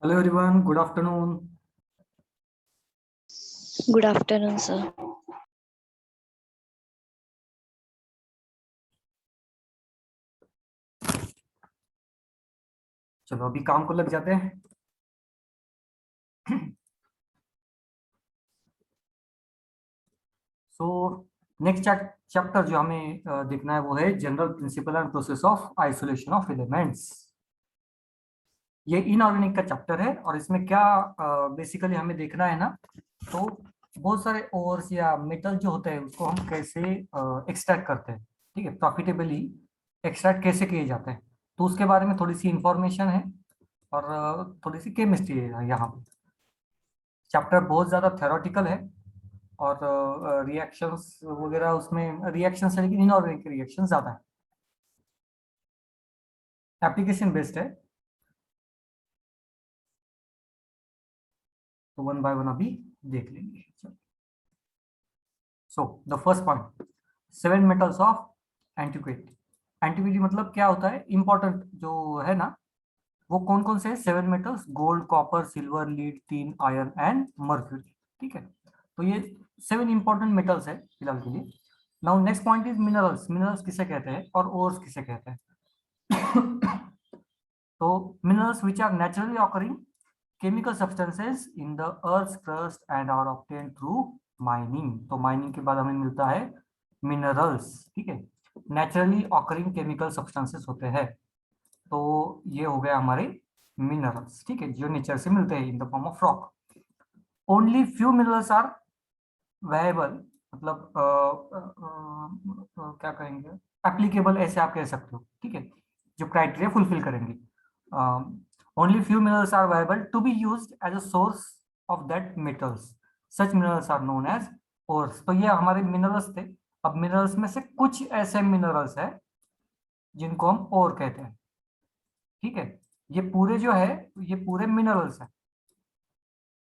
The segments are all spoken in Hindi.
Hello everyone, good afternoon. Good afternoon, sir. चलो अभी काम को लग जाते हैं। सो नेक्स्ट चैप्टर जो हमें देखना है वो है general principle and process of isolation of elements. ये इनऑर्गेनिक का चैप्टर है और इसमें क्या बेसिकली हमें देखना है ना, तो बहुत सारे ओर्स या मेटल जो होते हैं उसको हम कैसे एक्सट्रैक्ट करते हैं, ठीक है, प्रॉफिटेबली एक्सट्रैक्ट कैसे किए जाते हैं, तो उसके बारे में थोड़ी सी इंफॉर्मेशन है और थोड़ी सी केमिस्ट्री है यहाँ पे। चैप्टर बहुत ज्यादा थ्योरेटिकल है और रिएक्शंस वगैरह उसमें रिएक्शंस है, लेकिन इनऑर्गेनिक रिएक्शन ज्यादा है, एप्लीकेशन बेस्ड है। तो वन बाय वन अभी देख लेंगे। So the first point, seven metals of antiquity. Antiquity मतलब क्या होता है, इंपॉर्टेंट जो है ना, वो कौन कौन से seven metals, gold, copper, silver, lead, tin, iron and mercury, ठीक है। तो ये सेवन इंपॉर्टेंट मेटल्स है फिलहाल के लिए। Now next point is minerals. Minerals किसे कहते हैं और ओर्स किसे कहते हैं? तो minerals which are naturally occurring chemical substances in the earth's crust and are obtained through mining। तो माइनिंग के बाद हमें मिलता है मिनरल्स, ठीक है। नेचुरली ऑकरिंग केमिकल सब्सटेंसेस होते हैं, तो ये हो गया हमारे मिनरल्स, ठीक है, जो नेचर से मिलते हैं in the form of rock. Only few minerals are variable, मतलब क्या कहेंगे, एप्लीकेबल ऐसे आप कह सकते हो, ठीक है, जो क्राइटेरिया फुलफिल करेंगे। Only few minerals are variable to be used as a source of that metals, such minerals are known as ores. तो ये हमारे मिनरल्स थे। अब मिनरल्स में से कुछ ऐसे मिनरल्स है जिनको हम ओर कहते हैं, ठीक है। ये पूरे जो है, ये पूरे मिनरल्स है,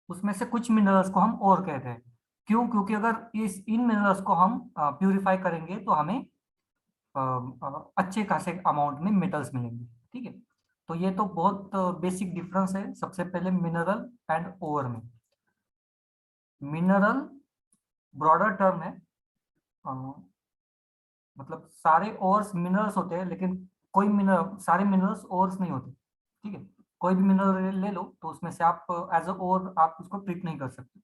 उसमें से कुछ मिनरल्स को हम ओर कहते हैं। क्यों? क्योंकि अगर इन मिनरल्स को हम प्यूरिफाई करेंगे तो हमें अच्छे खासे अमाउंट में मेटल्स मिलेंगे, ठीक है। तो ये तो बहुत बेसिक डिफरेंस है सबसे पहले मिनरल एंड ओर में। मिनरल ब्रॉडर टर्म है, अ, मतलब सारे ओर्स मिनरल्स होते हैं, लेकिन कोई मिनरल, सारे मिनरल्स ओर्स नहीं होते, ठीक है। कोई भी मिनरल ले लो तो उसमें से आप एज अ ओर आप उसको ट्रीट नहीं कर सकते।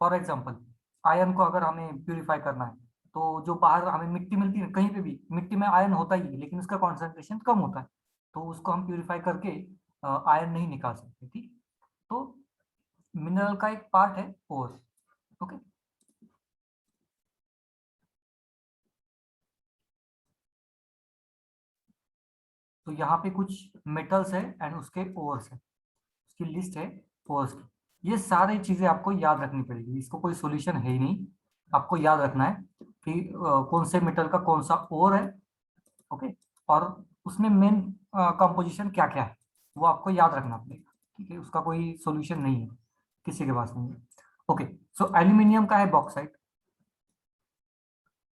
फॉर एग्जाम्पल, आयरन को अगर हमें प्यूरिफाई करना है, तो जो बाहर हमें मिट्टी मिलती है, कहीं पे भी मिट्टी में आयरन होता ही है, लेकिन उसका कॉन्सेंट्रेशन कम होता है, तो उसको हम प्यूरिफाई करके आयरन नहीं निकाल सकते, ठीक। तो मिनरल का एक पार्ट है ओर, ओके। तो यहाँ पे कुछ मेटल्स है एंड उसके ओर्स है, उसकी लिस्ट है ओर्स की। ये सारी चीजें आपको याद रखनी पड़ेगी, इसको कोई सॉल्यूशन है ही नहीं, आपको याद रखना है कि कौन से मेटल का कौन सा ओर है, ओके, और उसमें मेन कंपोजिशन क्या क्या है, वो आपको याद रखना पड़ेगा, ठीक है। उसका कोई सॉल्यूशन नहीं है, किसी के पास नहीं है, ओके। सो एल्यूमिनियम का है बॉक्साइट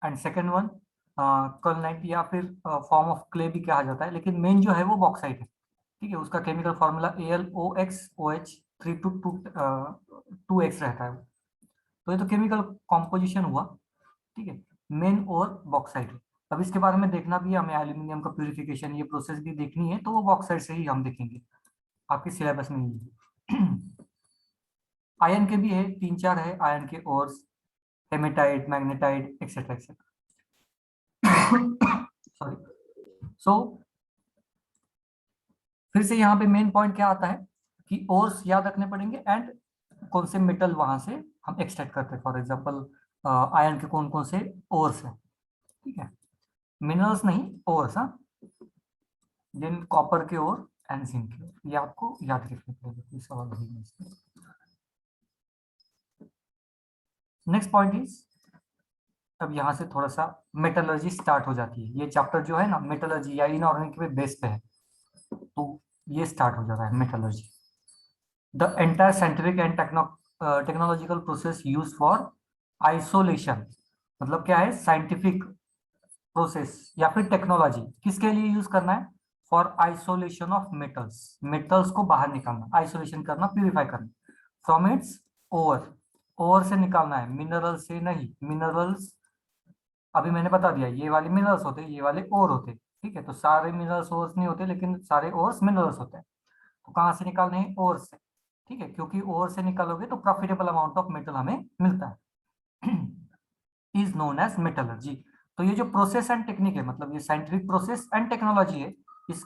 एंड सेकेंड वन कलनाइट, या फिर फॉर्म ऑफ क्ले भी कहा जाता है, लेकिन मेन जो है वो बॉक्साइट है, ठीक है। उसका केमिकल फॉर्मूला AlOXOH 3 2 रहता है। तो ये तो केमिकल कॉम्पोजिशन हुआ, ठीक है, मेन और बॉक्साइट है। अब इसके बारे में देखना भी है हमें, एल्यूमिनियम का प्यूरिफिकेशन, ये प्रोसेस भी देखनी है, तो वो बॉक्साइट से ही हम देखेंगे, आपके सिलेबस में ही है। आयन के भी है, 3 4 है आयन के ores, hematite, magnetite, etcetera etcetera. Sorry. So फिर से यहाँ पे मेन पॉइंट क्या आता है कि ओर्स याद रखने पड़ेंगे एंड कौन से मेटल वहां से हम एक्सट्रैक्ट करते हैं। फॉर एग्जांपल आयरन के कौन कौन से ओर्स हैं, ठीक है, मिनरल्स नहीं, ओर्स, हाँ, जिन कॉपर के ओर एंड जिंक के ओर, ये आपको याद रखने पड़ेगा, कोई सवाल नहीं है। नेक्स्ट पॉइंट इज, अब यहाँ से थोड़ा सा मेटलर्जी स्टार्ट हो जाती है। ये चैप्टर जो है ना, मेटलर्जी या इनऑर्गेनिक पे बेस पे है, तो ये स्टार्ट हो जाता है metallurgy. The entire scientific and technological process used for isolation, मतलब क्या है, साइंटिफिक प्रोसेस या फिर टेक्नोलॉजी किसके लिए यूज करना है, for isolation of metals, metals को बाहर निकालना, आइसोलेशन करना, प्यूरिफाई करना, फ्रॉम इट्स ओर, ओर से निकालना है, मिनरल से नहीं। मिनरल्स अभी मैंने बता दिया, ये वाले मिनरल्स होते हैं, ये वाले ओर होते हैं, ठीक है। तो सारे मिनरल्स ओर्स नहीं होते, लेकिन सारे ओर्स मिनरल्स होते हैं। तो कहाँ से निकालने हैं? ओर से, ठीक है, क्योंकि ओर से निकालोगे तो प्रॉफिटेबल अमाउंट ऑफ मेटल हमें मिलता है। Is known as metallurgy. तो ये जो प्रोसेस एंड टेक्निक है, मतलब ये साइंटिफिक प्रोसेस एंड टेक्नोलॉजी है, इस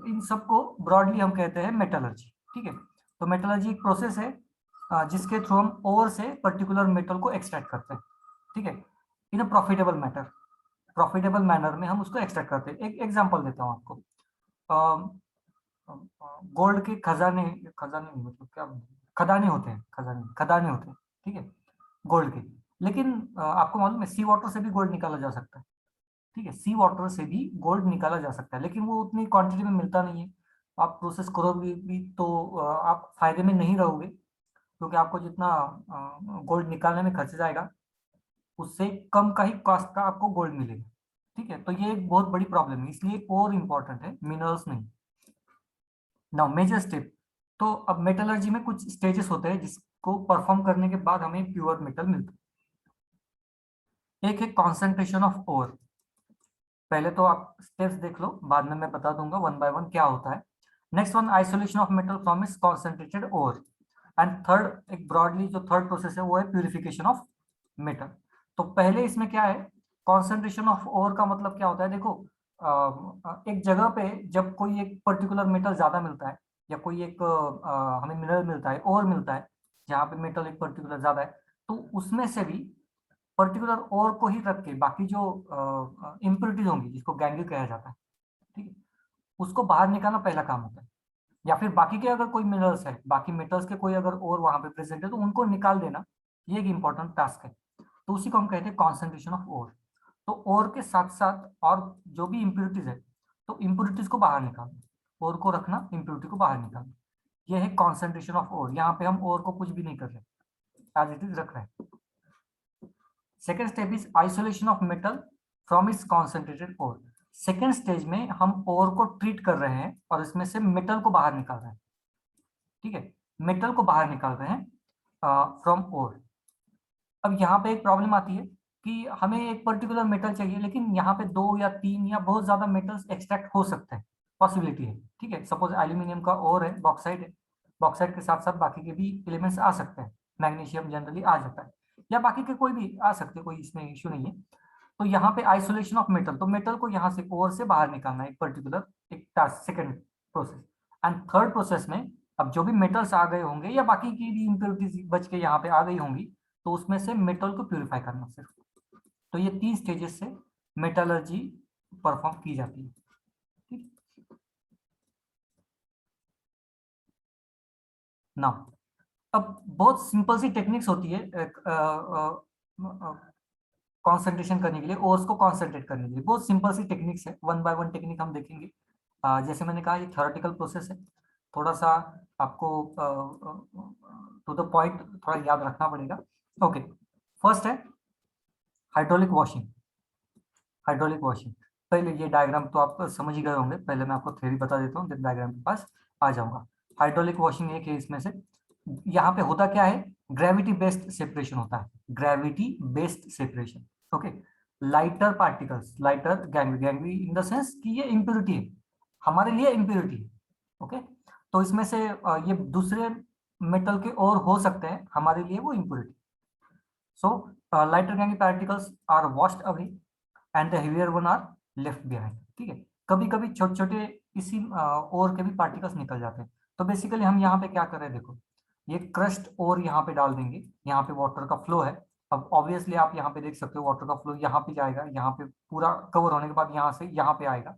इन सबको ब्रॉडली हम कहते हैं मेटलर्जी, ठीक है। तो मेटलर्जी एक प्रोसेस है जिसके थ्रू हम ओर से पर्टिकुलर मेटल को एक्सट्रैक्ट करते हैं, ठीक है, in a profitable matter, profitable manner में हम उसको एक्सट्रैक्ट करते हैं। एक एग्जांपल देता हूँ आपको। गोल्ड के खजाने, खजाने नहीं, मतलब क्या, खदाने होते हैं, खजाने खदाने होते हैं, ठीक है, गोल्ड के। लेकिन आपको मालूम है सी वाटर से भी गोल्ड निकाला जा सकता है, ठीक है, सी वाटर से भी गोल्ड निकाला जा सकता है, लेकिन वो उतनी क्वांटिटी में मिलता नहीं है। आप प्रोसेस करोगे भी तो आप फायदे में नहीं रहोगे, क्योंकि आपको जितना गोल्ड निकालने में खर्च जाएगा, उससे कम का ही कॉस्ट का आपको गोल्ड मिलेगा, ठीक है। तो ये एक बहुत बड़ी प्रॉब्लम है, इसलिए और इंपॉर्टेंट है, मिनरल्स नहीं। Now major step. तो अब मेटलर्जी में कुछ स्टेजेस होते हैं जिसको परफॉर्म करने के बाद हमें प्योर मेटल मिलता है। एक है कॉन्सेंट्रेशन ऑफ ओर। पहले तो आप स्टेप्स देख लो, बाद में मैं बता दूंगा वन बाय वन क्या होता है। Next one, isolation of metal from its concentrated ore. And third, एक ब्रॉडली जो थर्ड प्रोसेस है वो है प्यूरिफिकेशन ऑफ मेटल। तो पहले इसमें क्या है, कॉन्सेंट्रेशन ऑफ ओर का मतलब क्या होता है, देखो एक जगह पे जब कोई एक पर्टिकुलर मेटल ज्यादा मिलता है, या कोई एक हमें मिनरल मिलता है, ओर मिलता है, जहाँ पे मेटल एक पर्टिकुलर ज्यादा है, तो उसमें से भी पर्टिकुलर ओर को ही रख के बाकी जो इम्प्योरिटीज होंगी, जिसको गैंग कहा जाता है, ठीक है, उसको बाहर निकालना पहला काम होता है। या फिर बाकी के अगर कोई मिनरल्स है, बाकी मेटल्स के कोई अगर और वहां पे प्रेजेंट है, तो उनको निकाल देना, ये एक इंपॉर्टेंट टास्क है। तो उसी को हम कहते हैं कॉन्सेंट्रेशन ऑफ ओर। तो ओर के साथ साथ और जो भी इम्प्योरिटीज है, तो इम्प्योरिटीज को बाहर निकालना, ओर को रखना, इम्प्योरिटी को बाहर निकालना, ये है कॉन्सेंट्रेशन ऑफ ओर। यहाँ पे हम ओर को कुछ भी नहीं कर रहे, एज इट इज रख रहे हैं। Second step is isolation of metal from its concentrated ore. Second stage में हम ओर को ट्रीट कर रहे हैं और इसमें से मेटल को बाहर निकाल रहे हैं, ठीक है, मेटल को बाहर निकाल रहे हैं फ्रॉम ओर। अब यहाँ पे एक प्रॉब्लम आती है कि हमें एक पर्टिकुलर मेटल चाहिए, लेकिन यहाँ पे दो या तीन या बहुत ज्यादा मेटल्स एक्सट्रैक्ट हो सकते हैं, पॉसिबिलिटी है, ठीक है। सपोज एल्यूमिनियम का ओर है, बॉक्साइड है, बॉक्साइड के साथ साथ बाकी के भी एलिमेंट्स आ सकते हैं, मैग्नीशियम जनरली आ जाता है, या बाकी के कोई भी आ सकते हैं, कोई इसमें इश्यू नहीं है। तो यहाँ पे आइसोलेशन ऑफ मेटल, तो मेटल को यहाँ से ओर से बाहर निकालना है, एक पर्टिकुलर एक task, second process. And third process में अब जो भी मेटल्स आ गए होंगे या बाकी की भी इम्प्योरिटीज बच के यहाँ पे आ गई होंगी, तो उसमें से मेटल को प्यूरिफाई करना सिर्फ। तो ये तीन स्टेजेस से मेटलर्जी परफॉर्म की जाती है, ठीक। ना अब बहुत सिंपल सी टेक्निक्स होती है कंसंट्रेशन करने के लिए, ओर्स को कंसंट्रेट करने के लिए बहुत सिंपल सी टेक्निक्स है, वन बाय वन टेक्निक हम देखेंगे। जैसे मैंने कहा, ये थ्योरेटिकल प्रोसेस है, थोड़ा सा आपको टू द पॉइंट थोड़ा याद रखना पड़ेगा। ओके, फर्स्ट है हाइड्रोलिक वॉशिंग। हाइड्रोलिक वॉशिंग, पहले ये डायग्राम तो आप समझ ही गए होंगे, पहले मैं आपको थ्योरी बता देता हूँ, डायग्राम के पास आ जाऊंगा। हाइड्रोलिक वॉशिंग एक है इसमें से। यहाँ पे होता क्या है, ग्रेविटी बेस्ड सेपरेशन होता है, gravity based separation. Okay, lighter particles, lighter gangue, gangue in the sense कि ये इम्प्योरिटी है, हमारे लिए इम्प्योरिटी है, ओके। तो इसमें से ये दूसरे मेटल के और हो सकते हैं, हमारे लिए वो impurity. So lighter gangue particles are washed away and the heavier one are left behind, ठीक है। कभी कभी छोटे छोटे इसी ओर के भी पार्टिकल्स निकल जाते हैं। तो बेसिकली हम यहाँ पे क्या कर रहे हैं, देखो, ये क्रस्ट ओर यहाँ पे डाल देंगे, यहाँ पे वाटर का फ्लो है। अब ऑब्वियसली आप यहाँ पे देख सकते हो वाटर का फ्लो यहाँ पे जाएगा, यहाँ पे पूरा कवर होने के बाद यहाँ से यहाँ पे आएगा,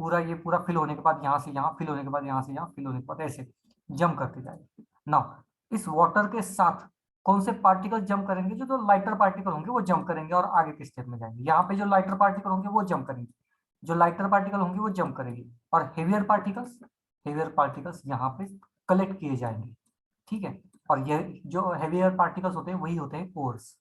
पूरा ये पूरा फिल होने के बाद यहाँ से यहाँ, फिल होने के बाद यहाँ से यहाँ, फिल होने के बाद ऐसे जम करते जाएगा। नाउ इस वाटर के साथ कौन से पार्टिकल जंप करेंगे, जो जो लाइटर पार्टिकल होंगे वो जंप करेंगे और आगे के स्टेप में जाएंगे। यहाँ पे जो लाइटर पार्टिकल होंगे वो जंप करेंगे, जो लाइटर पार्टिकल होंगे वो जंप करेंगे, और हेवियर पार्टिकल्स यहाँ पे कलेक्ट किए जाएंगे, ठीक है। और ये जो हेवियर पार्टिकल्स होते हैं वही होते हैं ओर्स,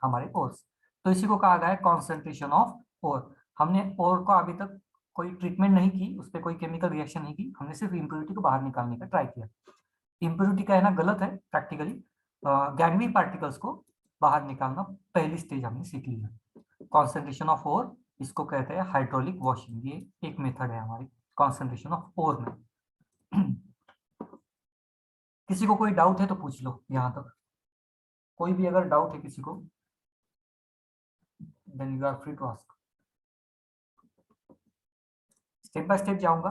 हमारे ओर्स। तो इसी को कहा गया है कॉन्सेंट्रेशन ऑफ ओर। हमने ओर को अभी तक कोई ट्रीटमेंट नहीं की, उस पर कोई केमिकल रिएक्शन नहीं की, हमने सिर्फ इम्प्योरिटी को बाहर निकालने का ट्राई किया। इम्प्योरिटी कहना गलत है प्रैक्टिकली, गैंगवी पार्टिकल्स को बाहर निकालना पहली स्टेज हमने सीख ली है। कॉन्सेंट्रेशन ऑफ ओर, इसको कहते हैं हाइड्रोलिक वॉशिंग, ये एक मेथड है हमारी कॉन्सेंट्रेशन ऑफ ओर में। किसी को कोई डाउट है तो पूछ लो यहाँ तक, कोई भी अगर डाउट है किसी को, then you are free to ask. Step by step जाऊंगा,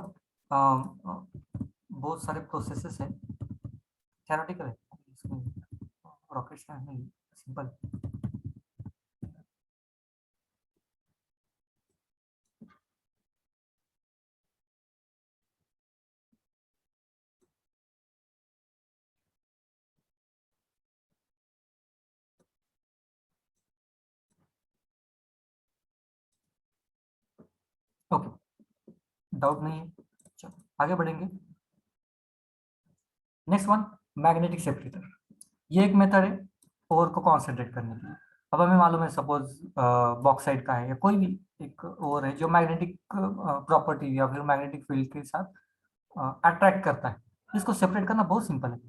बहुत सारे प्रोसेसेस है, थ्योरेटिकल है, रॉकेट साइंस नहीं, सिंपल। ओके, डाउट नहीं है, चलो आगे बढ़ेंगे। Next one, magnetic separator. ये एक मेथड है ओर को कॉन्सेंट्रेट करने की। अब हमें मालूम है सपोज बॉक्साइड का है या कोई भी एक ओर है जो मैग्नेटिक प्रॉपर्टी या फिर मैग्नेटिक फील्ड के साथ अट्रैक्ट करता है, इसको सेपरेट करना बहुत सिंपल है।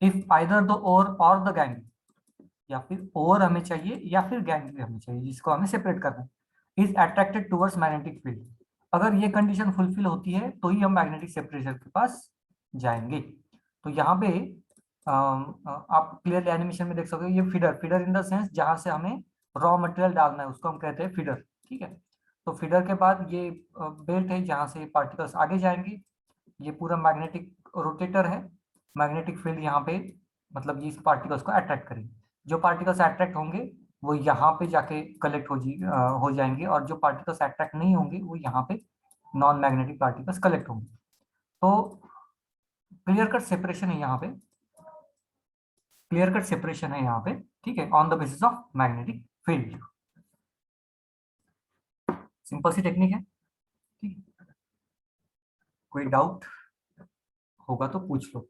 इफ आइदर द ओर और द गैंग, या फिर ओर हमें चाहिए या फिर गैंग हमें चाहिए जिसको हमें सेपरेट करना है, is attracted towards magnetic field. अगर ये कंडीशन फुलफिल होती है तो ही हम मैग्नेटिक सेपरेटर के पास जाएंगे। तो यहाँ पे आप क्लियरली एनिमेशन में देख सकते हो, ये feeder, feeder in the sense जहां से हमें रॉ मटेरियल डालना है उसको हम कहते हैं फीडर, ठीक है। तो फीडर के बाद ये बेल्ट है जहां से पार्टिकल्स आगे जाएंगे, ये पूरा मैग्नेटिक रोटेटर है, मैग्नेटिक फील्ड यहाँ पे मतलब ये इस पार्टिकल्स को अट्रैक्ट करेंगे। जो पार्टिकल्स अट्रैक्ट होंगे वो यहाँ पे जाके कलेक्ट हो जाएंगे, और जो पार्टिकल्स अट्रैक्ट नहीं होंगे वो यहाँ पे नॉन मैग्नेटिक पार्टिकल्स कलेक्ट होंगे। तो क्लियर कट सेपरेशन है यहाँ पे, क्लियर कट सेपरेशन है यहाँ पे, ठीक है, on the basis of magnetic field. Simple सी टेक्निक है, ठीक है। कोई डाउट होगा तो पूछ लो।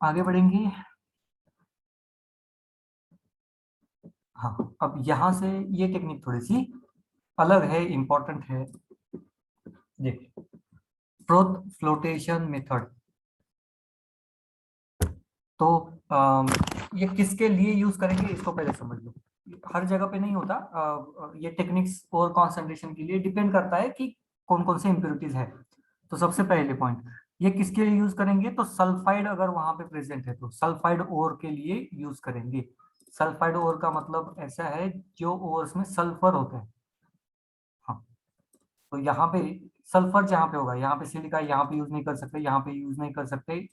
आगे बढ़ेंगे। हाँ, अब यहाँ से ये टेक्निक थोड़ी सी अलग है, इंपॉर्टेंट है। देखिए, फ्रोथ फ्लोटेशन मेथड। तो ये किसके लिए यूज करेंगे इसको पहले समझ लो। हर जगह पे नहीं होता, ये टेक्निक्स और कॉन्सेंट्रेशन के लिए डिपेंड करता है कि कौन कौन से इम्प्योरिटीज है। तो सबसे पहले पॉइंट, ये किसके लिए यूज करेंगे, तो सल्फाइड अगर वहां पे प्रेजेंट है तो सल्फाइड ओर के लिए यूज करेंगे। सल्फाइड ओर का मतलब ऐसा है जो ओर्स में सल्फर होता है। हाँ, तो यहाँ पे सल्फर जहाँ पे होगा, यहाँ पे सिलिका यहाँ पे यूज नहीं कर सकते, यहाँ पे यूज नहीं कर सकते।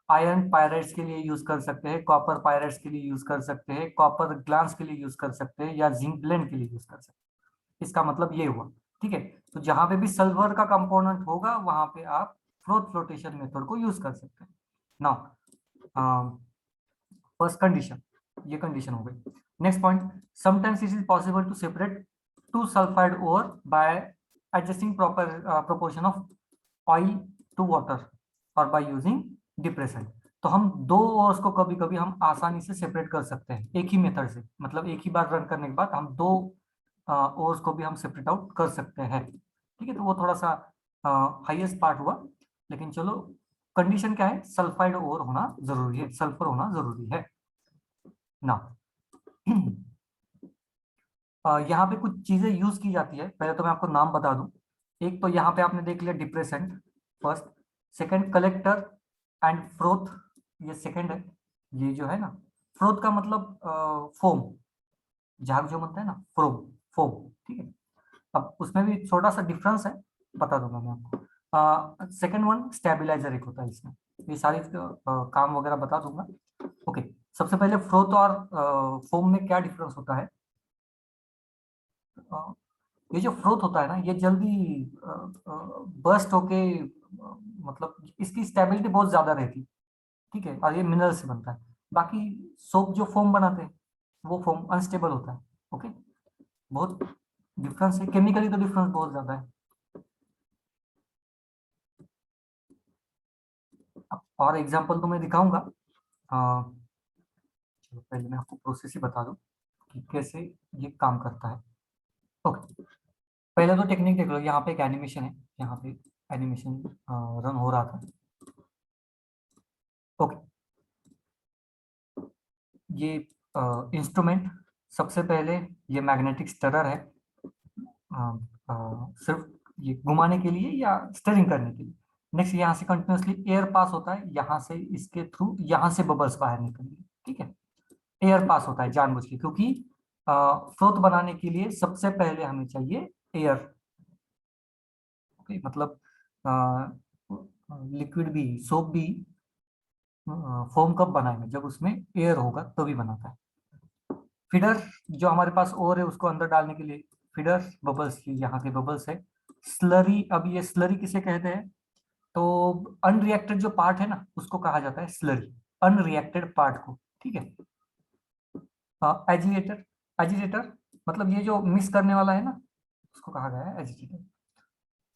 आयरन पायराइड्स के लिए यूज कर सकते हैं, कॉपर पायराइड्स के लिए यूज कर सकते हैं, कॉपर ग्लांस के लिए यूज कर सकते हैं, या जिंक ब्लेंड के लिए यूज कर सकते हैं। इसका मतलब ये हुआ, ठीक है। तो जहां पे भी सल्फर का कंपोनेंट होगा वहां पे आप फ्लोथ फ्लोटेशन मेथड को यूज कर सकते हैं। नाउ फर्स्ट कंडीशन, ये कंडीशन हो गई। Next point, sometimes it is possible to separate two sulphide ore by adjusting proper proportion of oil to water और बाय यूजिंग डिप्रेशन। तो हम दो ओर्स को कभी कभी हम आसानी से सेपरेट कर सकते हैं एक ही मेथड से, मतलब एक ही बार रन करने के बाद हम दो ओर्स को भी हम सेपरेट आउट कर सकते हैं, ठीक है। तो वो थोड़ा सा हाईएस्ट पार्ट हुआ, लेकिन चलो, कंडीशन क्या है, सल्फाइड ओर होना जरूरी है, सल्फर होना जरूरी है ना। यहाँ पे कुछ चीजें यूज की जाती है, पहले तो मैं आपको नाम बता दूं। एक तो यहाँ पे आपने देख लिया depressant first, second collector and froth, ये सेकंड है। ये जो है ना, फ्रोथ का मतलब फोम, झाग जो बनता है ना, फोम, फोम, ठीक है। अब उसमें भी छोटा सा डिफरेंस है, बता दूंगा मैं आपको। सेकंड वन स्टेबलाइजर एक होता है इसमें, ये सारी काम वगैरह बता दूंगा। ओके, सबसे पहले फ्रोथ और फोम में क्या डिफरेंस होता है। अ, ये जो फ्रोथ होता है ना, ये जल्दी बर्स्ट होके मतलब इसकी स्टेबिलिटी बहुत ज्यादा रहती है, ठीक है, और ये मिनरल से बनता है। बाकी सोप जो फोम बनाते हैं, वो फोम अनस्टेबल होता है। ओके, बहुत डिफरेंस है, केमिकली तो डिफरेंस बहुत ज्यादा है। अब और एग्जांपल तो मैं दिखाऊंगा। चलो पहले मैं आपको प्रोसेस ही बता दूं कि कैसे ये काम करता है। ओके, पहले तो टेक्निक देख लो, यहाँ पे एक एनिमेशन है, यहाँ पे एनिमेशन रन हो रहा था। ओके, ये इंस्ट्रूमेंट, सबसे पहले ये मैग्नेटिक स्टरर है, सिर्फ ये घुमाने के लिए या स्टरिंग करने के लिए। नेक्स्ट यहाँ से कंटिन्यूसली एयर पास होता है, यहाँ से इसके थ्रू, यहाँ से बबल्स बाहर निकलेंगे, ठीक है। एयर पास होता है जानबूझ के, क्योंकि फ्रोथ बनाने के लिए सबसे पहले हमें चाहिए एयर। ओके, मतलब लिक्विड भी, सोप भी फोम कब बनाएंगे, जब उसमें एयर होगा तभी बनाता है। फीडर जो हमारे पास और है, उसको अंदर डालने के लिए फीडर, बबल्स की यहाँ के बबल्स है। स्लरी, अब ये स्लरी किसे कहते हैं, तो अनरिएक्टेड जो पार्ट है ना, उसको कहा जाता है स्लरी, अनरिएक्टेड पार्ट को, ठीक है। एजिएटर, एजिटेटर मतलब ये जो मिक्स करने वाला है ना, उसको कहा गया है एजिटेटर।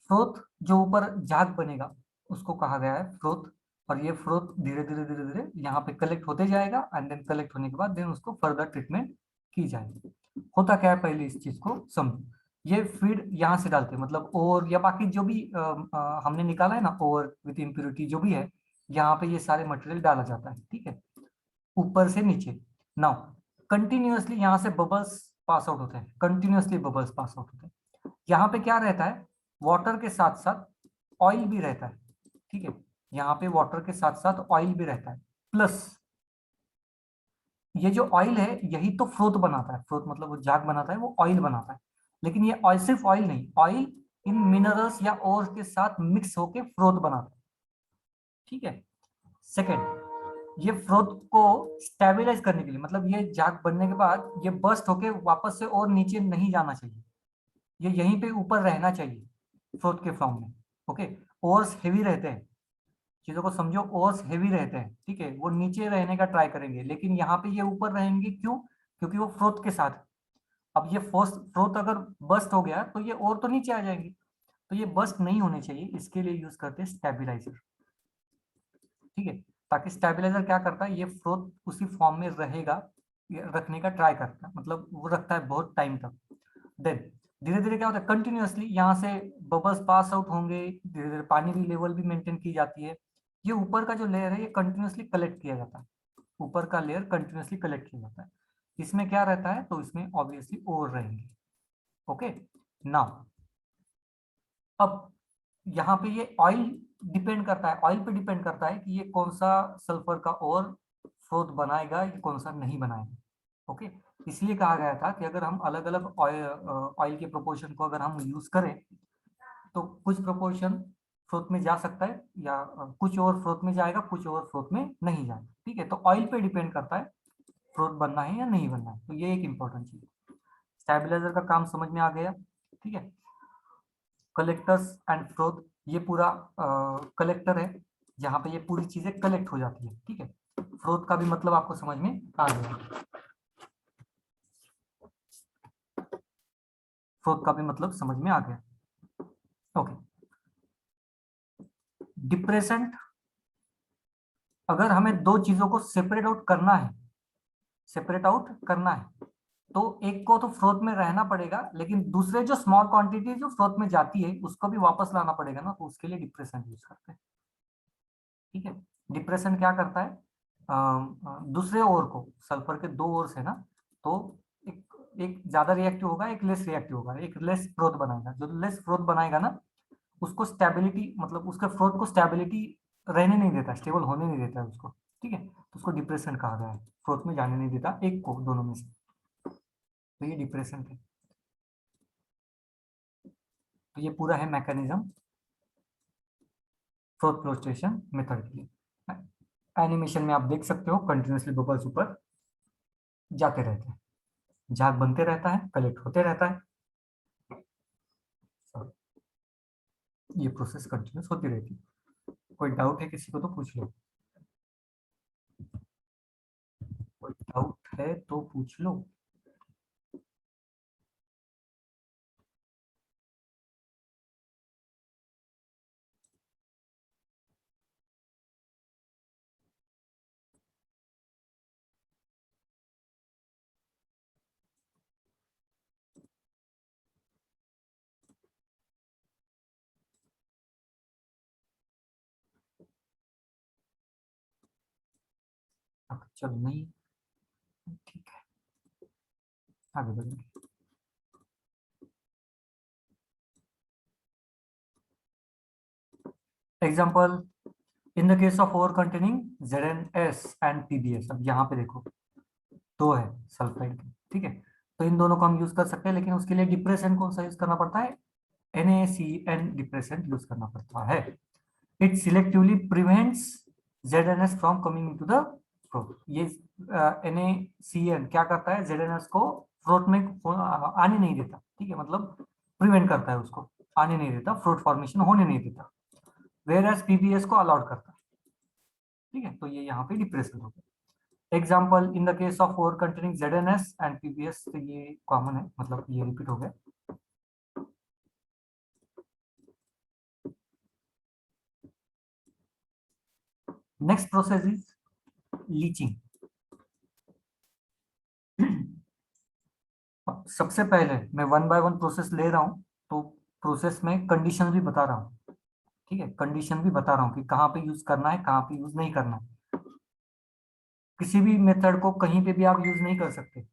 फ्रोथ जो ऊपर झाग बनेगा, उसको कहा गया है फ्रोथ। और ये फ्रोथ धीरे धीरे धीरे धीरे यहाँ पे कलेक्ट होते जाएगा, एंड देन कलेक्ट होने के बाद देन उसको फर्दर ट्रीटमेंट की जाएगी। होता क्या है, पहले इस चीज को समझो। ये फीड यहाँ से डालते हैं, मतलब और या बाकी जो भी हमने निकाला है ना, और विथ इम्प्योरिटी जो भी है, यहाँ पे ये सारे मटेरियल डाला जाता है, ठीक है, ऊपर से नीचे। नाउ कंटिन्यूअसली यहाँ से बबल्स पास आउट होते हैं, कंटिन्यूअसली बबल्स पास आउट होते हैं। यहाँ पे क्या रहता है, वाटर के साथ साथ ऑयल भी रहता है, ठीक है। यहाँ पे वाटर के साथ साथ ऑयल भी रहता है, प्लस ये जो ऑयल है, यही तो फ्रोथ बनाता है। फ्रोथ मतलब वो झाग बनाता है, वो ऑयल बनाता है। लेकिन ये ऑयल सिर्फ ऑयल नहीं, ऑयल इन मिनरल्स या ओर के साथ मिक्स होके फ्रोथ बनाता है, ठीक है। सेकेंड, ये फ्रोथ को स्टेबलाइज करने के लिए, मतलब ये झाग बनने के बाद ये बर्स्ट होके वापस से और नीचे नहीं जाना चाहिए, ये यहीं पे ऊपर रहना चाहिए फ्रोथ के फॉर्म में। ओके, ओर्स हेवी रहते हैं, चीजों को समझो, ओर्स हेवी रहते हैं, ठीक है, वो नीचे रहने का ट्राई करेंगे, लेकिन यहाँ पे ये ऊपर रहेंगे, क्यों, क्योंकि वो फ्रोथ के साथ है। अब ये फोर्स फ्रोथ अगर बस्ट हो गया तो ये और तो नीचे आ जाएंगे, तो ये बस्ट नहीं होने चाहिए, इसके लिए यूज करते हैं स्टेबिलाईजर, ठीक है। ताकि स्टेबिलाईजर क्या करता है, ये फ्रोथ उसी फॉर्म में रहेगा, ये रखने का ट्राई करता है, मतलब वो रखता है बहुत टाइम तक। देन धीरे धीरे क्या होता है, कंटिन्यूअसली यहाँ से बबल्स पास आउट होंगे, धीरे धीरे पानी की लेवल भी मेंटेन की जाती है। ये ऊपर का जो लेयर है, ये कंटिन्यूअसली कलेक्ट किया जाता है, ऊपर का लेयर कंटिन्यूअसली कलेक्ट किया जाता है। इसमें क्या रहता है, तो इसमें ऑब्वियसली और रहेंगे। ओके, नाउ अब यहाँ पे ये ऑयल डिपेंड करता है, ऑयल पे डिपेंड करता है कि ये कौन सा सल्फर का और स्रोत बनाएगा, ये कौन सा नहीं बनाएगा। ओके, इसलिए कहा गया था कि अगर हम अलग अलग ऑयल ऑयल के प्रोपोर्शन को अगर हम यूज करें, तो कुछ प्रोपोर्शन फ्रोथ में जा सकता है, या कुछ और फ्रोथ में जाएगा, कुछ और फ्रोथ में नहीं जाएगा, ठीक है। तो ऑयल पे डिपेंड करता है फ्रोथ बनना है या नहीं बनना है, तो ये एक इंपॉर्टेंट चीज। स्टेबलाइजर का काम समझ में आ गया, ठीक है। कलेक्टर्स एंड फ्रोथ, ये पूरा कलेक्टर है, जहाँ पे ये पूरी चीजें कलेक्ट हो जाती है, ठीक है। फ्रोथ का भी मतलब आपको समझ में आ गया, फ्रोथ का भी मतलब समझ में आ गया। ओके, डिप्रेसेंट, अगर हमें दो चीजों को सेपरेट आउट करना है, सेपरेट आउट करना है, तो एक को तो फ्रोथ में रहना पड़ेगा, लेकिन दूसरे जो स्मॉल क्वांटिटी जो फ्रोथ में जाती है, उसको भी वापस लाना पड़ेगा ना, तो उसके लिए डिप्रेसेंट यूज करते हैं, ठीक है। डिप्रेशन क्या करता है, दूसरे ओर को, सल्फर के दो ओर है ना, तो एक एक ज्यादा रिएक्टिव होगा, एक लेस रिएक्टिव होगा, एक लेस फ्रोथ बनाएगा। जो लेस फ्रोथ बनाएगा ना, उसको स्टेबिलिटी, मतलब उसके फ्रोथ को स्टेबिलिटी रहने नहीं देता, स्टेबल होने नहीं देता है उसको, ठीक है। तो उसको डिप्रेशन कहा गया है, फ्रोथ में जाने नहीं देता एक को, दोनों में से। तो ये डिप्रेशन है। तो ये पूरा है मैकेनिज्म फ्रोथ फ्लोटेशन मेथड के लिए। एनिमेशन में आप देख सकते हो कंटिन्यूसली बबल्स ऊपर जाते रहते हैं, झाग बनते रहता है, कलेक्ट होते रहता है। So, ये प्रोसेस कंटिन्यूस होती रहती है। कोई डाउट है किसी को तो पूछ लो, कोई डाउट है तो पूछ लो। चलो नहीं, ठीक है, आगे बढ़ेंगे। Example in the case of ore containing ZnS and PbS। अब यहाँ पे देखो, दो है सल्फाइड के, ठीक है। तो इन दोनों को हम यूज कर सकते हैं, लेकिन उसके लिए डिप्रेशन कौन सा यूज करना पड़ता है? NaCN डिप्रेशन यूज करना पड़ता है। It selectively prevents ZnS from coming into the froth. ये NaCN क्या करता है? ZnS को फ्रोथ में आने नहीं देता, ठीक है, मतलब प्रिवेंट करता है, उसको आने नहीं देता, फ्रोथ फॉर्मेशन होने नहीं देता। वेयर एज PbS को अलाउड करता है, ठीक है। तो ये यहाँ पे डिप्रेशन हो गया। Example in the case of ore containing ZnS and PbS, तो ये कॉमन है, मतलब ये रिपीट हो गया। Next process is leaching. अब सबसे पहले मैं वन बाय वन प्रोसेस ले रहा हूँ, तो प्रोसेस में कंडीशन भी बता रहा हूँ, ठीक है, कंडीशन भी बता रहा हूँ कि कहाँ पे यूज करना है, कहाँ पे यूज नहीं करना है। किसी भी मेथड को कहीं पे भी आप यूज नहीं कर सकते,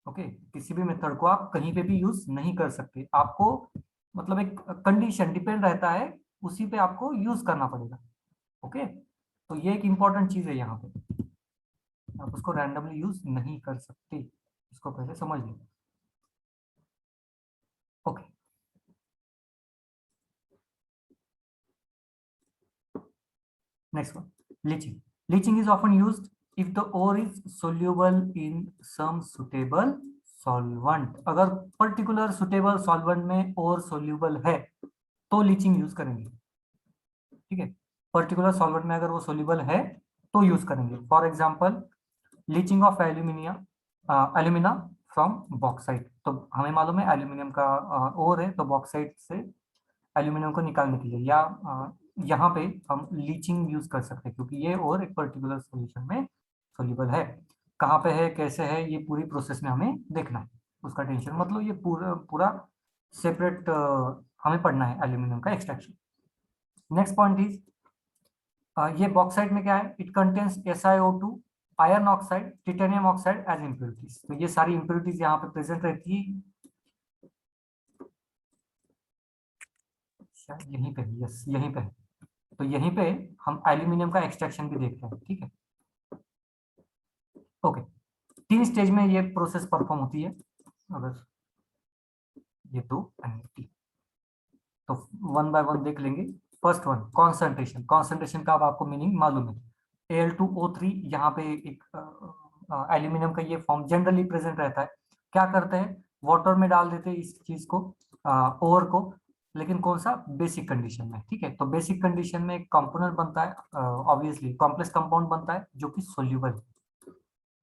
ओके। किसी भी मेथड को आप कहीं पे भी यूज नहीं कर सकते, आपको मतलब एक कंडीशन डिपेंड रहता है, उसी पे आपको यूज करना पड़ेगा, ओके। तो ये एक इंपॉर्टेंट चीज है यहाँ पे, आप उसको रैंडमली यूज नहीं कर सकते, इसको पहले समझ लो, okay. Next one, leaching. Leaching is often used if the ore is soluble in some suitable solvent. अगर particular suitable solvent में ore soluble है तो लीचिंग यूज करेंगे, ठीक है। पर्टिकुलर सॉल्वेंट में अगर वो सोल्यूबल है तो यूज करेंगे। For example leaching of alumina from bauxite. तो हमें मालूम है एल्यूमिनियम का ओर है, तो बॉक्साइट से एल्यूमिनियम को निकालने के लिए, या यहाँ पे हम लीचिंग यूज कर सकते हैं, क्योंकि ये और एक पर्टिकुलर सॉल्यूशन में सोल्यूबल है। कहाँ पे है, कैसे है, ये पूरी प्रोसेस में हमें देखना है, उसका टेंशन मतलब, ये पूरा पूरा सेपरेट हमें पढ़ना है एल्यूमिनियम का एक्सट्रैक्शन। नेक्स्ट पॉइंट इज, ये बॉक्साइट में क्या है? It contains SiO2, iron oxide, titanium oxide as impurities. तो ये सारी इम्प्योरिटीज यहाँ पे प्रेजेंट रहती है, शायद यहीं पे, यस यहीं पे। तो यहीं पे हम एल्यूमिनियम का एक्सट्रैक्शन भी देखते हैं, ठीक है, ओके। तीन स्टेज में ये प्रोसेस परफॉर्म होती है, अगर ये दो एनएफटी, तो वन बाय वन देख लेंगे। First one, concentration. कॉन्सेंट्रेशन का अब आपको मीनिंग मालूम है, Al2O3, यहाँ पे एक एल्यूमिनियम का ये फॉर्म जनरली प्रेजेंट रहता है। क्या करते हैं, वाटर में डाल देते हैं इस चीज को, ओर को, लेकिन कौन सा? बेसिक कंडीशन में, ठीक है। तो बेसिक कंडीशन में एक कंपोनेंट बनता है, ऑब्वियसली कॉम्प्लेक्स कंपाउंड बनता है जो कि सोल्यूबल है,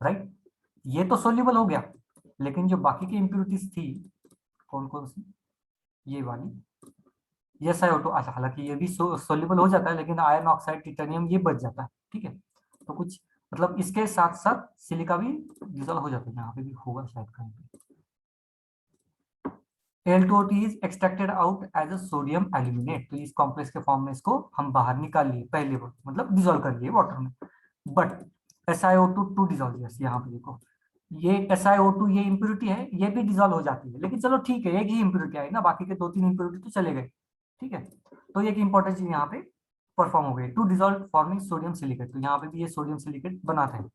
राइट। ये तो सोल्यूबल हो गया, लेकिन जो बाकी की इंप्योरिटीज थी, कौन कौन सी? ये वाली, ये SiO2, अच्छा हालांकि ये भी सोल्यूबल हो जाता है, लेकिन आयरन ऑक्साइड, टिटेनियम ये बच जाता है, ठीक है। तो कुछ मतलब इसके साथ साथ सिलिका भी डिजोल्व हो जाता है, यहाँ पे भी होगा शायद कहीं पे। Al2O is extracted out as a sodium aluminate. तो इस कॉम्प्लेक्स के फॉर्म में इसको हम बाहर निकाल लिए पहले मतलब डिजोल्व कर लिए वाटर में, but SiO2 to dissolve, yes यहाँ पे देखो, ये SiO2 ये इम्प्योरिटी है, ये भी डिजोल्व हो जाती है, लेकिन चलो ठीक है, एक ही इम्प्योरिटी आई ना, बाकी के 2-3 इम्प्योरिटी तो चले गए। ठीक है, तो ये एक इंपॉर्टेंट चीज यहाँ पे परफॉर्म हो गई, to dissolve forming sodium silicate, तो यहाँ पे भी ये सोडियम सिलिकेट बनाते हैं।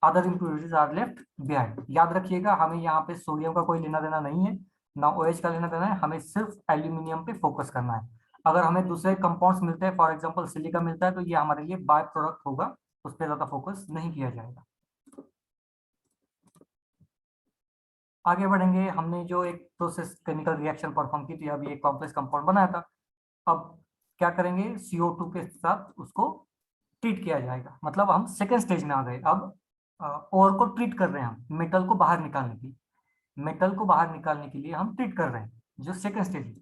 Other impurities are left behind. याद रखिएगा, हमें यहाँ पे सोडियम का कोई लेना देना नहीं है, ना OH का लेना देना है, हमें सिर्फ एल्यूमिनियम पे फोकस करना है। अगर हमें दूसरे कंपाउंड्स मिलते हैं, फॉर एग्जाम्पल सिलिका मिलता है, तो ये हमारे लिए बाय प्रोडक्ट होगा, उस पर ज्यादा फोकस नहीं किया जाएगा। आगे बढ़ेंगे, हमने जो एक प्रोसेस केमिकल रिएक्शन परफॉर्म की थी, अभी एक कॉम्प्लेक्स कंपाउंड बनाया था। अब क्या करेंगे, CO2 के साथ उसको ट्रीट किया जाएगा, मतलब हम सेकेंड स्टेज में आ गए। अब ओर को ट्रीट कर रहे हैं, हम मेटल को बाहर निकालने की, मेटल को बाहर निकालने के लिए हम ट्रीट कर रहे हैं, जो सेकेंड स्टेज है।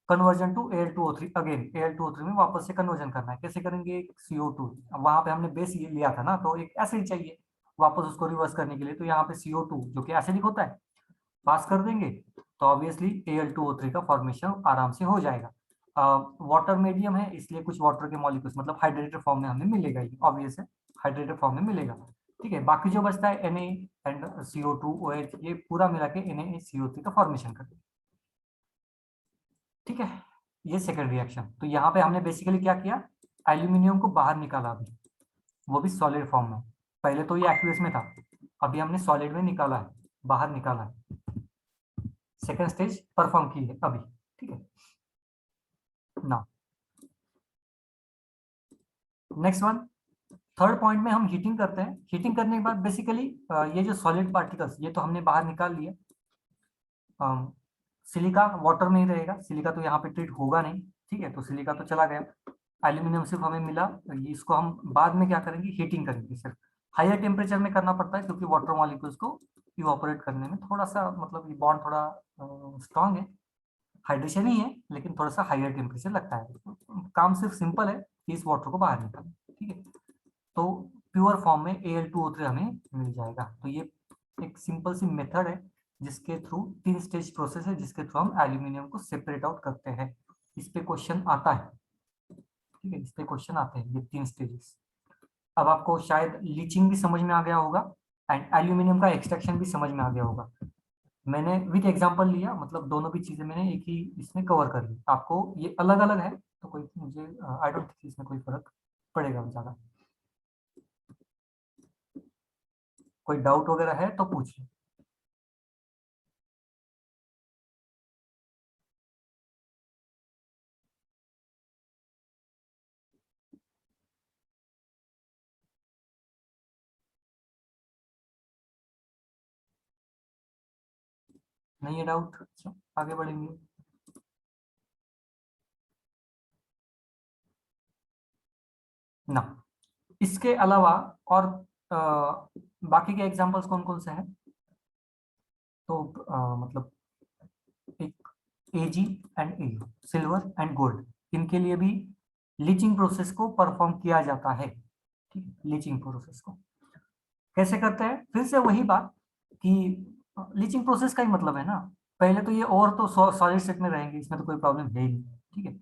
Conversion to Al2O3, again Al2O3 में वापस से कन्वर्जन करना है। कैसे करेंगे, CO2, वहां पे हमने बेस लिया था ना, तो एक एसिड चाहिए वापस उसको रिवर्स करने के लिए, तो यहाँ पे CO2 जो कि एसिडिक होता है पास कर देंगे, तो ऑब्वियसली Al2O3 का फॉर्मेशन आराम से हो जाएगा। वाटर मीडियम है, इसलिए कुछ वाटर के मॉलिक्यूल्स मतलब हाइड्रेटेड फॉर्म में हमें मिलेगा, ये ऑब्वियस है, हाइड्रेटेड फॉर्म में मिलेगा। ठीक है, बाकी जो बचता है Na एंड CO2OH, ये पूरा मिला के NaCO3 का फॉर्मेशन कर देंगे। ठीक है, ये सेकंड रिएक्शन। तो यहाँ पे हमने बेसिकली क्या किया, एल्यूमिनियम को बाहर निकाला अभी, वो भी सॉलिड फॉर्म में। पहले तो ये एक्वियस में था, अभी हमने सॉलिड में निकाला है, बाहर निकाला है, सेकेंड स्टेज परफॉर्म की है अभी। ठीक है ना, नेक्स्ट वन, थर्ड पॉइंट में हम हीटिंग करते हैं। हीटिंग करने के बाद बेसिकली ये जो सॉलिड पार्टिकल्स, ये तो हमने बाहर निकाल लिए। सिलिका वाटर में ही रहेगा, सिलिका तो यहाँ पे ट्रीट होगा नहीं। ठीक है, तो सिलिका तो चला गया, एल्यूमिनियम सिर्फ हमें मिला, इसको हम बाद में क्या करेंगे, हीटिंग करेंगे। सिर्फ हायर टेम्परेचर में करना पड़ता है, क्योंकि वाटर मॉलिक्यूल्स को इवापोरेट करने में थोड़ा सा, मतलब ये बॉन्ड थोड़ा स्ट्रांग है, हाइड्रेशन ही है, लेकिन थोड़ा सा हायर टेम्परेचर लगता है। काम सिर्फ सिंपल है कि इस वाटर को बाहर निकालें। ठीक है, तो प्योर फॉर्म में Al2O3 हमें मिल जाएगा। तो ये एक सिंपल सी मेथड है, जिसके थ्रू, तीन स्टेज प्रोसेस है, जिसके थ्रू हम एल्यूमिनियम को सेपरेट आउट करते हैं। इस पे क्वेश्चन आता है। ठीक है, इस पे क्वेश्चन आते हैं, ये तीन स्टेजेस। अब आपको शायद लीचिंग भी समझ में आ गया होगा, एंड एल्यूमिनियम का एक्सट्रैक्शन भी समझ में आ गया होगा। मैंने विद एग्जांपल लिया, मतलब दोनों भी चीजें मैंने एक ही इसमें कवर कर ली। आपको ये अलग अलग है, तो कोई मुझे आई डोंट थिंक इसमें कोई फर्क पड़ेगा ज्यादा। कोई डाउट वगैरह है तो पूछिए। नहीं है डाउट, अच्छा आगे बढ़ेंगे ना। इसके अलावा और अ, बाकी के एग्जांपल्स कौन कौन से हैं, तो मतलब एक Ag and Au, silver and gold, इनके लिए भी लीचिंग प्रोसेस को परफॉर्म किया जाता है। ठीक है, लीचिंग प्रोसेस को कैसे करते हैं, फिर से वही बात कि लीचिंग प्रोसेस का ही मतलब है ना, पहले तो ये और तो सॉलिड स्टेट में रहेंगे, इसमें तो कोई प्रॉब्लम है ही नहीं। ठीक है,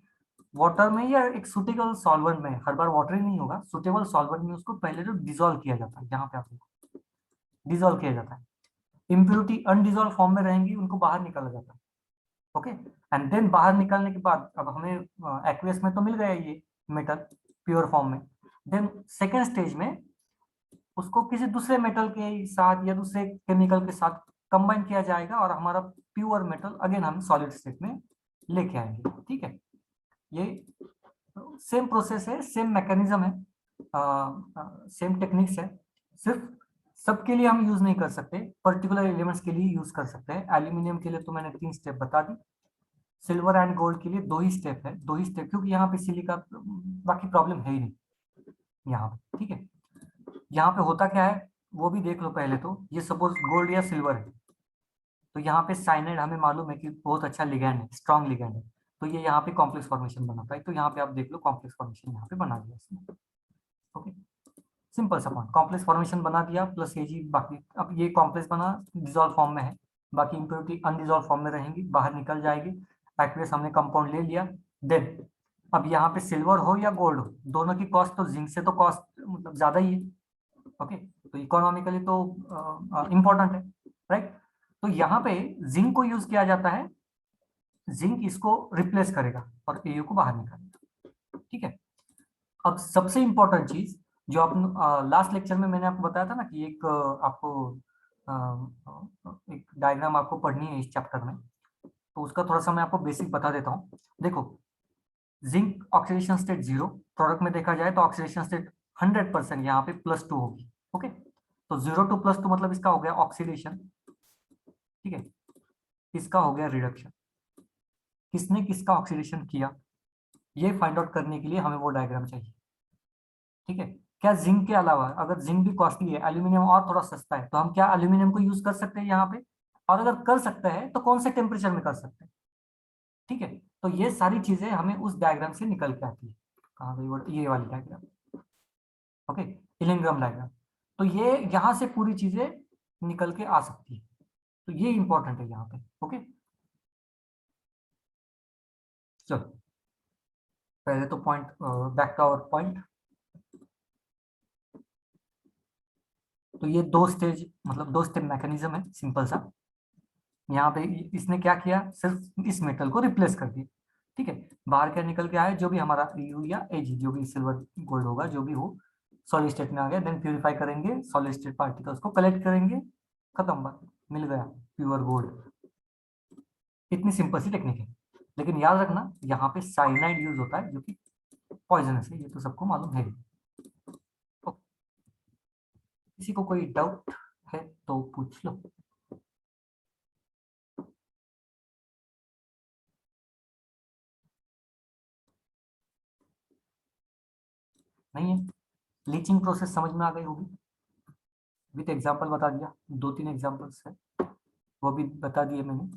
वाटर में या एक सुटेबल सॉल्वेंट में, हर बार वाटर ही नहीं होगा, सुटेबल सॉल्वेंट में उसको पहले जो डिजोल्व किया जाता है, यहाँ पे आप डिजोल्व किया जाता है, इम्प्योरिटी अनडिजोल्व फॉर्म में रहेंगी, उनको बाहर निकाला जाता है। ओके, एंड देन बाहर निकालने के बाद अब हमें एक्वियस में तो मिल गया ये मेटल प्योर फॉर्म में, देन सेकेंड स्टेज में उसको किसी दूसरे मेटल के साथ या दूसरे केमिकल के साथ कंबाइन किया जाएगा, और हमारा प्योर मेटल अगेन हम सॉलिड स्टेट में लेके आएंगे। ठीक है, ये सेम प्रोसेस है, सेम मैकेनिज्म है, सेम टेक्निक्स है, सिर्फ सबके लिए हम यूज नहीं कर सकते, पर्टिकुलर एलिमेंट्स के लिए यूज कर सकते हैं। एल्यूमिनियम के लिए तो मैंने 3 स्टेप बता दी, सिल्वर एंड गोल्ड के लिए 2 ही स्टेप है, 2 ही स्टेप, क्योंकि यहाँ पे सिलिका बाकी प्रॉब्लम है ही नहीं यहाँ पे। ठीक है, यहाँ पे होता क्या है वो भी देख लो पहले। तो ये सपोज गोल्ड या सिल्वर है, तो यहाँ पे साइनाइड हमें मालूम है कि बहुत अच्छा लिगैंड है, स्ट्रॉन्ग लिगैंड है, तो ये यहाँ पे कॉम्प्लेक्स फॉर्मेशन बनाता है। तो यहाँ पे आप देख लो कॉम्प्लेक्स फॉर्मेशन यहाँ पे बना दिया इसने। ओके, सिंपल सा पॉइंट, कॉम्प्लेक्स फॉर्मेशन बना दिया प्लस Ag, बाकी अब ये कॉम्प्लेक्स बना, डिजोल्व फॉर्म में है, बाकी इंप्योरिटी अनडिजोल्व फॉर्म में रहेंगी, बाहर निकल जाएगी। एक्वियस हमने कंपाउंड ले लिया, देन अब यहाँ पे सिल्वर हो या गोल्ड हो, दोनों की कॉस्ट तो जिंक से तो कॉस्ट मतलब ज्यादा ही है। ओके, तो इकोनॉमिकली तो इम्पोर्टेंट है, राइट। तो यहाँ पे जिंक को यूज किया जाता है, जिंक इसको रिप्लेस करेगा और एयू को बाहर निकालेगा, ठीक है। अब सबसे इंपॉर्टेंट चीज जो आप लास्ट लेक्चर में मैंने आपको बताया था ना कि एक आपको एक डायग्राम आपको पढ़नी है इस चैप्टर में, तो उसका थोड़ा सा मैं आपको बेसिक बता देता हूँ। देखो, जिंक ऑक्सीडेशन स्टेट 0, प्रोडक्ट में देखा जाए तो ऑक्सीडेशन स्टेट 100% यहाँ पे +2 होगी, ओके। तो 0 to +2 मतलब इसका हो गया ऑक्सीडेशन, ठीक है, इसका हो गया रिडक्शन। किसने किसका ऑक्सीडेशन किया, ये फाइंड आउट करने के लिए हमें वो डायग्राम चाहिए, ठीक है। क्या जिंक के अलावा, अगर जिंक भी कॉस्टली है, एल्यूमिनियम और थोड़ा सस्ता है, तो हम क्या एल्यूमिनियम को यूज कर सकते हैं यहाँ पे, और अगर कर सकते हैं तो कौन से टेम्परेचर में कर सकते हैं, ठीक है। तो ये सारी चीजें हमें उस डायग्राम से निकल के आती है। कहाँ गई वो, ये वाली डायग्राम, ओके, इलिंग्राम डायग्राम। तो ये यहाँ से पूरी चीजें निकल के आ सकती है, तो ये इंपॉर्टेंट है यहाँ पे, ओके। चलो, पहले तो point, back to our point. तो ये दो स्टेज, मतलब दो स्टेप मैकेनिज्म है, सिंपल सा। यहाँ पे इसने क्या किया, सिर्फ इस मेटल को रिप्लेस कर दिया, ठीक है। बाहर क्या निकल के आया, जो भी हमारा यू या एजी, जो भी सिल्वर गोल्ड होगा, जो भी हो, सॉलिड स्टेट में आ गया। देन प्यूरिफाई करेंगे, सॉलिड स्टेट पार्टिकल्स को कलेक्ट करेंगे, खत्म बात, मिल गया प्योर गोल्ड। इतनी सिंपल सी टेक्निक है। लेकिन याद रखना, यहाँ पे साइनाइड यूज होता है, जो कि पॉइजनस है, ये तो सबको मालूम है। तो किसी को कोई डाउट है तो पूछ लो। नहीं है, लीचिंग प्रोसेस समझ में आ गई होगी, विथ एग्जांपल बता दिया, 2-3 एग्जांपल्स है, वो भी बता दिए मैंने।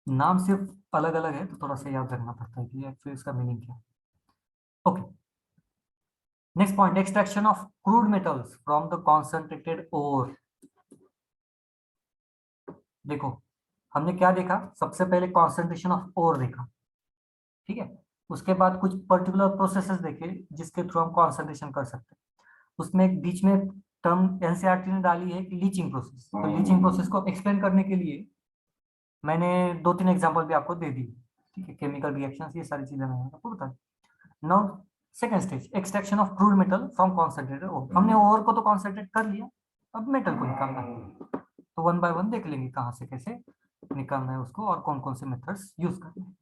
नाम सिर्फ अलग अलग है, तो थोड़ा सा याद रखना पड़ता है कि एक्चुअली इसका मीनिंग क्या है, okay. Next point, extraction of crude metals from the concentrated ore. देखो, हमने क्या देखा, सबसे पहले कॉन्सेंट्रेशन ऑफ ओर देखा, ठीक है। उसके बाद कुछ पर्टिकुलर प्रोसेसेस देखे जिसके थ्रू हम कॉन्सेंट्रेशन कर सकते हैं। उसमें एक बीच में टर्म एनसीईआरटी ने डाली है कि लीचिंग प्रोसेस। तो लीचिंग प्रोसेस को एक्सप्लेन करने के लिए मैंने 2-3 एग्जांपल भी आपको दे दी, ठीक है। केमिकल रिएक्शंस, ये सारी चीजें मैंने आपको बता दी। Now second stage, extraction of crude metal from concentrated ore. हमने ओर को तो कॉन्सेंट्रेट कर लिया, अब मेटल को निकालना है। तो वन बाय वन देख लेंगे कहाँ से कैसे निकालना है उसको, और कौन कौन से मेथड्स यूज करने हैं।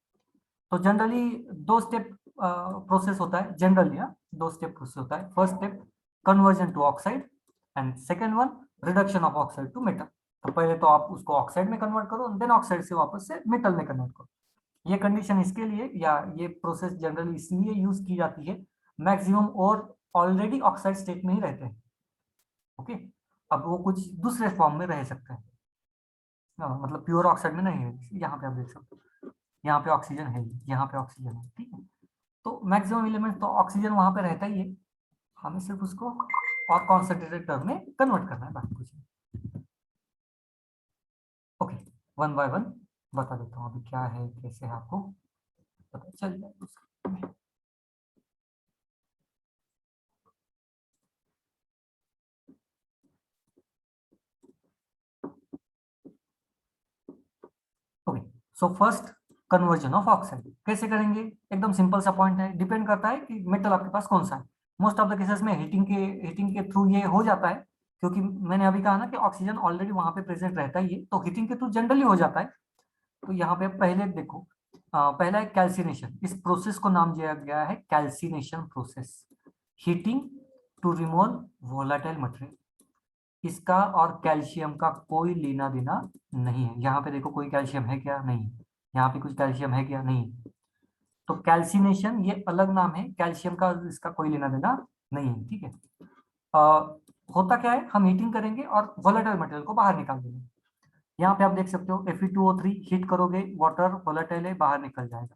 तो जनरली 2 स्टेप प्रोसेस होता है, जनरली 2 स्टेप प्रोसेस होता है। First step, conversion to oxide, and second one, reduction of oxide to metal. तो पहले तो आप उसको ऑक्साइड में कन्वर्ट करो, देन ऑक्साइड से वापस से मेटल में कन्वर्ट करो। ये कंडीशन इसके लिए, या ये प्रोसेस जनरली इसलिए यूज की जाती है, मैक्सिमम और ऑलरेडी ऑक्साइड स्टेट में ही रहते हैं, ओके। अब वो कुछ दूसरे फॉर्म में रह सकते हैं, मतलब प्योर ऑक्साइड में नहीं है। यहाँ पे आप देख सकते हो, यहाँ पे ऑक्सीजन है, यहाँ पे ऑक्सीजन है, ठीक है। तो मैक्सिमम एलिमेंट तो ऑक्सीजन वहां पे रहता ही है, हमें सिर्फ उसको और कॉन्सेंट्रेटेड टर्म में कन्वर्ट करना है, बाकी कुछ नहीं, ओके। वन बाय वन बता देता हूँ अभी क्या है कैसे है, आपको पता चल जाएगा। Okay, so first, conversion of oxide कैसे करेंगे, एकदम सिंपल सा पॉइंट है। डिपेंड करता है कि मेटल आपके पास कौन सा है। मोस्ट ऑफ द केसेस में हीटिंग के थ्रू ये हो जाता है, क्योंकि मैंने अभी कहा ना कि ऑक्सीजन ऑलरेडी वहां पे प्रेजेंट रहता ही है, तो हीटिंग के थ्रू जनरली हो जाता है। तो यहाँ पे पहले देखो, पहला है कैल्सिनेशन। इस प्रोसेस को नाम दिया गया है calcination process, heating to remove volatile material. इसका और कैल्शियम का कोई लेना देना नहीं है। यहाँ पे देखो, कोई कैल्शियम है क्या, नहीं। यहाँ पे कुछ कैल्शियम है क्या, नहीं। तो कैल्सिनेशन ये अलग नाम है, कैल्शियम का इसका कोई लेना देना नहीं है, ठीक है। होता क्या है, हम हीटिंग करेंगे और वोलेटाइल मटेरियल को बाहर निकाल देंगे। यहाँ पे आप देख सकते हो Fe2O3 हीट करोगे, वाटर वोलेटाइल है, बाहर निकल जाएगा।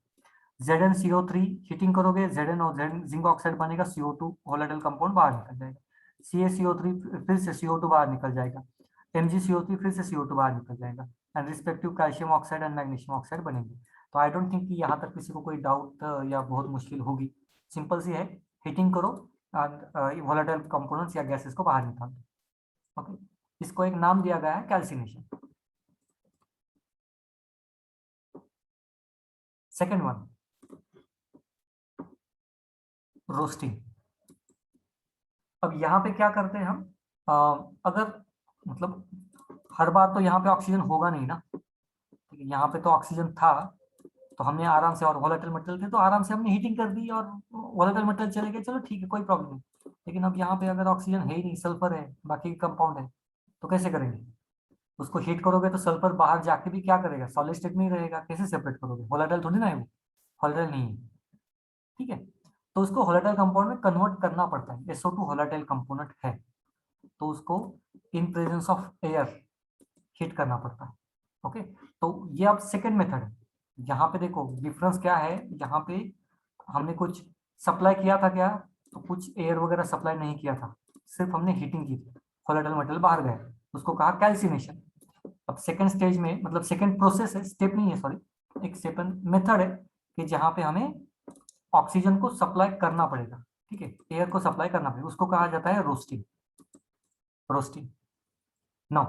ZnCO3 हीटिंग करोगे, Zn और जिंक ऑक्साइड बनेगा, CO2 वोलेटाइल कंपाउंड बाहर निकल जाएगा। CaCO3 फिर से CO2 बाहर निकल जाएगा, MgCO3 फिर से CO2 बाहर निकल जाएगा, and respective calcium oxide and magnesium oxide बनेंगे। तो आई डोंट थिंक कि यहाँ तक किसी को कोई डाउट या बहुत मुश्किल होगी, सिंपल सी है। हीटिंग करो और वोलेटाइल कंपोनेंट्स या गैसेस को बाहर निकालो। ओके, इसको एक नाम दिया गया है कैल्सिनेशन। Second one, roasting. अब यहाँ पे क्या करते हैं हम, अगर मतलब हर बार तो यहाँ पे ऑक्सीजन होगा नहीं ना, ठीक है, यहाँ पे तो ऑक्सीजन था तो हमने आराम से, और वोलेटाइल मटेरियल थे तो आराम से हमने हीटिंग कर दी और वोलेटाइल मटेरियल चले गए, चलो ठीक है कोई प्रॉब्लम नहीं। लेकिन अब यहाँ पे अगर ऑक्सीजन है ही नहीं, सल्फर है, बाकी कंपाउंड है, तो कैसे करेंगे? उसको हीट करोगे तो सल्फर बाहर जाके भी क्या करेगा, सॉलिड स्टेट में ही रहेगा, कैसे सेपरेट करोगे? वोलेटाइल थोड़ी ना है वो, वोलेटाइल नहीं है, ठीक है। तो उसको वोलेटाइल कंपाउंड में कन्वर्ट करना पड़ता है, SO2 वोलेटाइल कंपोनेंट है, तो उसको in presence of air heat करना पड़ता है। ओके, तो ये अब सेकेंड मेथड है। यहाँ पे देखो डिफरेंस क्या है, यहाँ पे हमने कुछ सप्लाई किया था क्या, तो कुछ एयर वगैरह सप्लाई नहीं किया था, सिर्फ हमने हीटिंग की थी, वोलेटाइल मटेरियल बाहर गए, उसको कहा कैल्सिनेशन। अब सेकेंड स्टेज में, मतलब सेकेंड प्रोसेस है, स्टेप नहीं है सॉरी, एक सेकेंड मेथड है कि जहाँ पे हमें ऑक्सीजन को सप्लाई करना पड़ेगा, ठीक है, एयर को सप्लाई करना पड़ेगा, उसको कहा जाता है रोस्टिंग। रोस्टिंग नो,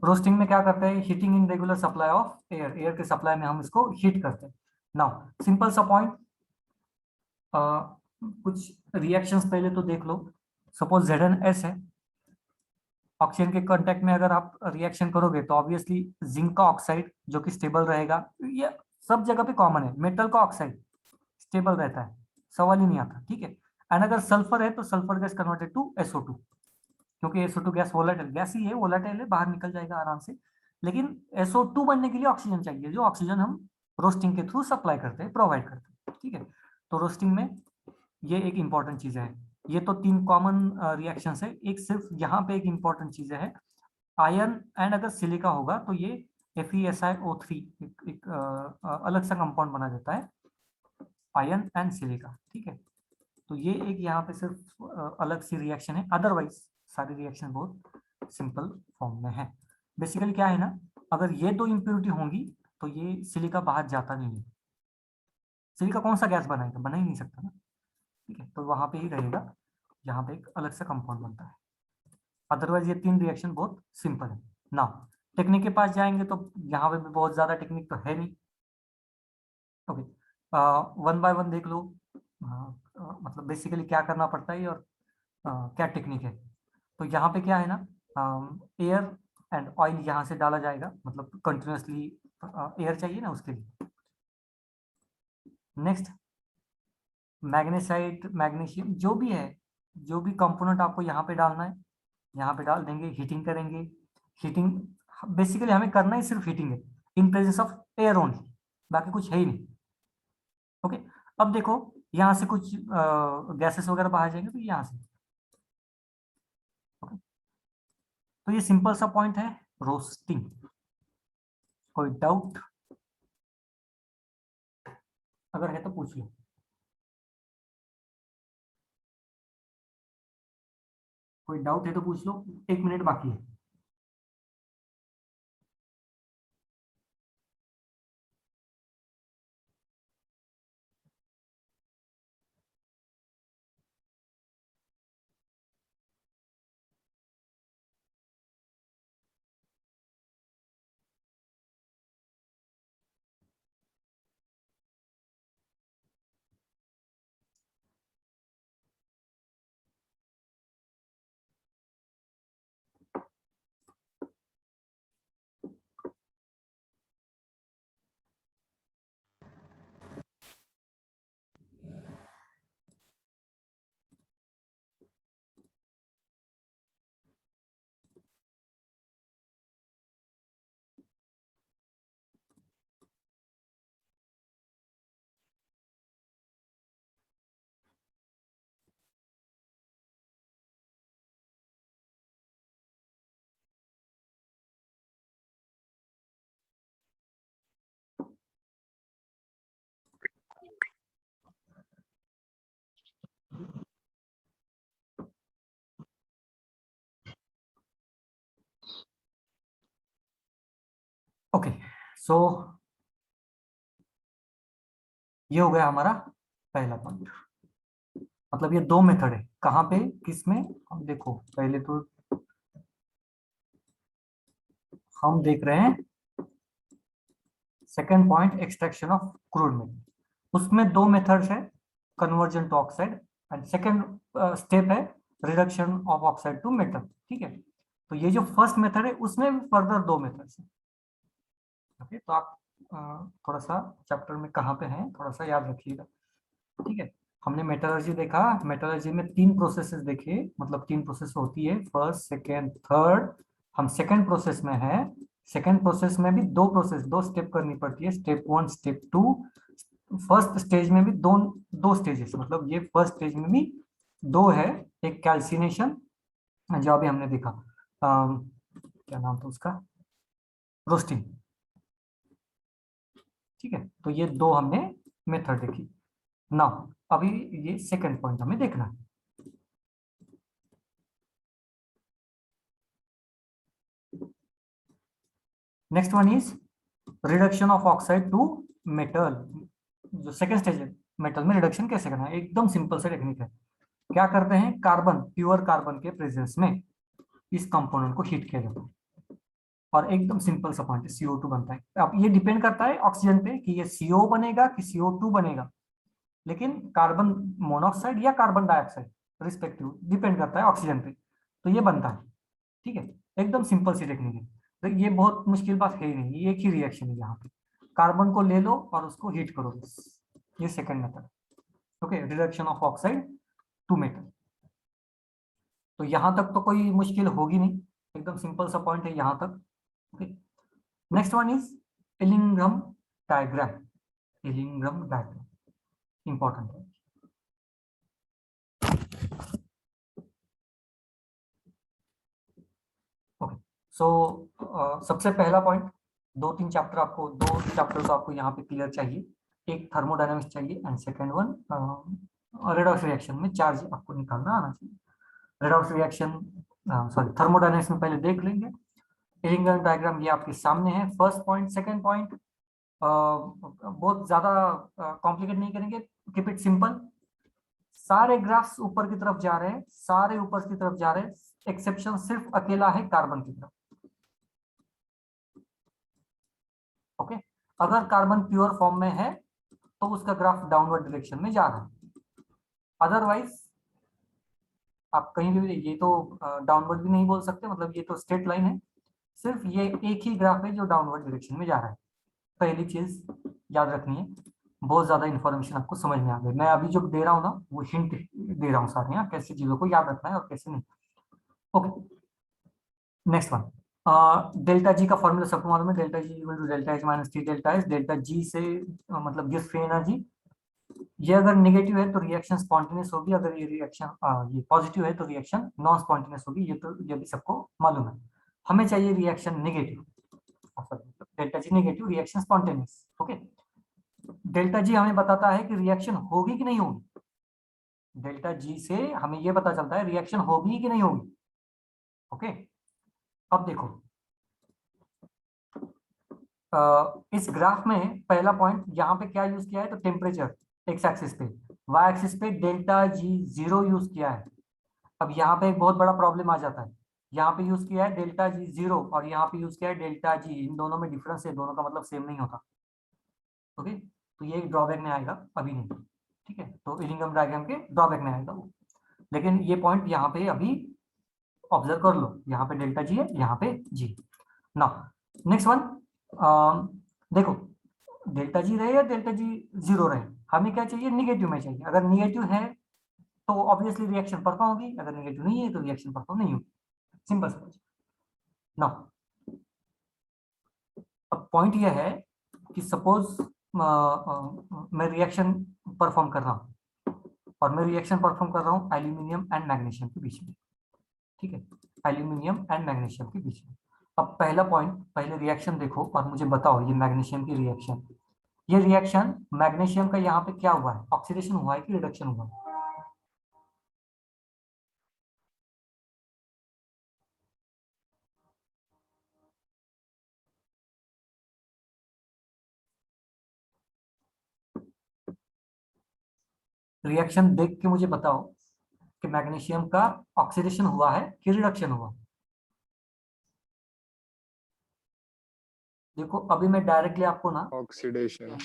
रोस्टिंग में क्या करते हैं, heating in regular supply of air, air के सप्लाई में हम इसको हीट करते हैं। नाउ सिंपल सा पॉइंट, कुछ रिएक्शंस पहले तो देख लो। सपोज ZnS है, ऑक्सीजन के कांटेक्ट में अगर आप रिएक्शन करोगे तो ऑब्वियसली जिंक का ऑक्साइड जो कि स्टेबल रहेगा, ये सब जगह पे कॉमन है, मेटल का ऑक्साइड स्टेबल रहता है, सवाल ही नहीं आता, ठीक है। एंड अगर सल्फर है तो sulphur gas converted to SO2, क्योंकि SO2 गैस वोलेटाइल गैस ही है, वोलेटाइल है, बाहर निकल जाएगा आराम से। लेकिन SO2 बनने के लिए ऑक्सीजन चाहिए, जो ऑक्सीजन हम रोस्टिंग के थ्रू सप्लाई करते हैं, प्रोवाइड करते हैं, ठीक है। तो रोस्टिंग में ये एक इंपॉर्टेंट चीज है। ये तो तीन कॉमन रिएक्शंस है, एक सिर्फ यहाँ पे एक इंपॉर्टेंट चीज है, आयरन एंड अगर सिलिका होगा तो ये FeSiO3 एक अलग सा कंपाउंड बना देता है, आयरन एंड सिलिका, ठीक है। तो ये एक यहाँ पे सिर्फ अलग सी रिएक्शन है, अदरवाइज सारी रिएक्शन बहुत सिंपल फॉर्म में है। बेसिकली क्या है ना, अगर ये दो इम्प्योरिटी होंगी तो ये सिलिका बाहर जाता नहीं है, सिलिका कौन सा गैस बनाएगा, बना ही नहीं सकता ना, ठीक है, तो वहां पे ही रहेगा, यहाँ पे एक अलग सा कंपाउंड बनता है। अदरवाइज ये तीन रिएक्शन बहुत सिंपल है ना। टेक्निक के पास जाएंगे तो यहाँ पे भी बहुत ज्यादा टेक्निक तो है नहीं। ओके, वन बाय वन देख लो, मतलब बेसिकली क्या करना पड़ता है और क्या टेक्निक है। तो यहाँ पे क्या है ना, एयर एंड ऑयल यहाँ से डाला जाएगा, मतलब कंटिन्यूसली एयर चाहिए ना उसके लिए। नेक्स्ट, मैग्नेसाइट, मैग्नीशियम, जो भी है, जो भी कंपोनेंट आपको यहाँ पे डालना है, यहाँ पे डाल देंगे, हीटिंग करेंगे। हीटिंग बेसिकली हमें करना ही सिर्फ हीटिंग है, in presence of air only, बाकी कुछ है ही नहीं। ओके, अब देखो यहाँ से कुछ गैसेस वगैरह बाहर जाएंगे तो यहाँ से। ओके, तो ये सिंपल सा पॉइंट है रोस्टिंग। कोई डाउट अगर है तो पूछ लो। कोई डाउट है तो पूछ लो, 1 मिनट बाकी है। ओके, सो ये हो गया हमारा पहला पॉइंट। मतलब ये दो मेथड है, कहाँ पे, किसमें, हम देखो पहले तो हम देख रहे हैं second point, extraction of crude milk. उसमें दो मेथड्स है, conversion to oxide, and second step है reduction of oxide to metal. ठीक है, तो ये जो फर्स्ट मेथड है उसमें भी फर्दर दो मेथड्स है। ओके, तो आप थोड़ा सा चैप्टर में कहाँ पे हैं थोड़ा सा याद रखिएगा। ठीक है, हमने मेटलर्जी देखा, मेटलर्जी में तीन प्रोसेसेस देखे, मतलब तीन प्रोसेस होती है, फर्स्ट सेकेंड थर्ड। हम सेकेंड प्रोसेस में है, सेकेंड प्रोसेस में भी दो प्रोसेस, दो स्टेप करनी पड़ती है, step one step two. First stage में भी दो दो स्टेजेस, मतलब ये फर्स्ट स्टेज में भी दो है, एक कैल्सिनेशन जो अभी हमने देखा, क्या नाम था उसका, रोस्टिंग। ठीक है, तो ये दो हमने मेथड देखी ना। अभी ये सेकंड पॉइंट हमें देखना है। Next one is reduction of oxide to metal. जो सेकंड स्टेज है, मेटल में रिडक्शन कैसे करना है, एकदम सिंपल सा टेक्निक है। क्या करते हैं, कार्बन, प्योर कार्बन के प्रेजेंस में इस कंपोनेंट को हीट किया जाता है, और एकदम सिंपल सा पॉइंट है, CO2 बनता है। अब ये डिपेंड करता है ऑक्सीजन पे कि ये CO बनेगा कि CO2 बनेगा, लेकिन कार्बन मोनोऑक्साइड या कार्बन डाइऑक्साइड रिस्पेक्टिव डिपेंड करता है ऑक्सीजन पे, तो ये बनता है। ठीक है, एकदम सिंपल सी टेक्निक है, तो ये बहुत मुश्किल बात है ही नहीं, ये एक ही रिएक्शन है यहाँ पे, कार्बन को ले लो और उसको हीट करो बस। ये second method. Okay, reduction of oxide to metal. तो यहाँ तक तो कोई मुश्किल होगी नहीं, एकदम सिंपल सा पॉइंट है यहाँ तक। ओके, नेक्स्ट वन इज इलिंग्रम डायग्राम। इलिंग्रम डायग्राम इंपॉर्टेंट है। ओके, सो सबसे पहला पॉइंट, दो चैप्टर तो आपको यहाँ पे क्लियर चाहिए। एक थर्मोडायनामिक्स चाहिए and second one redox reaction में चार्ज आपको निकालना आना चाहिए। रेडॉक्स रिएक्शन, सॉरी, थर्मोडायनामिक्स में पहले देख लेंगे। इलिंग्रम डायग्राम ये आपके सामने है, फर्स्ट पॉइंट सेकेंड पॉइंट बहुत ज्यादा कॉम्प्लिकेट नहीं करेंगे, कीप इट सिंपल। सारे ग्राफ्स ऊपर की तरफ जा रहे हैं, सारे ऊपर की तरफ जा रहे हैं, एक्सेप्शन सिर्फ अकेला है कार्बन की तरफ। ओके, अगर कार्बन प्योर फॉर्म में है तो उसका ग्राफ डाउनवर्ड डायरेक्शन में जा रहा है, अदरवाइज आप कहीं भी, ये तो डाउनवर्ड भी नहीं बोल सकते, मतलब ये तो स्ट्रेट लाइन है, सिर्फ ये एक ही ग्राफ है जो डाउनवर्ड डायरेक्शन में जा रहा है। पहली चीज याद रखनी है, बहुत ज्यादा इंफॉर्मेशन आपको समझ में आ गई, मैं अभी जो दे रहा हूँ ना वो हिंट दे रहा हूँ सारे, यहाँ कैसे चीजों को याद रखना है और कैसे नहीं। Okay, next one, delta G का फॉर्मूला सबको मालूम है, delta G equal to delta H minus T delta S. Delta G से मतलब गिव्स फ्री एनर्जी। ये अगर नेगेटिव है तो रिएक्शन स्पॉन्टेनियस होगी, अगर ये रिएक्शन ये पॉजिटिव है तो रिएक्शन नॉन स्पॉन्टेनियस होगी, ये तो ये भी सबको मालूम है। हमें चाहिए reaction negative, delta G negative, reaction spontaneous. Okay, delta G हमें बताता है कि रिएक्शन होगी कि नहीं होगी, डेल्टा जी से हमें यह पता चलता है रिएक्शन होगी कि नहीं होगी। ओके, अब देखो इस ग्राफ में पहला पॉइंट यहाँ पे क्या यूज किया है, तो टेम्परेचर एक्स एक्सिस पे, वाई एक्सिस पे डेल्टा जी जीरो यूज किया है। अब यहाँ पे एक बहुत बड़ा प्रॉब्लम आ जाता है, यहाँ पे यूज किया है डेल्टा जी जीरो और यहाँ पे यूज किया है डेल्टा जी, इन दोनों में डिफरेंस है, दोनों का मतलब सेम नहीं होता। ओके, तो ये एक ड्रॉबैक में आएगा, अभी नहीं। ठीक है, तो इलिंगम डायग्राम के ड्रॉबैक में आएगा वो, लेकिन ये पॉइंट यहाँ पे अभी ऑब्जर्व कर लो, यहाँ पे डेल्टा जी है, यहाँ पे जी। नाउ नेक्स्ट वन, देखो डेल्टा जी रहे या डेल्टा जी जीरो रहे, हमें क्या चाहिए, निगेटिव में चाहिए। अगर निगेटिव है तो ऑब्वियसली रिएक्शन परफॉर्म होगी, अगर निगेटिव नहीं है तो रिएक्शन परफॉर्म नहीं होगी, सिंपल समझ। नाउ अब पॉइंट यह है कि सपोज मैं रिएक्शन परफॉर्म कर रहा हूँ, और मैं रिएक्शन परफॉर्म कर रहा हूँ एल्यूमिनियम एंड मैग्नीशियम के बीच में। ठीक है, एल्यूमिनियम एंड मैग्नीशियम के बीच में। अब पहला पॉइंट, पहले रिएक्शन देखो और मुझे बताओ, ये मैग्नीशियम की रिएक्शन, ये रिएक्शन मैग्नीशियम का यहाँ पे क्या हुआ है, ऑक्सीडेशन हुआ है कि रिडक्शन हुआ है? रिएक्शन देख के मुझे बताओ कि मैग्नीशियम का ऑक्सीडेशन हुआ है कि रिडक्शन हुआ। देखो अभी मैं डायरेक्टली आपको ना, ऑक्सीडेशन।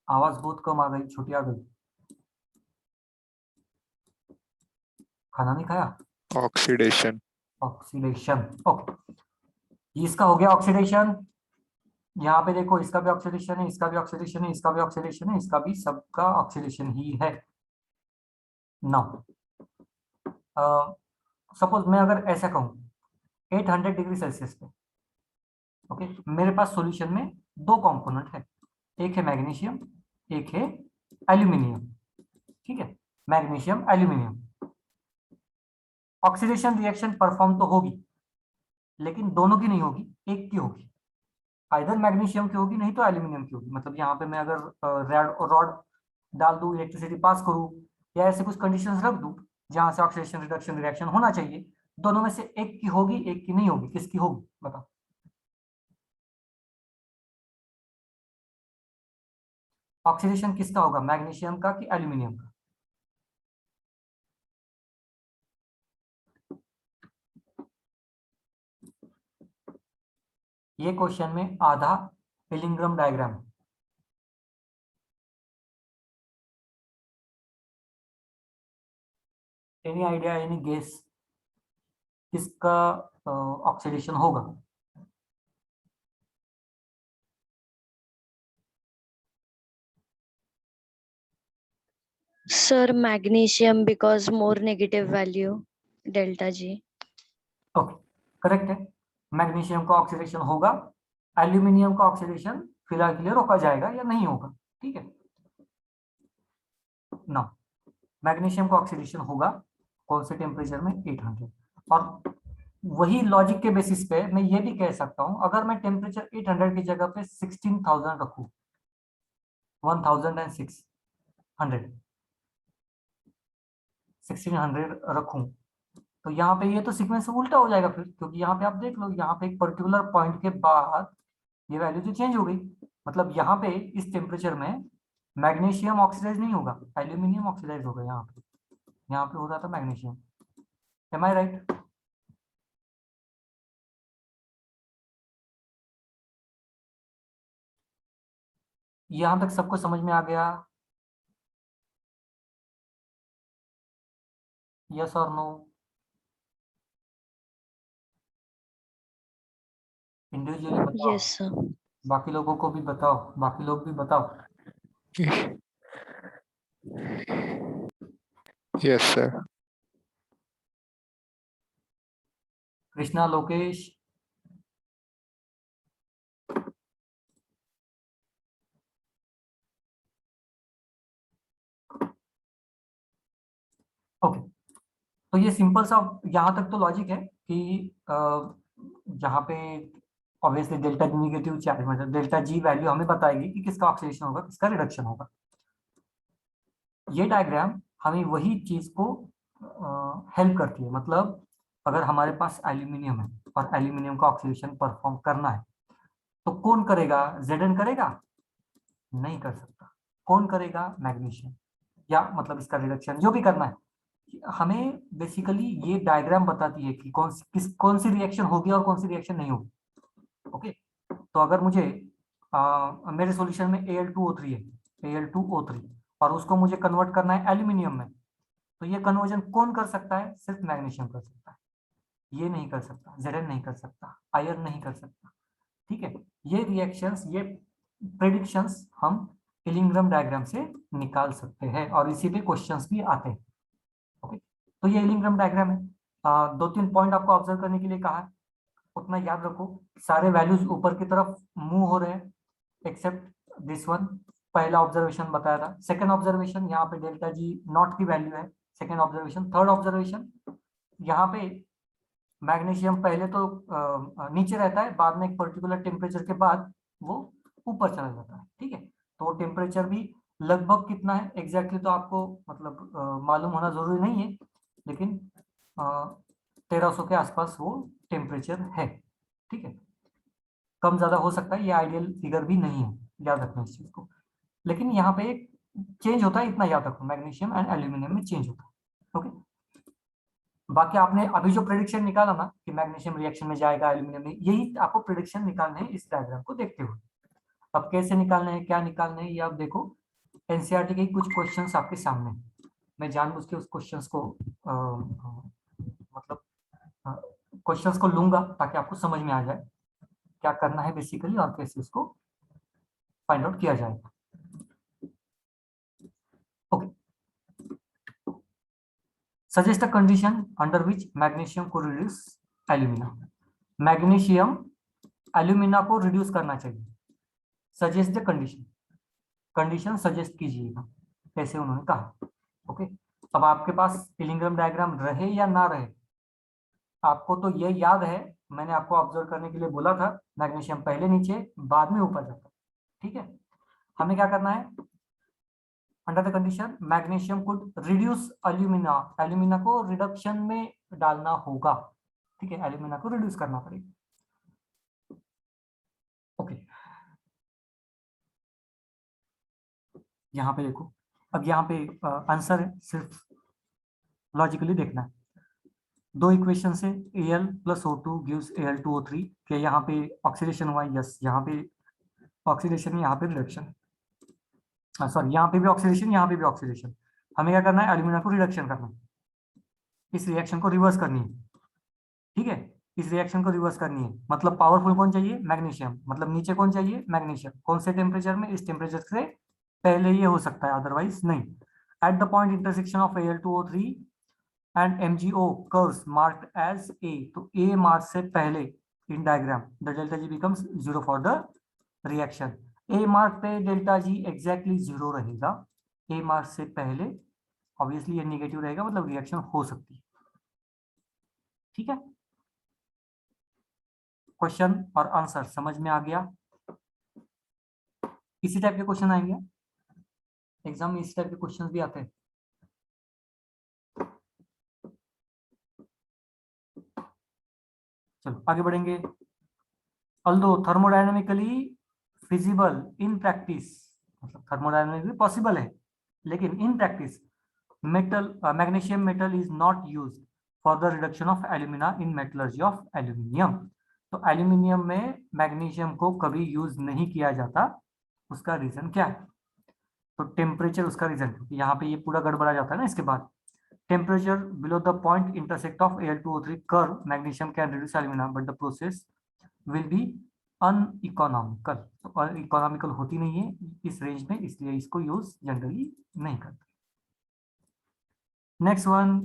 आवाज बहुत कम आ गई, छोटी आ गई। खाना नहीं खाया? ऑक्सीडेशन। Oxidation, okay. इसका हो गया ऑक्सीडेशन। यहाँ पे देखो इसका भी ऑक्सीडेशन है, इसका भी ऑक्सीडेशन है, इसका भी ऑक्सीडेशन है, इसका भी, सबका ऑक्सीडेशन ही है। नाउ सपोज मैं अगर ऐसा कहूँ 800 डिग्री सेल्सियस पे, ओके, मेरे पास सॉल्यूशन में दो कंपोनेंट है, एक है मैग्नीशियम, एक है एल्यूमिनियम। ठीक है, magnesium aluminium. Oxidation reaction perform तो होगी, लेकिन दोनों की नहीं होगी, एक की होगी। आइदर मैग्नीशियम की होगी, नहीं तो एल्यूमिनियम की होगी। मतलब यहाँ पे मैं अगर रॉड डाल दूं, इलेक्ट्रिसिटी पास करूं, या ऐसे कुछ कंडीशंस रख दूं जहां से ऑक्सीडेशन रिडक्शन रिएक्शन होना चाहिए, दोनों में से एक की होगी, एक की नहीं होगी। किसकी होगी बताओ? ऑक्सीडेशन किसका होगा, मैग्नीशियम का कि एल्यूमिनियम का? ये क्वेश्चन में आधा पिलिंग्रम डायग्राम है। एनी आइडिया, एनी गेस किसका ऑक्सीडेशन होगा? Sir, magnesium because more negative value, delta G. Okay, correct है। मैग्नीशियम का ऑक्सीडेशन होगा, एल्यूमिनियम का ऑक्सीडेशन फिलहाल के लिए रोका जाएगा या नहीं होगा। ठीक है ना, मैग्नीशियम का ऑक्सीडेशन होगा कौन से टेम्परेचर में, 800। और वही लॉजिक के बेसिस पे मैं ये भी कह सकता हूं, अगर मैं टेम्परेचर 800 की जगह पे 16,000 रखूं, 1600 रखूं, तो यहाँ पे ये तो सीक्वेंस उल्टा हो जाएगा फिर, क्योंकि यहाँ पे आप देख लो, यहाँ पे एक पर्टिकुलर पॉइंट के बाद ये वैल्यू तो चेंज हो गई। मतलब यहाँ पे इस टेम्परेचर में मैग्नीशियम ऑक्सीडाइज नहीं होगा, एल्यूमिनियम ऑक्सीडाइज होगा। यहाँ पे हो रहा था मैग्नीशियम। एम आई राइट? यहाँ तक सबको समझ में आ गया? यस और नो? इंडिविजुअली बताओ, Yes, sir. बाकी लोगों को भी बताओ, बाकी लोग भी बताओ। Yes sir. Krishna, Lokesh, okay. तो ये सिंपल सा, यहाँ तक तो लॉजिक है कि यहाँ पे obviously delta G negative charge, मतलब डेल्टा जी वैल्यू हमें बताएगी कि किसका ऑक्सीडेशन होगा, किसका रिडक्शन होगा। ये डायग्राम हमें वही चीज को हेल्प करती है। मतलब अगर हमारे पास एल्यूमिनियम है और एल्यूमिनियम का ऑक्सीडेशन परफॉर्म करना है, तो कौन करेगा? Zn करेगा? नहीं कर सकता। कौन करेगा? मैग्नीशियम। या मतलब इसका रिडक्शन जो भी करना है, हमें बेसिकली ये डायग्राम बताती है कि कौन सी रिएक्शन होगी और कौन सी रिएक्शन नहीं होगी। ओके, तो अगर मुझे मेरे सॉल्यूशन में Al2O3 है, Al2O3, और उसको मुझे कन्वर्ट करना है एल्यूमिनियम में, तो ये कन्वर्जन कौन कर सकता है? सिर्फ मैग्नीशियम कर सकता है। ये नहीं कर सकता, Zn नहीं कर सकता, आयरन नहीं कर सकता। ठीक है, ये रिएक्शंस, ये प्रेडिक्शंस हम इलिंग्रम डायग्राम से निकाल सकते हैं, और इसी पे क्वेश्चंस भी आते हैं। ओके, तो ये इलिंग्रम डायग्राम है। दो तीन पॉइंट आपको ऑब्जर्व करने के लिए कहा है, उतना याद रखो। सारे वैल्यूज ऊपर की तरफ मूव हो रहे हैं एक्सेप्ट दिस वन। पहला ऑब्जर्वेशन बताया था। सेकंड ऑब्जर्वेशन, यहाँ पे डेल्टा जी नॉट की वैल्यू है, सेकंड ऑब्जर्वेशन। थर्ड ऑब्जर्वेशन, यहाँ पे मैग्नीशियम पहले तो नीचे रहता है, बाद में एक पर्टिकुलर टेम्परेचर के बाद वो ऊपर चला जाता है। ठीक है, तो टेम्परेचर भी लगभग कितना है एग्जैक्टली तो आपको मतलब मालूम होना जरूरी नहीं है, लेकिन 1300 के आसपास वो टेम्परेचर है। ठीक है, कम ज्यादा हो सकता है, ये आइडियल फिगर भी नहीं है, याद रखना इस चीज को। लेकिन यहाँ पे एक चेंज होता है इतना याद रखो, मैग्नीशियम एंड एल्यूमिनियम में चेंज होता है। ओके, बाकी आपने अभी जो प्रेडिक्शन निकाला ना कि मैग्नीशियम रिएक्शन में जाएगा एल्यूमिनियम में, यही आपको प्रेडिक्शन निकालने हैं इस डायग्राम को देखते हुए। अब कैसे निकालने हैं, क्या निकालने हैं, ये आप देखो, एनसीईआरटी के कुछ क्वेश्चंस आपके सामने हैं। मैं जानबूझ के उस क्वेश्चंस को मतलब क्वेश्चंस को लूंगा ताकि आपको समझ में आ जाए क्या करना है बेसिकली और कैसे उसको फाइंड आउट किया जाएगा। Okay, suggest a condition under which magnesium को रिड्यूस एल्यूमिना। मैग्नीशियम एल्यूमिना को रिड्यूस करना चाहिए। Suggest the condition, condition suggest कीजिएगा, कैसे उन्होंने कहा। ओके, अब आपके पास इलिंग्रम डायग्राम रहे या ना रहे, आपको तो ये याद है, मैंने आपको ऑब्जर्व करने के लिए बोला था, मैग्नीशियम पहले नीचे बाद में ऊपर जाता है। ठीक है, हमें क्या करना है, under the condition magnesium could reduce alumina, alumina को रिडक्शन में डालना होगा। ठीक है, एल्यूमिना को रिड्यूस करना पड़ेगा। ओके, यहाँ पे देखो, अब यहाँ पे आंसर है, सिर्फ लॉजिकली देखना है। दो इक्वेशन से Al plus O2 gives Al2O3 के यहाँ पे ऑक्सीडेशन हुआ, यस, यहाँ पे ऑक्सीडेशन, यहाँ पे रिडक्शन, सॉरी यहाँ पे भी ऑक्सीडेशन, यहाँ पे भी ऑक्सीडेशन। हमें क्या करना है, एल्यूमिना को रिडक्शन करना है, इस रिएक्शन को रिवर्स करनी है। ठीक है, इस रिएक्शन को रिवर्स करनी है, मतलब पावरफुल कौन चाहिए, मैग्नीशियम, मतलब नीचे कौन चाहिए, मैग्नीशियम। कौन से टेम्परेचर में, इस टेम्परेचर से पहले ये हो सकता है, अदरवाइज नहीं। At the point intersection of Al2O3 and MgO curves marked as A, तो A मार्क से पहले in diagram the delta G becomes 0 for the reaction. A mark पे डेल्टा G एग्जैक्टली 0 रहेगा, A मार्क से पहले ऑब्वियसली ये नेगेटिव रहेगा, मतलब रिएक्शन हो सकती है। ठीक है, क्वेश्चन और आंसर समझ में आ गया। इसी टाइप के क्वेश्चन आएंगे एग्जाम में, इसी टाइप के क्वेश्चन भी आते हैं। चलो आगे बढ़ेंगे। Although thermodynamically feasible in practice, मतलब थर्मोडायनेमिकली पॉसिबल है, लेकिन in practice metal magnesium metal is not used for the reduction of alumina in metallurgy of aluminium. तो एल्यूमिनियम में मैग्नीशियम को कभी यूज नहीं किया जाता, उसका रीजन क्या है, तो टेम्परेचर उसका रीजन, क्योंकि यहाँ पे ये पूरा गड़बड़ा जाता है ना इसके बाद। Temperature below the point intersect of Al2O3 curve magnesium can reduce alumina but the process will be uneconomical. तो इकोनॉमिकल होती नहीं है इस रेंज में, इसलिए इसको यूज जनरली नहीं करते। Next one,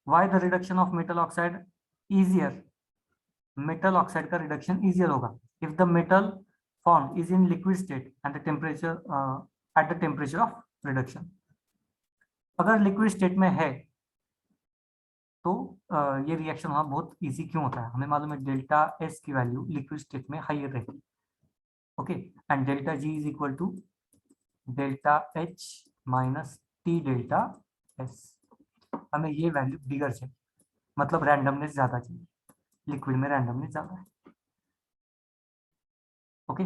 why the reduction of metal oxide easier, metal oxide का रिडक्शन इजियर होगा if the metal form is in liquid state and the temperature at the temperature of reduction. अगर लिक्विड स्टेट में है तो ये रिएक्शन होना बहुत इजी क्यों होता है, हमें मालूम है डेल्टा एस की वैल्यू लिक्विड स्टेट में हाइयर रहेगी। Okay, and delta G is equal to delta H minus T delta S. हमें ये वैल्यू बिगर चाहिए, मतलब रैंडमनेस ज्यादा चाहिए, लिक्विड में रैंडमनेस ज्यादा है। ओके,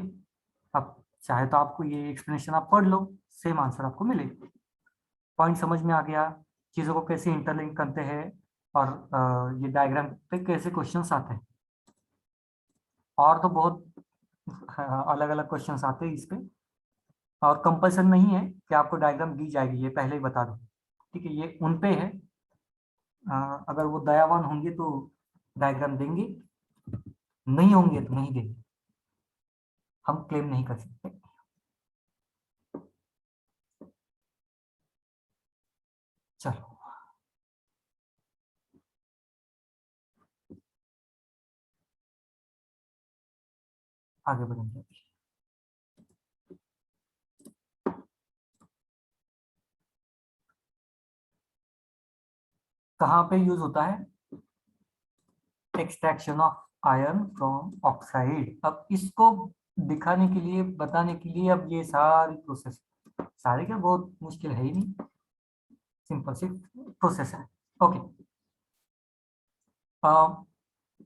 अब चाहे तो आपको ये एक्सप्लेनेशन आप पढ़ लो, सेम आंसर आपको मिलेगा। पॉइंट समझ में आ गया, चीजों को कैसे इंटरलिंक करते हैं और ये डायग्राम पे कैसे क्वेश्चंस आते हैं। और तो बहुत अलग अलग क्वेश्चंस आते हैं इस पे, और कंपल्सन नहीं है कि आपको डायग्राम दी जाएगी, ये पहले ही बता दो। ठीक है, ये उन पे है, अगर वो दयावान होंगे तो डायग्राम देंगे, नहीं होंगे तो नहीं देंगे, हम क्लेम नहीं कर सकते। चलो आगे बढ़ेंगे। कहाँ पे यूज होता है, extraction of iron from oxide. अब इसको दिखाने के लिए, बताने के लिए, अब ये सारी प्रोसेस, सारे क्या बहुत मुश्किल है ही नहीं, सिंपल सी प्रोसेस है। ओके,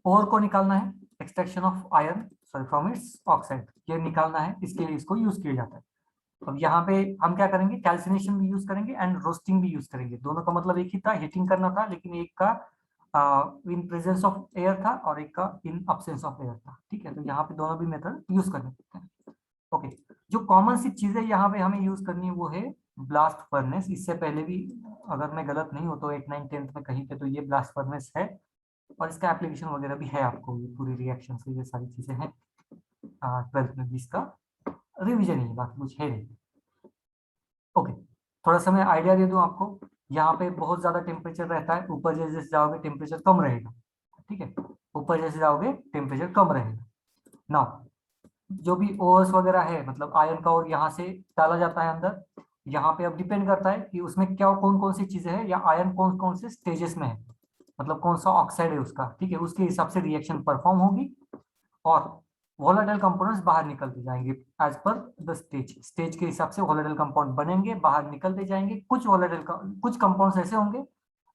और को निकालना है, extraction of iron sorry from its oxide, ये निकालना है, इसके लिए इसको यूज किया जाता है। अब यहाँ पे हम क्या करेंगे, कैल्सिनेशन भी यूज करेंगे एंड रोस्टिंग भी यूज करेंगे। दोनों का मतलब एक ही था, हीटिंग करना था, लेकिन एक का इन प्रेजेंस ऑफ एयर था और एक का इन अब्सेंस ऑफ एयर था। ठीक है, तो यहाँ पे दोनों भी मेथड यूज करने पड़ते हैं। ओके, जो कॉमन सी चीजें यहाँ पे हमें यूज करनी है वो है ब्लास्ट फर्नेस। इससे पहले भी अगर मैं गलत नहीं हो तो 8, 9, 10th में कहीं पे तो ये ब्लास्ट फर्नेस है और इसका एप्लीकेशन वगैरह भी है। आपको ये पूरी रिएक्शन से ये सारी चीजें हैं 12th में भी, इसका रिविजन ही है, बाकी कुछ है नहीं। ओके, थोड़ा सा मैं आइडिया दे दूं आपको। यहाँ पे बहुत ज्यादा टेम्परेचर रहता है, ऊपर जैसे जैसे जाओगे टेम्परेचर कम रहेगा। ठीक है, ऊपर जैसे जाओगे टेम्परेचर कम रहेगा। नाउ जो भी ओवर्स वगैरह है, मतलब आयरन का और यहाँ से डाला जाता है अंदर। यहाँ पे अब डिपेंड करता है कि उसमें क्या कौन कौन सी चीजें हैं या आयरन कौन कौन से स्टेजेस में है, मतलब कौन सा ऑक्साइड है उसका। ठीक है, उसके हिसाब से रिएक्शन परफॉर्म होगी और वोलेटाइल कंपाउंड्स बाहर निकलते जाएंगे as per the stage. Stage के हिसाब से वोलेटाइल कंपाउंड बनेंगे, बाहर निकलते जाएंगे। कुछ कंपाउंड्स ऐसे होंगे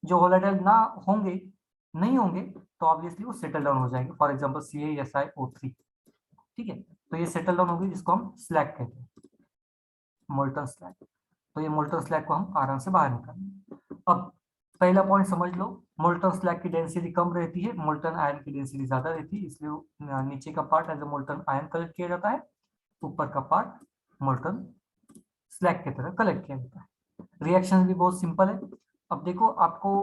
जो वोलेटाइल ना होंगे, नहीं होंगे तो ऑब्वियसली वो सेटल डाउन हो जाएंगे। For example CaSiO3। ठीक है, तो ये सेटल डाउन होगी, जिसको हम स्लैग कहते हैं, मोल्टन स्लैग। तो ये मोल्टन स्लैग को हम आराम से बाहर निकालेंगे। अब पहला पॉइंट समझ लो, मोल्टन स्लैग की डेंसिटी कम रहती है, मोल्टन आयन की डेंसिटी ज्यादा रहती है, इसलिए नीचे का part as a molten iron collect किया जाता है, ऊपर का पार्ट मोल्टन स्लैग की तरह कलेक्ट किया जाता है। रिएक्शन भी बहुत सिंपल है। अब देखो आपको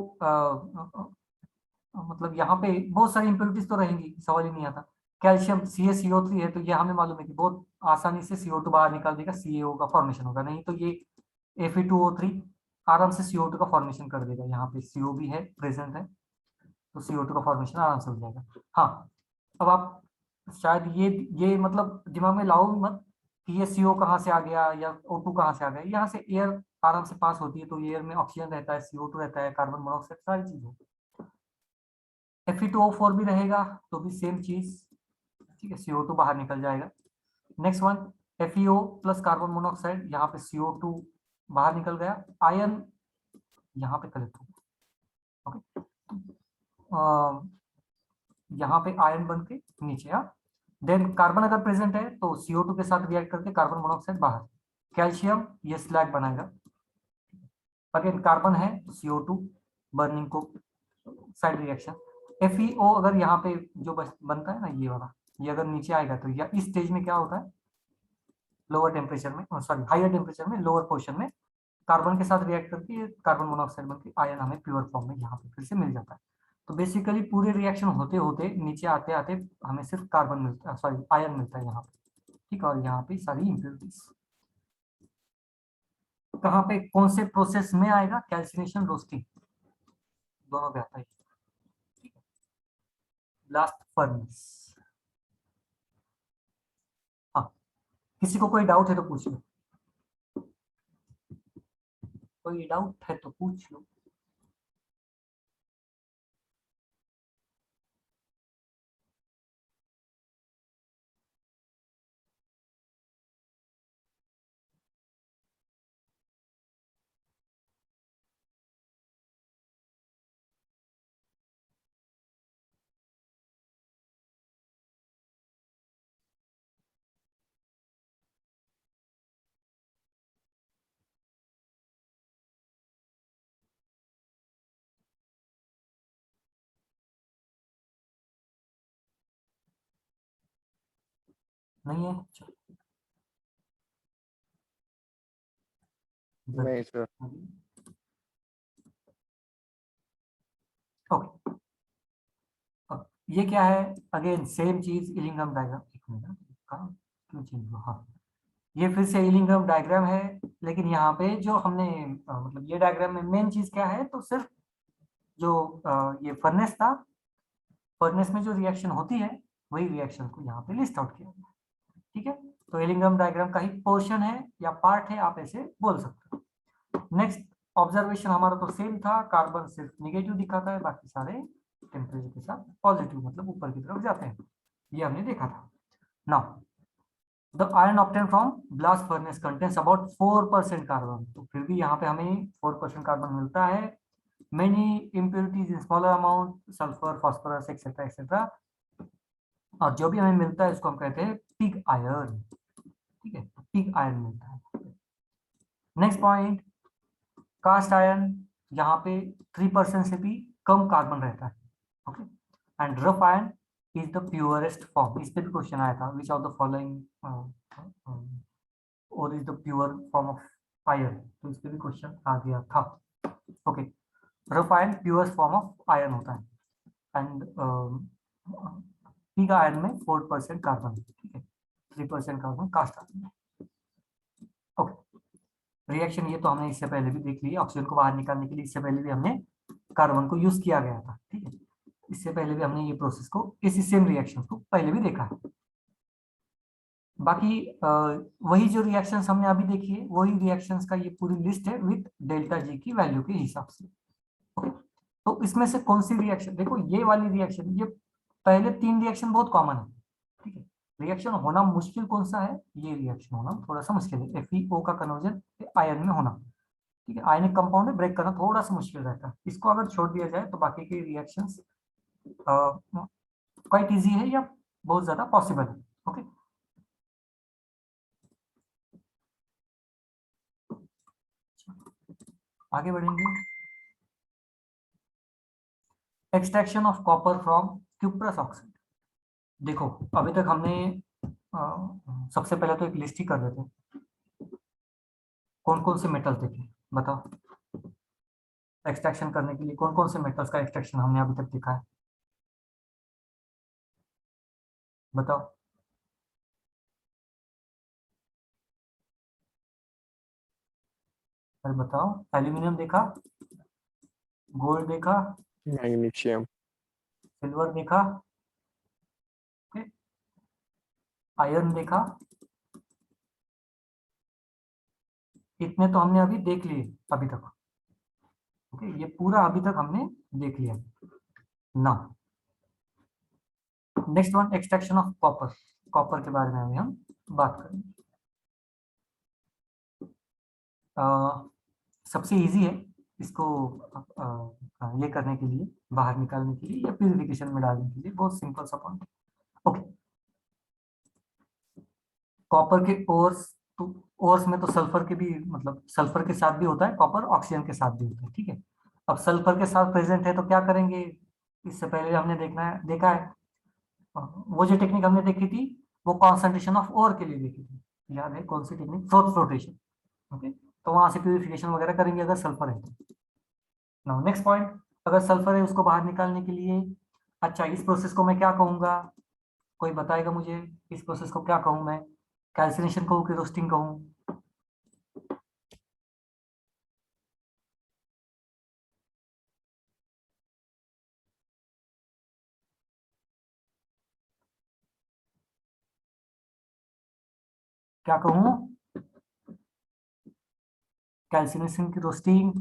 मतलब यहाँ पे बहुत सारी इंप्योरिटीज तो रहेंगी, सवाल ही नहीं आता। कैल्शियम CaCO3 है, तो ये हमें मालूम है कि बहुत आसानी से CO2 बाहर निकाल देगा, CaO का फॉर्मेशन होगा। नहीं तो ये Fe2O3 आराम से CO2 का फॉर्मेशन कर देगा। यहाँ पे CO भी है, प्रेजेंट है, तो CO2 का फॉर्मेशन आराम से हो जाएगा। हाँ, अब आप शायद ये मतलब दिमाग में लाओ मत कि ये CO कहाँ से आ गया या O2 कहाँ से आ गया। यहाँ से एयर आराम से पास होती है, तो एयर में ऑक्सीजन रहता है, CO2 रहता है, कार्बन मोनोऑक्साइड, सारी चीजें। Fe2O4 भी रहेगा तो भी सेम चीज। ठीक है, CO2 बाहर निकल जाएगा। Next one FeO plus carbon monoxide, यहाँ पे CO2 बाहर निकल गया, आयन यहाँ पे कलेक्ट होगा। ओके, यहाँ पे आयन बन के नीचे आ। देन कार्बन अगर प्रेजेंट है तो CO2 के साथ रिएक्ट करके कार्बन मोनोऑक्साइड बाहर। कैल्शियम ये स्लैग बनाएगा। अगेन कार्बन है तो CO2 बर्निंग को साइड रिएक्शन। FeO अगर यहाँ पे जो बनता है ना ये वाला, ये अगर नीचे आएगा तो या इस स्टेज में क्या होता है, लोअर टेम्परेचर में, सॉरी हायर टेम्परेचर में, लोअर पोर्शन में कार्बन के साथ रिएक्ट करके कार्बन मोनोऑक्साइड बनके आयन हमें प्योर फॉर्म में यहाँ पे फिर से मिल जाता है। तो बेसिकली पूरे रिएक्शन होते होते नीचे आते आते हमें सिर्फ कार्बन मिलता है, सॉरी आयन मिलता है यहाँ पे। ठीक है, और यहाँ पे सारी इम्प्योरिटीज कहाँ पे कौन से प्रोसेस में आएगा, कैल्सिनेशन रोस्टिंग दोनों पे आता है। Blast furnace. हाँ, किसी को कोई डाउट है तो पूछ लो, कोई डाउट है तो पूछ लो। नहीं है, चलो। नहीं सर। ओके, अब ये क्या है, अगेन सेम चीज, इलिंगम डायग्राम। एक मिनट, क्यों चेंज हुआ? हाँ, ये फिर से इलिंगम डायग्राम है, लेकिन यहाँ पे जो हमने मतलब ये डायग्राम में मेन चीज क्या है, तो सिर्फ जो ये फर्नेस था, फर्नेस में जो रिएक्शन होती है वही रिएक्शन को यहाँ पे लिस्ट आउट किया गया। ठीक है, तो इलिंगम डायग्राम का ही पोर्शन है या पार्ट है, आप ऐसे बोल सकते हो। नेक्स्ट ऑब्जर्वेशन हमारा तो सेम था, कार्बन सिर्फ निगेटिव दिखाता है, बाकी सारे टेम्परेचर के साथ पॉजिटिव, मतलब ऊपर की तरफ जाते हैं, ये हमने देखा था। Now the iron obtain from blast furnace contains about 4% carbon, तो फिर भी यहाँ पे हमें 4% कार्बन मिलता है। Many impurities in smaller amount, sulphur, phosphorus etcetera etcetera, और जो भी हमें मिलता है उसको हम कहते हैं पिग आयरन। ठीक है, पिग आयरन मिलता है। नेक्स्ट पॉइंट, कास्ट आयरन, यहाँ पे 3% से भी कम कार्बन रहता है, okay. And rough iron is the purest form, इस पे भी क्वेश्चन आया था, विच ऑफ द फॉलोइंग और is the pure form of iron, तो इस पे भी क्वेश्चन आ गया था, okay. Rough iron pure form of iron होता है, एंड पिग आयरन में 4% कार्बन, ठीक है, 3% कार्बन कास्ट आयरन में, ओके। रिएक्शन ये तो हमने इससे पहले भी देख ली, ऑक्सीजन को बाहर निकालने के लिए इससे पहले भी हमने कार्बन को यूज किया गया था, ठीक है। इससे पहले भी हमने ये प्रोसेस को, इसी सेम रिएक्शन को पहले भी देखा है। बाकी वही जो रिएक्शंस हमने अभी देखी है, वही रिएक्शंस का ये पूरी लिस्ट है विथ डेल्टा जी की वैल्यू के हिसाब से, ओके। तो इसमें से कौन सी रिएक्शन, देखो ये वाली रिएक्शन, ये पहले 3 रिएक्शन बहुत कॉमन है, ठीक है। रिएक्शन होना मुश्किल कौन सा है, ये रिएक्शन होना थोड़ा सा मुश्किल है, FeO का कन्वर्जन आयन में होना, ठीक है। आयनिक कंपाउंड में ब्रेक करना थोड़ा सा मुश्किल रहता है, इसको अगर छोड़ दिया जाए तो बाकी के रिएक्शंस क्वाइट इजी है या बहुत ज्यादा पॉसिबल है, ओके। आगे बढ़ेंगे। Extraction of copper from cuprous oxide. देखो अभी तक हमने सबसे पहले तो एक लिस्ट ही कर देते हैं, कौन कौन से मेटल्स देखे, बताओ। एक्सट्रैक्शन करने के लिए कौन कौन से मेटल्स का एक्सट्रैक्शन हमने अभी तक देखा है, बताओ। अरे बताओ, एल्यूमिनियम देखा, गोल्ड देखा, Magnesium. सिल्वर देखा, आयरन देखा, इतने तो हमने अभी देख लिए अभी तक, ओके। ये पूरा अभी तक हमने देख लिया ना। Next one, extraction of copper. Copper के बारे में अभी हम बात करेंगे। सबसे इजी है इसको ये करने के लिए, बाहर निकालने के लिए या प्यूरिफिकेशन में डालने के लिए, बहुत सिंपल सा पॉइंट, ओके। कॉपर के ओर्स, तो ओर्स में तो सल्फर के भी, मतलब सल्फर के साथ भी होता है कॉपर, ऑक्सीजन के साथ भी होता है, ठीक है। अब सल्फर के साथ प्रेजेंट है तो क्या करेंगे, इससे पहले हमने देखा है, वो जो टेक्निक हमने देखी थी वो कॉन्सेंट्रेशन ऑफ ओर के लिए देखी थी, याद है कौन सी टेक्निक, फ्लोटेशन, ओके। तो वहां से प्यूरिफिकेशन वगैरह करेंगे अगर सल्फर है तो। नाउ नेक्स्ट पॉइंट, अगर सल्फर है उसको बाहर निकालने के लिए, अच्छा इस प्रोसेस को मैं क्या कहूंगा, कोई बताएगा मुझे, इस प्रोसेस को क्या कहूँ मैं, कैल्सिनेशन कहूँ कि रोस्टिंग कहूँ, क्या कहूँ, कैल्सिनेशन की रोस्टिंग,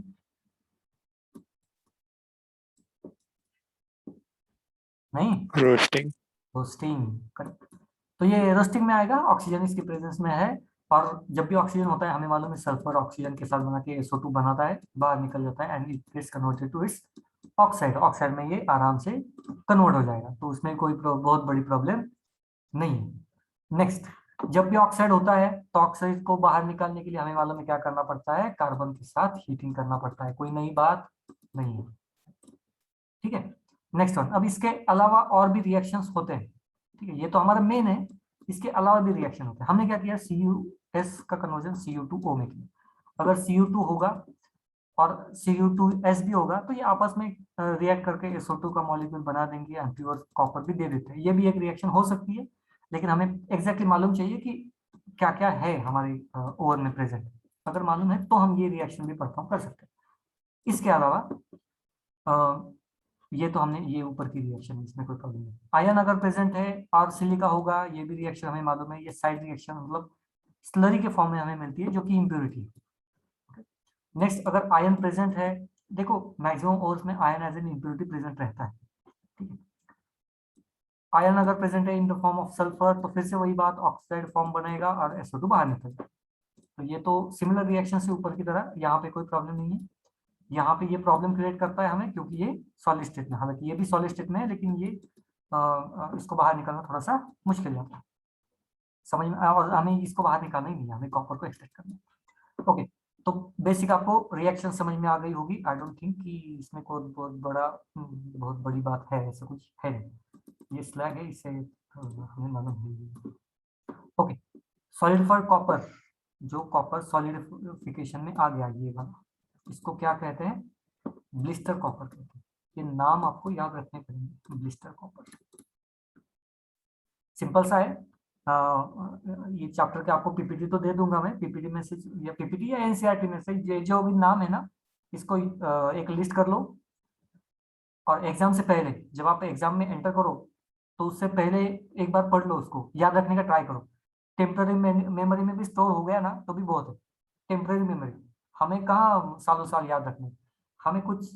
नहीं, Roasting. Roasting, correct. तो ये रोस्टिंग में आएगा, ऑक्सीजन इसके प्रेजेंस में है, और जब भी ऑक्सीजन होता है हमें मालूम है सल्फर ऑक्सीजन के साथ बना के SO2 बनाता है, बाहर निकल जाता है, and it gets converted to its oxide, oxide में ये आराम से कन्वर्ट हो जाएगा, तो उसमें कोई बहुत बड़ी प्रॉब्लम नहीं है। नेक्स्ट, जब भी ऑक्साइड होता है तो ऑक्साइड को बाहर निकालने के लिए हमें मालूम है क्या करना पड़ता है, कार्बन के साथ हीटिंग करना पड़ता है, कोई नई बात नहीं है, ठीक है। नेक्स्ट वन, अब इसके अलावा और भी रिएक्शंस होते हैं, ठीक है, ये तो हमारा मेन है, इसके अलावा भी रिएक्शन होते हैं। हमने क्या किया, CuS का कन्वर्जन Cu2O में किया, अगर Cu2 होगा और Cu2S भी होगा तो ये आपस में रिएक्ट करके SO2 का मॉलिक्यूल बना देंगे, एंड प्योर कॉपर भी दे देते हैं, ये भी एक रिएक्शन हो सकती है, लेकिन हमें एग्जैक्टली मालूम चाहिए कि क्या क्या है हमारे ओवर में प्रेजेंट, अगर मालूम है तो हम ये रिएक्शन भी परफॉर्म कर सकते हैं। इसके अलावा ये तो हमने, ये ऊपर की रिएक्शन, इसमें कोई प्रॉब्लम नहीं। आयन अगर प्रेजेंट है और सिलिका होगा, ये भी रिएक्शन हमें मालूम है, ये साइड रिएक्शन मतलब स्लरी के फॉर्म में हमें मिलती है जो कि इम्प्योरिटी है। नेक्स्ट, अगर आयन प्रेजेंट है, देखो मैक्सिमम ओर्स में iron as an impurity present रहता है, ठीक है। आयन अगर प्रेजेंट है in the form of sulphur, तो फिर से वही बात, ऑक्साइड फॉर्म बनेगा और SO2 बाहर निकलेगा, तो ये तो सिमिलर रिएक्शन से ऊपर की तरह, यहाँ पे कोई प्रॉब्लम नहीं है। यहाँ पे ये प्रॉब्लम क्रिएट करता है हमें क्योंकि ये सॉलिड स्टेट में, हालांकि ये भी सॉलिड स्टेट में है, लेकिन ये इसको बाहर निकालना थोड़ा सा मुश्किल जाता है, समझ में, और हमें इसको बाहर निकालना ही नहीं है, हमें कॉपर को एक्सट्रैक्ट करना है, ओके। तो बेसिक आपको रिएक्शन समझ में आ गई होगी। आई डोंट थिंक कि इसमें कोई बहुत बड़ी बात है, ऐसा कुछ है नहीं। ये स्लैग है, इसे हमें मालूम है। ओके, सॉलिड फॉर कॉपर, जो कॉपर सॉलिडिफिकेशन में आ गया ये वाला, इसको क्या कहते हैं? ब्लिस्टर कॉपर कहते हैं। ये नाम आपको याद रखने पड़ेंगे, ब्लिस्टर कॉपर। सिंपल सा है। ये चैप्टर के आपको पीपीटी तो दे दूंगा मैं, पीपीटी में से या पीपीटी या एनसीईआरटी में से जो भी नाम है ना, इसको एक लिस्ट कर लो। और एग्जाम से पहले जब आप एग्जाम में एंटर करो तो उससे पहले एक बार पढ़ लो, उसको याद रखने का ट्राई करो। टेम्पररी मेमोरी में भी स्टोर हो गया ना तो भी बहुत है। टेम्पररी मेमोरी हमें कहाँ सालों साल याद रखने, हमें कुछ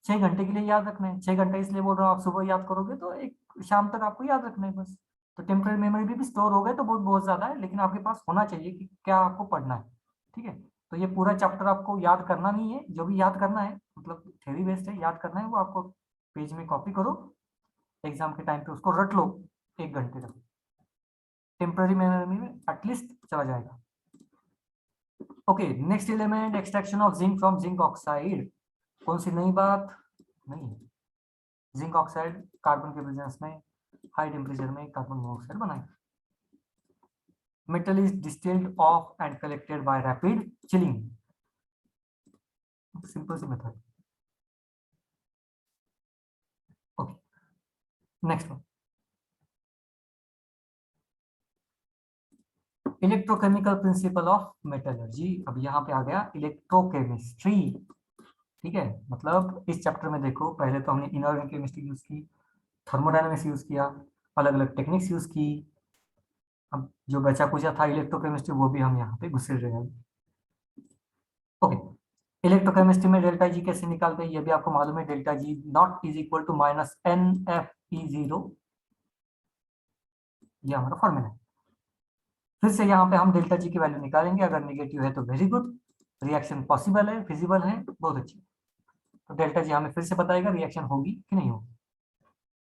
6 घंटे के लिए याद रखना है। 6 घंटे इसलिए बोल रहा हूँ, आप सुबह याद करोगे तो एक शाम तक आपको याद रखना है बस। तो टेम्पररी मेमोरी भी स्टोर हो गए तो बहुत बहुत ज्यादा है, लेकिन आपके पास होना चाहिए कि क्या आपको पढ़ना है। ठीक है, तो ये पूरा चैप्टर आपको याद करना नहीं है, जो भी याद करना है मतलब थ्योरी बेस्ड है, याद करना है वो आपको पेज में कॉपी करो, एग्जाम के टाइम पे उसको रट लो 1 घंटे तक, टेम्पररी मेमोरी में एटलीस्ट चला जाएगा। Okay, next element, extraction of zinc from zinc oxide. कौन सी नई बात नहीं? जिंक ऑक्साइड कार्बन के प्रेजेंस में हाई टेम्परेचर में कार्बन मोनोऑक्साइड बनाए। Metal is distilled off and collected by rapid chilling. Simple सी method. Okay, next one, electrochemical principle of metallurgy. अब यहाँ पे आ गया इलेक्ट्रोकेमिस्ट्री। ठीक है, मतलब इस चैप्टर में देखो, पहले तो हमने इनऑर्गेनिक केमिस्ट्री यूज की, थर्मोडायनेमिक्स यूज किया, अलग अलग टेक्निक्स यूज की। अब जो बचा कुचा था इलेक्ट्रोकेमिस्ट्री वो भी हम यहाँ पे घुसे रहे हैं। ओके, इलेक्ट्रोकेमिस्ट्री में डेल्टा जी कैसे निकालते हैं ये भी आपको मालूम है। Delta G nought is equal to minus NFE0, ये हमारा फॉर्मूला है। फिर से यहाँ पे हम डेल्टा जी की वैल्यू निकालेंगे, अगर नेगेटिव है तो वेरी गुड, रिएक्शन पॉसिबल है, फिजिबल है, बहुत अच्छी। तो डेल्टा जी हमें फिर से बताएगा रिएक्शन होगी कि नहीं होगी।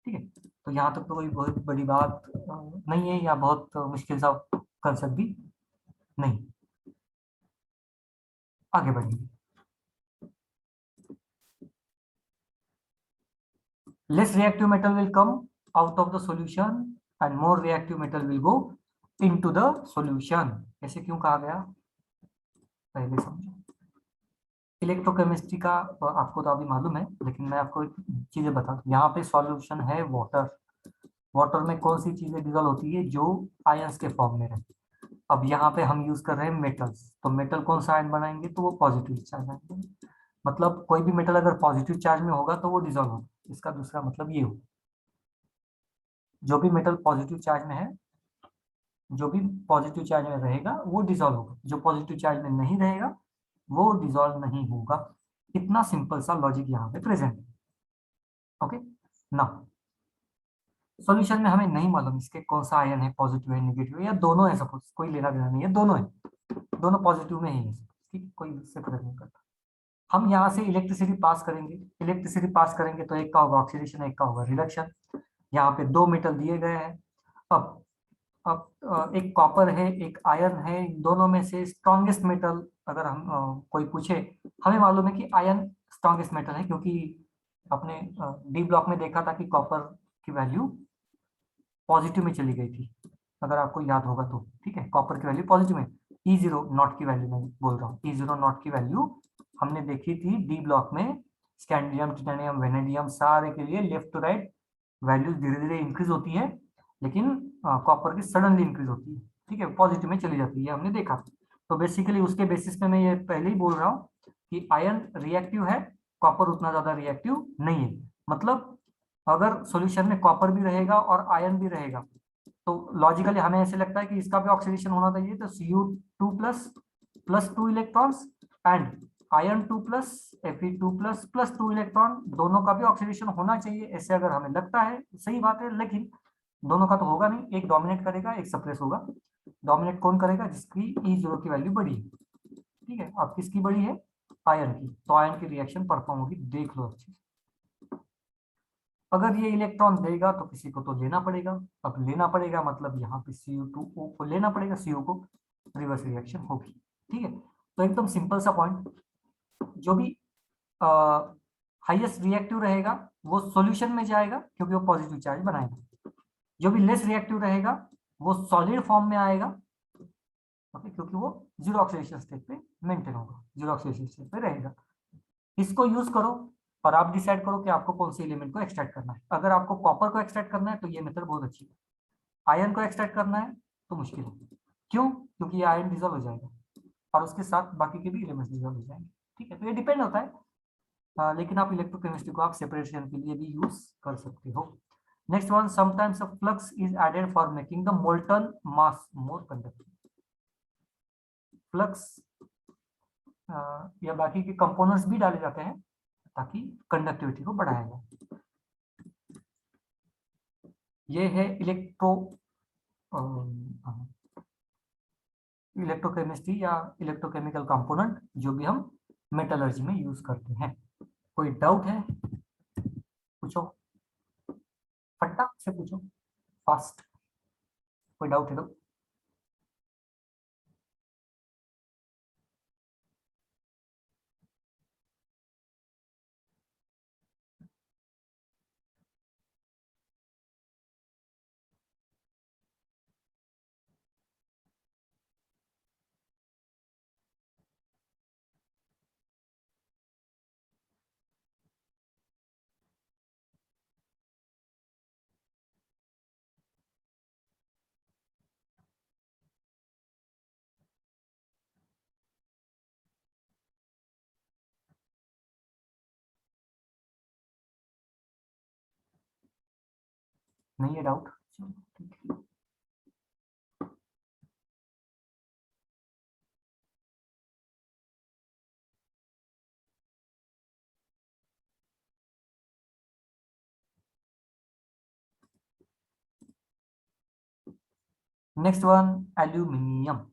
ठीक है, तो यहाँ तक तो कोई बहुत बड़ी बात नहीं है या बहुत मुश्किल सा कंसेप्ट भी नहीं। आगे बढ़ेंगे। Less reactive metal will come out of the solution and more reactive metal will go into the solution. ऐसे क्यों कहा गया पहले समझो। इलेक्ट्रोकेमिस्ट्री का आपको तो अभी मालूम है, लेकिन मैं आपको चीजें बता दूं। यहाँ पे सॉल्यूशन है वाटर। वाटर में कौन सी चीजें डिजोल्व होती है? जो आयंस के फॉर्म में रहती है। अब यहाँ पे हम यूज कर रहे हैं मेटल्स, तो मेटल कौन सा आयन बनाएंगे? तो वो पॉजिटिव चार्ज आएंगे। मतलब कोई भी मेटल अगर पॉजिटिव चार्ज में होगा तो वो डिजोल्व होगा, इसका दूसरा मतलब ये हो, जो भी मेटल पॉजिटिव चार्ज में है, जो भी पॉजिटिव चार्ज में रहेगा वो डिसॉल्व होगा, जो पॉजिटिव चार्ज में नहीं रहेगा वो डिसॉल्व नहीं होगा। इतना सिंपल सा लॉजिक यहाँ पे प्रेजेंट है। ओके ना, सॉल्यूशन में हमें नहीं मालूम इसके कौन सा आयन है, पॉजिटिव है नेगेटिव है या दोनों है, सपोज कोई लेना देना नहीं है, दोनों है, दोनों पॉजिटिव में ही है, ठीक, कोई इससे फर्क नहीं पड़ता। हम यहाँ से इलेक्ट्रिसिटी पास करेंगे, इलेक्ट्रिसिटी पास करेंगे तो एक का होगा ऑक्सीडेशन, एक का होगा रिडक्शन। यहाँ पे 2 मेटल दिए गए हैं। अब एक कॉपर है, एक आयरन है, दोनों में से स्ट्रॉन्गेस्ट मेटल अगर हम कोई पूछे, हमें मालूम है कि आयरन स्ट्रॉन्गेस्ट मेटल है, क्योंकि अपने डी ब्लॉक में देखा था कि कॉपर की वैल्यू पॉजिटिव में चली गई थी, अगर आपको याद होगा तो। ठीक है, कॉपर की वैल्यू पॉजिटिव में, E0 नॉट की वैल्यू मैं बोल रहा हूँ, E0 नॉट की वैल्यू हमने देखी थी डी ब्लॉक में। स्कैंडियम, टिटेनियम, वेनेडियम सारे के लिए लेफ्ट टू राइट वैल्यूज धीरे धीरे इंक्रीज होती है, लेकिन कॉपर की सडनली इंक्रीज होती है। ठीक है, पॉजिटिव में चली जाती है, हमने देखा। तो बेसिकली उसके बेसिस पे मैं ये पहले ही बोल रहा हूँ कि आयरन रिएक्टिव है, कॉपर उतना ज्यादा रिएक्टिव नहीं है। मतलब अगर सॉल्यूशन में कॉपर भी रहेगा और आयरन भी रहेगा तो लॉजिकली हमें ऐसे लगता है कि इसका भी ऑक्सीडेशन होना चाहिए, तो Cu2 plus 2 electrons and iron 2 plus Fe2 plus 2 electron, दोनों का भी ऑक्सीडेशन होना चाहिए, ऐसे अगर हमें लगता है सही बात है। लेकिन दोनों का तो होगा नहीं, एक डोमिनेट करेगा एक सप्रेस होगा। डोमिनेट कौन करेगा? जिसकी E0 की वैल्यू बड़ी है। ठीक है, अब किसकी बड़ी है? आयरन की, तो आयरन की रिएक्शन परफॉर्म होगी, देख लो अच्छे से। अगर ये इलेक्ट्रॉन देगा तो किसी को तो लेना पड़ेगा, अब लेना पड़ेगा मतलब यहाँ पे Cu2O को लेना पड़ेगा, Cu को, रिवर्स रिएक्शन होगी। ठीक है, तो एकदम सिंपल सा पॉइंट, जो भी हाईएस्ट रिएक्टिव रहेगा वो सॉल्यूशन में जाएगा क्योंकि वो पॉजिटिव चार्ज बनाएगा, जो भी लेस रिएक्टिव रहेगा वो सॉलिड फॉर्म में आएगा, ओके, क्योंकि वो जीरो ऑक्सीडेशन स्टेट पे मेंटेन होगा, जीरो ऑक्सीडेशन स्टेट पे रहेगा। इसको यूज करो और आप डिसाइड करो कि आपको कौन से एलिमेंट को एक्सट्रैक्ट करना है। अगर आपको कॉपर को एक्सट्रैक्ट करना है तो ये मेथड बहुत अच्छी है, आयरन को एक्सट्रैक्ट करना है तो मुश्किल है। क्यों? क्योंकि ये आयरन डिजोल्व हो जाएगा और उसके साथ बाकी के भी एलिमेंट्स डिजोल्व हो जाएंगे, ठीक है। तो ये डिपेंड होता है, लेकिन आप इलेक्ट्रोकेमिस्ट्री को आप सेपरेशन के लिए भी यूज कर सकते हो। Next one, sometimes a flux is added for making the molten mass more conductive. Flux या बाकी के कंपोनेंट्स भी डाले जाते हैं ताकि कंडक्टिविटी को बढ़ाया जाए। ये है इलेक्ट्रोकेमिस्ट्री या इलेक्ट्रोकेमिकल कंपोनेंट जो भी हम मेटलर्जी में यूज करते हैं। कोई डाउट है? पूछो, फटाक से पूछो, फास्ट। कोई डाउट है तो? नहीं है डाउट? Next one, aluminium.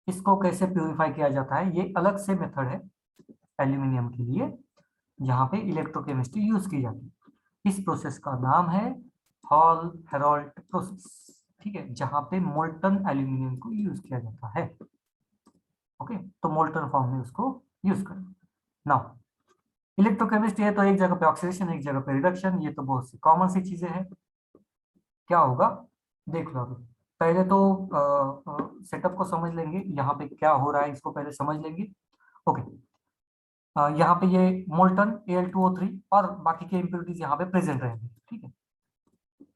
इसको कैसे प्यूरिफाई किया जाता है, ये अलग से मेथड है एल्यूमिनियम के लिए, जहाँ पे इलेक्ट्रोकेमिस्ट्री यूज की जाती है। इस प्रोसेस का नाम है हॉल हेरोल्ड प्रोसेस, ठीक है, जहाँ पे मोल्टन एल्यूमिनियम को यूज किया जाता है। ओके, तो मोल्टन फॉर्म में उसको यूज करें। नाउ इलेक्ट्रोकेमिस्ट्री है तो एक जगह पे ऑक्सीडेशन, एक जगह पे रिडक्शन, ये तो बहुत सी कॉमन सी चीजें हैं। क्या होगा देख लो अभी। पहले तो सेटअप को समझ लेंगे, यहाँ पे क्या हो रहा है इसको पहले समझ लेंगे। ओके, यहाँ पे ये मोल्टन Al2O3 और बाकी के इम्प्योरिटीज यहाँ पे प्रेजेंट रहेंगे, ठीक है।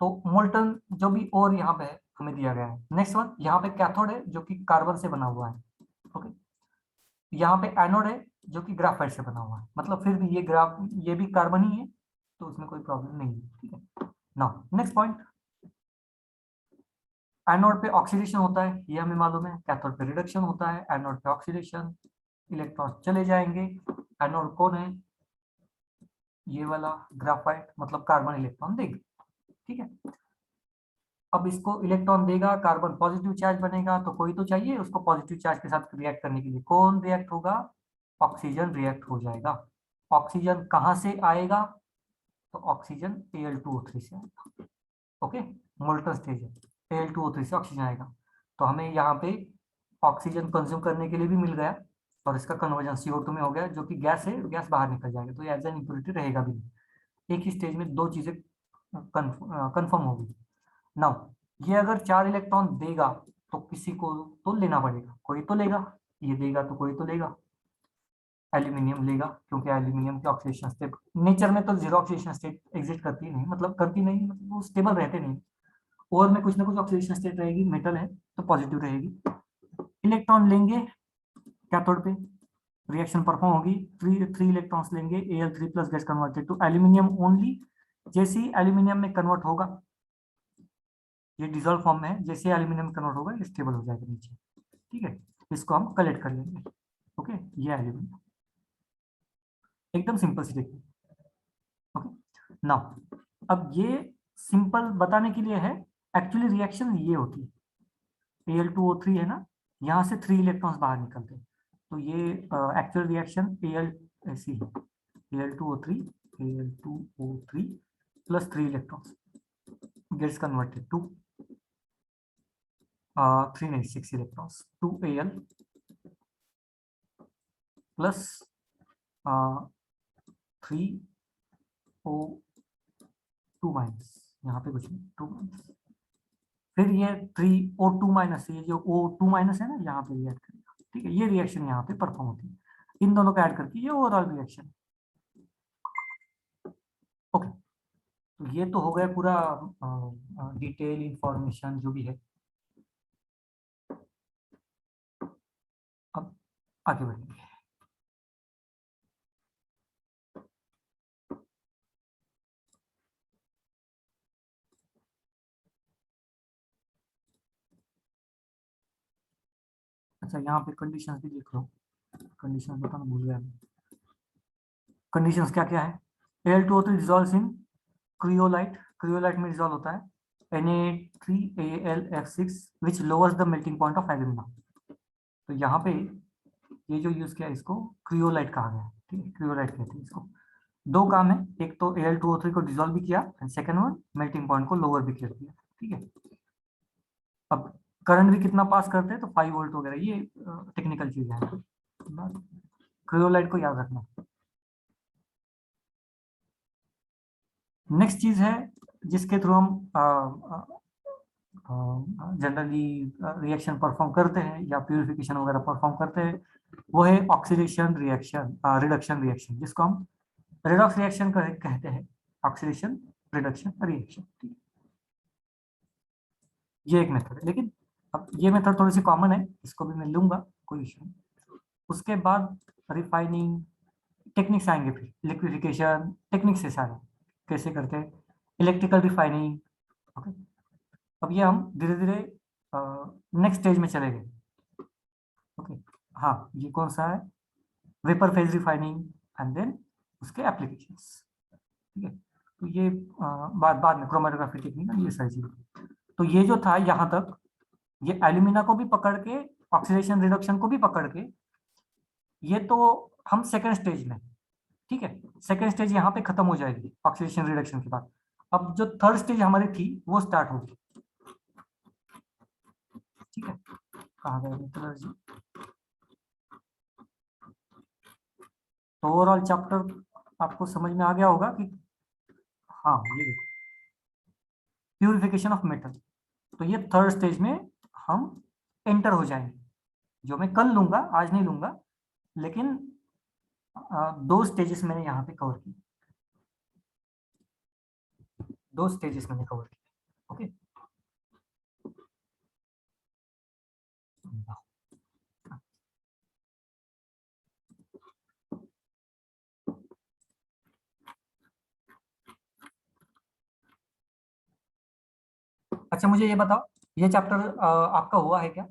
तो मोल्टन जो भी और यहाँ पे है हमें दिया गया है। नेक्स्ट वन, यहाँ पे कैथोड है जो कि कार्बन से बना हुआ है, ओके। यहाँ पे एनोड है जो कि ग्राफाइट से बना हुआ है, मतलब फिर भी ये भी कार्बन ही है, तो उसमें कोई प्रॉब्लम नहीं है, ठीक है। नाउ नेक्स्ट पॉइंट, एनोड पे ऑक्सीडेशन होता है, ये हमें मालूम है। कैथोड पे रिडक्शन होता है, एनोड पे ऑक्सीडेशन, इलेक्ट्रॉन चले जाएंगे। एनोड कौन है? ये वाला ग्राफाइट, मतलब कार्बन इलेक्ट्रॉन देगा, ठीक है। अब इसको इलेक्ट्रॉन देगा, कार्बन पॉजिटिव चार्ज बनेगा, तो कोई तो चाहिए उसको पॉजिटिव चार्ज के साथ रिएक्ट करने के लिए। कौन रिएक्ट होगा? ऑक्सीजन रिएक्ट हो जाएगा। ऑक्सीजन कहाँ से आएगा? तो ऑक्सीजन Al2O3 से आएगा, ओके। मोल्टन स्टेज है, Al2O3 से ऑक्सीजन आएगा, तो हमें यहाँ पे ऑक्सीजन कंज्यूम करने के लिए भी मिल गया और इसका कन्वर्जन CO2 में हो गया, जो कि गैस है, गैस बाहर निकल जाएगा, तो ये एज एन इम्प्योरिटी रहेगा भी नहीं। एक ही स्टेज में दो चीजें कंफर्म होगी। नाउ ये अगर 4 इलेक्ट्रॉन देगा तो किसी को तो लेना पड़ेगा, कोई तो लेगा, ये देगा तो कोई तो लेगा। एल्यूमिनियम लेगा क्योंकि एल्यूमिनियम की ऑक्सीडेशन स्टेट नेचर में तो जीरो ऑक्सीडेशन स्टेट एग्जिस्ट करती नहीं, मतलब करती नहीं, मतलब वो स्टेबल रहते नहीं, और में कुछ ना कुछ ऑक्सीडेशन स्टेट रहेगी, मेटल है तो पॉजिटिव रहेगी। इलेक्ट्रॉन लेंगे कैथोड पे, रिएक्शन परफॉर्म होगी, थ्री इलेक्ट्रॉन्स लेंगे, Al3 plus gets converted to aluminium only. जैसे ही एल्यूमिनियम में कन्वर्ट होगा, ये डिजोल्व फॉर्म में है, जैसे एल्यूमिनियम कन्वर्ट होगा ये स्टेबल हो जाएगा नीचे, ठीक है। इसको हम कलेक्ट कर लेंगे, ओके। ये एल्यूमिनियम एकदम सिंपल सी टेक्निक, ओके। नाउ अब ये सिंपल बताने के लिए है, एक्चुअली रिएक्शन ये होती है, Al2O3 है ना, यहाँ से 3 इलेक्ट्रॉन्स बाहर निकलते हैं, तो ये एक्चुअल रिएक्शन Al ऐसी है, Al2O3 plus 3 electrons gets converted to 3 नहीं 6 electrons 2Al plus 3O2 minus, यहाँ पे कुछ नहीं 2 माइनस, फिर ये 3O2 माइनस, ये जो O2 माइनस है ना यहाँ पे रिएक्ट करेगा, ठीक है। ये रिएक्शन यहाँ पे परफॉर्म होती है, इन दोनों को ऐड करके ये ओवरऑल रिएक्शन। ओके, तो ये तो हो गया पूरा डिटेल इंफॉर्मेशन जो भी है। अब आगे बढ़ेंगे। अच्छा, यहाँ पे कंडीशंस भी देख लो, कंडीशंस बताना भूल गया। कंडीशंस क्या क्या है? Al2O3 डिजॉल्व्स इन क्रियोलाइट, क्रियोलाइट में डिजॉल्व होता है Na3AlF6 which lowers the melting point of alumina. तो यहाँ पे ये जो यूज किया इसको क्रियोलाइट कहा गया है, ठीक है, क्रियोलाइट कहते हैं इसको। दो काम है, एक तो Al2O3 को डिजॉल्व भी किया and second one melting point को लोअर भी कर दिया, ठीक है। अब करंट भी कितना पास करते हैं, तो 5 वोल्ट वगैरह, ये टेक्निकल चीज है, क्रियोलाइट को याद रखना। नेक्स्ट चीज है जिसके थ्रू हम जनरली रिएक्शन परफॉर्म करते हैं या प्यूरिफिकेशन वगैरह परफॉर्म करते हैं, वो है ऑक्सीडेशन रिएक्शन, रिडक्शन रिएक्शन, जिसको हम रेडॉक्स रिएक्शन कहते हैं, ऑक्सीडेशन रिडक्शन रिएक्शन, ठीक है। ये एक मेथड है, लेकिन अब ये मेथड थोड़ी सी कॉमन है, इसको भी मैं लूंगा, कोई इशू नहीं। उसके बाद रिफाइनिंग टेक्निक्स आएंगे, फिर लिक्विफिकेशन टेक्निक्स है सारे, कैसे करते हैं, इलेक्ट्रिकल रिफाइनिंग। ओके, अब ये हम धीरे धीरे नेक्स्ट स्टेज में चले गए। ओके, हाँ, ये कौन सा है, vapour phase refining and then उसके एप्लीकेशंस, ठीक है। तो ये बाद में क्रोमेटोग्राफी टेक्निक, ये सारी चीजें। तो ये जो था यहाँ तक, ये एल्यूमिना को भी पकड़ के, ऑक्सीडेशन रिडक्शन को भी पकड़ के, ये तो हम सेकेंड स्टेज में, ठीक है, सेकेंड स्टेज यहाँ पे खत्म हो जाएगी ऑक्सीडेशन रिडक्शन के बाद। अब जो थर्ड स्टेज हमारी थी वो स्टार्ट होगी, ठीक है। कहाँ गए मेथडोलॉजी? तो ओवरऑल चैप्टर आपको समझ में आ गया होगा कि, हाँ ये देखो, प्यूरिफिकेशन ऑफ मेटल, तो ये थर्ड स्टेज में हम एंटर हो जाएंगे, जो मैं कल लूंगा, आज नहीं लूंगा, लेकिन दो स्टेजेस मैंने यहाँ पे कवर की, दो स्टेजेस मैंने कवर की, ओके। अच्छा, मुझे ये बताओ, ये चैप्टर आपका हुआ है क्या?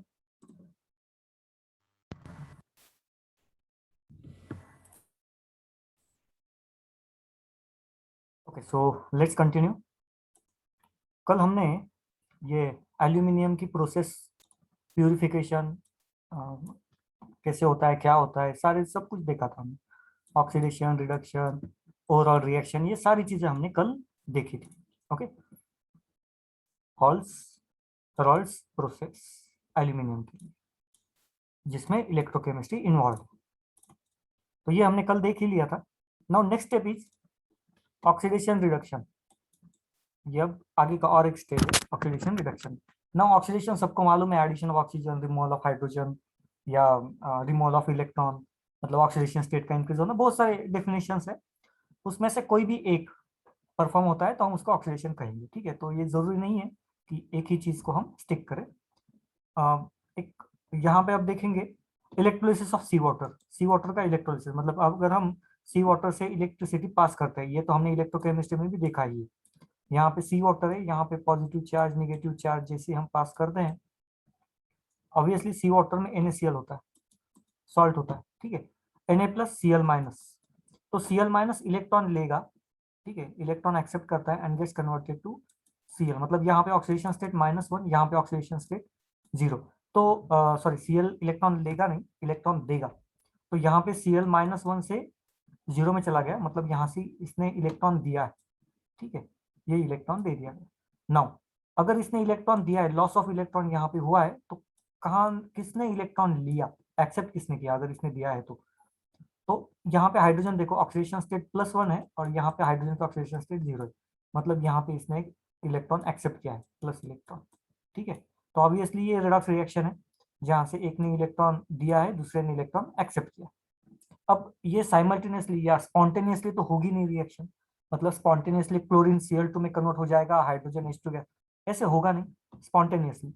Okay, so let's continue. कल हमने ये एल्यूमिनियम की प्रोसेस, प्यूरिफिकेशन कैसे होता है, क्या होता है, सारे सब कुछ देखा था हमने, ऑक्सीडेशन रिडक्शन, ओवरऑल रिएक्शन, ये सारी चीजें हमने कल देखी थी, okay. Hall's Heroult process aluminium की, जिसमें इलेक्ट्रोकेमिस्ट्री इन्वॉल्व है, तो ये हमने कल देख ही लिया था। Now next step is oxidation reduction, ये अब आगे का और एक स्टेज है ऑक्सीडेशन रिडक्शन। नाउ ऑक्सीडेशन सबको मालूम है, addition of oxygen, removal of hydrogen, या रिमूवल ऑफ इलेक्ट्रॉन, मतलब ऑक्सीडेशन स्टेट का इंक्रीज होना, बहुत सारे डेफिनेशंस है, उसमें से कोई भी एक परफॉर्म होता है तो हम उसको ऑक्सीडेशन कहेंगे, ठीक है। तो ये जरूरी नहीं है कि एक ही चीज को हम स्टिक करें। एक यहाँ पे आप देखेंगे electrolysis of sea water, sea water का इलेक्ट्रोलिसिस, मतलब अगर हम सी वाटर से इलेक्ट्रिसिटी पास करते हैं, ये तो हमने इलेक्ट्रोकेमिस्ट्री में भी देखा ही है। यहाँ पे सी वाटर है, यहाँ पे पॉजिटिव चार्ज नेगेटिव चार्ज जैसे हम पास करते हैं, ऑब्वियसली सी वाटर में NaCl होता है, सॉल्ट होता है, ठीक है, Na+Cl-, तो Cl- इलेक्ट्रॉन लेगा, ठीक है, इलेक्ट्रॉन एक्सेप्ट करता है and gets converted to Cl, मतलब यहाँ पे ऑक्सीडेशन स्टेट -1, यहाँ पे ऑक्सीडेशन स्टेट 0। तो सॉरी, Cl इलेक्ट्रॉन लेगा नहीं, इलेक्ट्रॉन देगा, तो यहाँ पे Cl-1 से 0 में चला गया, मतलब यहाँ से इसने इलेक्ट्रॉन दिया है, ठीक है, ये इलेक्ट्रॉन दे दिया गया। नाउ अगर इसने इलेक्ट्रॉन दिया है, लॉस ऑफ इलेक्ट्रॉन यहाँ पे हुआ है, तो कहाँ किसने इलेक्ट्रॉन लिया, एक्सेप्ट किसने किया, अगर इसने दिया है तो यहाँ पे हाइड्रोजन देखो ऑक्सीडेशन स्टेट +1 है और यहाँ पे हाइड्रोजन का ऑक्सीडेशन स्टेट 0 है, मतलब यहाँ पे इसने एक इलेक्ट्रॉन एक्सेप्ट किया है, प्लस इलेक्ट्रॉन। ठीक है, तो ऑब्वियसली ये रेडॉक्स रिएक्शन है जहाँ से एक ने इलेक्ट्रॉन दिया है, दूसरे ने इलेक्ट्रॉन एक्सेप्ट किया। अब ये साइमल्टेनियसली या स्पॉन्टेनियसली तो होगी नहीं रिएक्शन, मतलब स्पॉन्टेनियसली क्लोरीन Cl2 में कन्वर्ट हो जाएगा, हाइड्रोजन H2 गैस, ऐसे होगा नहीं स्पॉन्टेनियसली।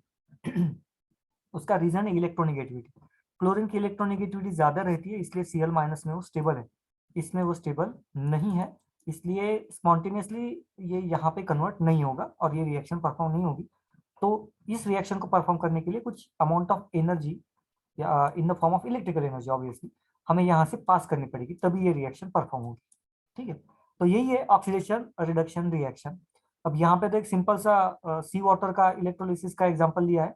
उसका रीजन है इलेक्ट्रोनिगेटिविटी। क्लोरीन की इलेक्ट्रोनिगेटिविटी ज्यादा रहती है, इसलिए Cl- में वो स्टेबल है, इसमें वो स्टेबल नहीं है, इसलिए स्पॉन्टेनियसली ये यहाँ पे कन्वर्ट नहीं होगा और ये रिएक्शन परफॉर्म नहीं होगी। तो इस रिएक्शन को परफॉर्म करने के लिए कुछ अमाउंट ऑफ एनर्जी या इन the form of electrical energy obviously हमें यहाँ से पास करनी पड़ेगी, तभी ये रिएक्शन परफॉर्म होगी। ठीक है, तो यही है ऑक्सीडेशन रिडक्शन रिएक्शन। अब यहाँ पे तो एक सिंपल सा सी वाटर का इलेक्ट्रोलिसिस का एग्जांपल लिया है।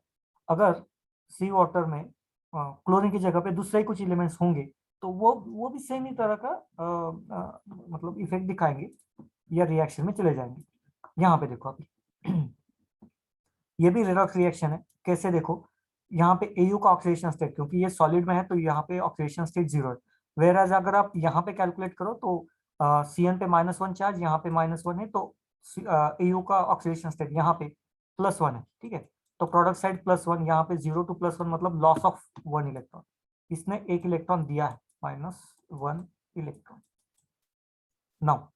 अगर सी वाटर में क्लोरीन की जगह पे दूसरे कुछ एलिमेंट्स होंगे तो वो भी सेम ही तरह का मतलब इफेक्ट दिखाएंगे या रिएक्शन में चले जाएंगे। यहाँ पे देखो अभी ये भी रेडॉक्स रिएक्शन है, कैसे देखो, यहाँ पे Au का ऑक्सीडेशन स्टेट, क्योंकि ये सॉलिड में है तो यहाँ पे ऑक्सीडेशन स्टेट 0 है, वेराज अगर आप यहाँ पे कैलकुलेट करो तो Cn पे -1 चार्ज, यहाँ पे -1 है, तो Au का ऑक्सीडेशन स्टेट यहाँ पे +1 है। ठीक है, तो प्रोडक्ट साइड +1, यहाँ पे 0 to +1 मतलब लॉस ऑफ 1 इलेक्ट्रॉन, इसने एक इलेक्ट्रॉन दिया है, -1 इलेक्ट्रॉन। नाउ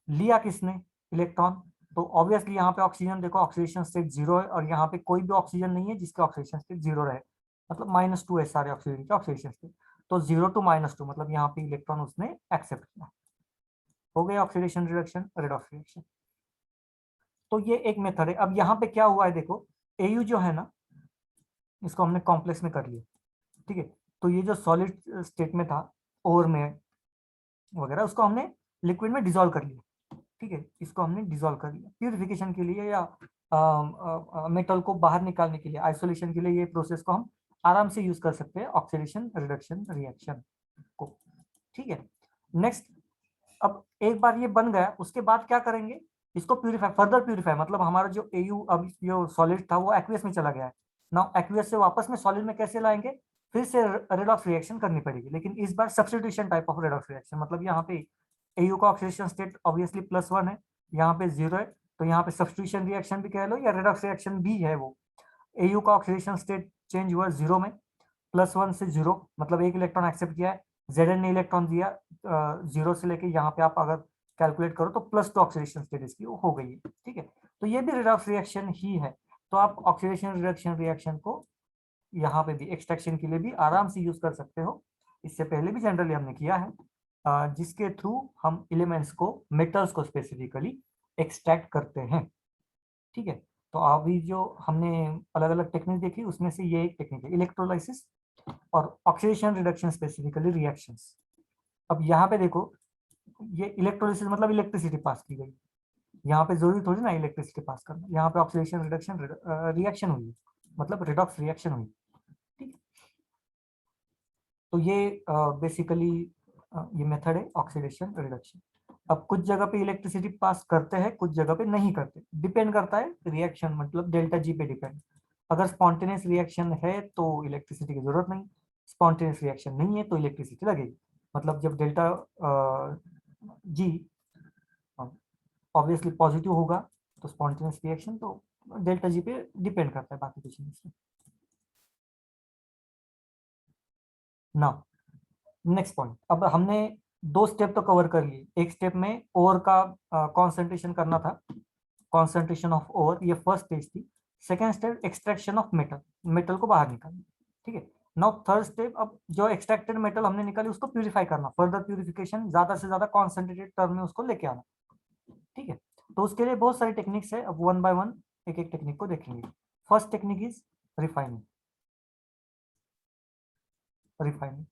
लिया किसने इलेक्ट्रॉन, तो ऑब्वियसली यहाँ पे ऑक्सीजन देखो ऑक्सीडेशन स्टेट 0 है और यहाँ पे कोई भी ऑक्सीजन नहीं है जिसका ऑक्सीडेशन स्टेट 0 रहे, मतलब -2 है सारे ऑक्सीजन के ऑक्सीडेशन स्टेट, तो 0 to -2 मतलब यहाँ पे इलेक्ट्रॉन उसने एक्सेप्ट किया, हो गया ऑक्सीडेशन रिडक्शन रेडॉक्स रिएक्शन। तो ये एक मेथड है। अब यहाँ पे क्या हुआ है देखो, Au जो है ना, इसको हमने कॉम्प्लेक्स में कर लिया। ठीक है, तो ये जो सॉलिड स्टेट में था ओर में वगैरह, उसको हमने लिक्विड में डिजोल्व कर लिया। ठीक है, इसको हमने डिसॉल्व कर लिया प्यूरिफिकेशन के लिए या मेटल को बाहर निकालने के लिए, आइसोलेशन के लिए ये प्रोसेस को हम आराम से यूज कर सकते हैं ऑक्सीडेशन रिडक्शन रिएक्शन को। ठीक है, नेक्स्ट, अब एक बार ये बन गया उसके बाद क्या करेंगे, इसको प्यूरिफाई, फर्दर प्यूरिफाई, मतलब हमारा जो Au अब जो सॉलिड था वो एक्वियस में चला गया है, नाउ एक्वियस से वापस में सॉलिड में कैसे लाएंगे, फिर से रेडॉक्स रिएक्शन करनी पड़ेगी, लेकिन इस बार substitution type of redox reaction, मतलब यहाँ पे Au का ऑक्सीडेशन स्टेट ऑब्वियसली +1 है, यहाँ पे 0 है, तो यहाँ पे सब्स्टिट्यूशन रिएक्शन भी कह लो या रेडॉक्स रिएक्शन भी है वो। Au का ऑक्सीडेशन स्टेट चेंज हुआ 0 में, +1 से 0 मतलब एक इलेक्ट्रॉन एक्सेप्ट किया है, Zn ने इलेक्ट्रॉन दिया 0 से लेके यहाँ पे आप अगर कैलकुलेट करो तो +2 ऑक्सीडेशन स्टेट इसकी हो गई है। ठीक है, तो ये भी रेडॉक्स रिएक्शन ही है। तो आप ऑक्सीडेशन रिडक्शन रिएक्शन को यहाँ पे भी एक्सट्रैक्शन के लिए भी आराम से यूज कर सकते हो, इससे पहले भी जनरली हमने किया है, जिसके थ्रू हम एलिमेंट्स को, मेटल्स को स्पेसिफिकली एक्सट्रैक्ट करते हैं। ठीक है, तो अभी जो हमने अलग अलग टेक्निक देखी उसमें से ये एक टेक्निक है इलेक्ट्रोलाइसिस और ऑक्सीडेशन रिडक्शन स्पेसिफिकली रिएक्शंस। अब यहाँ पे देखो, ये इलेक्ट्रोलाइसिस मतलब इलेक्ट्रिसिटी पास की गई, यहाँ पे जरूरी थोड़ी ना इलेक्ट्रिसिटी पास करना, यहाँ पे ऑक्सीडेशन रिडक्शन रिएक्शन हुई, मतलब रिडॉक्स रिएक्शन हुई। ठीक, तो ये बेसिकली ये मेथड है ऑक्सीडेशन रिडक्शन। अब कुछ जगह पे इलेक्ट्रिसिटी पास करते हैं, कुछ जगह पे नहीं करते, डिपेंड करता है रिएक्शन, मतलब डेल्टा जी पे डिपेंड। अगर स्पॉन्टेनियस रिएक्शन है तो इलेक्ट्रिसिटी की जरूरत नहीं, स्पॉन्टेनियस रिएक्शन नहीं है तो इलेक्ट्रिसिटी लगेगी, मतलब जब डेल्टा जी ऑब्वियसली पॉजिटिव होगा तो स्पॉन्टेनियस रिएक्शन तो डेल्टा जी पे डिपेंड करता है, बाकी कुछ नहीं। ना नेक्स्ट पॉइंट, अब हमने दो स्टेप तो कवर कर लिए, एक स्टेप में ओर का कॉन्सेंट्रेशन करना था, कॉन्सेंट्रेशन ऑफ ओर, ये फर्स्ट स्टेज थी। Second step extraction of metal, metal को बाहर निकालना। ठीक है, नाउ थर्ड स्टेप, अब जो एक्सट्रैक्टेड मेटल हमने निकाली उसको प्यूरिफाई करना, फर्दर प्यूरिफिकेशन, ज्यादा से ज्यादा कॉन्सेंट्रेटेड टर्म में उसको लेके आना। ठीक है, तो उसके लिए बहुत सारी टेक्निक्स है, अब वन बाय वन एक एक टेक्निक को देखेंगे। First technique is refining. Refining,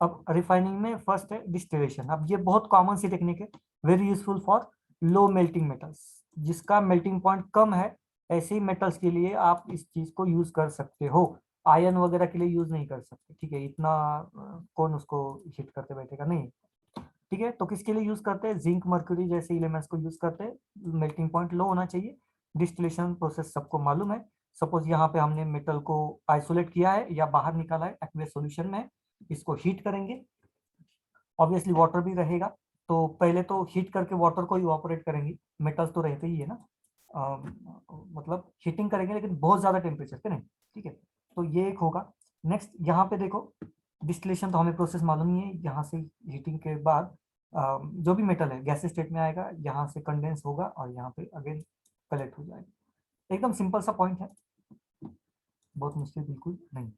अब रिफाइनिंग में फर्स्ट है डिस्टिलेशन। अब ये बहुत कॉमन सी टेक्निक है, very useful for low melting metals, जिसका मेल्टिंग पॉइंट कम है, ऐसे मेटल्स के लिए आप इस चीज को यूज कर सकते हो, आयन वगैरह के लिए यूज नहीं कर सकते। ठीक है, इतना कौन उसको हिट करते बैठेगा, नहीं। ठीक है, तो किसके लिए यूज करते हैं, जिंक मर्क्यूरी जैसे एलिमेंट्स को यूज करते हैं, मेल्टिंग पॉइंट लो होना चाहिए, डिस्टिलेशन प्रोसेस सबको मालूम है। सपोज यहाँ पे हमने मेटल को आइसोलेट किया है या बाहर निकाला है, एक्वियस सॉल्यूशन में है, इसको हीट करेंगे, ऑब्वियसली वाटर भी रहेगा, तो पहले तो हीट करके वाटर को इवापोरेट करेंगे, मेटल्स तो रहते ही है ना, मतलब हीटिंग करेंगे लेकिन बहुत ज्यादा टेम्परेचर पे नहीं, ठीक है, तो ये एक होगा। नेक्स्ट यहाँ पे देखो, डिस्टिलेशन तो हमें प्रोसेस मालूम ही है, यहाँ से हीटिंग के बाद जो भी मेटल है गैस स्टेट में आएगा, यहाँ से कंडेंस होगा और यहाँ पे अगेन कलेक्ट हो जाएगा। एकदम सिंपल सा पॉइंट है, बहुत मुश्किल बिल्कुल नहीं।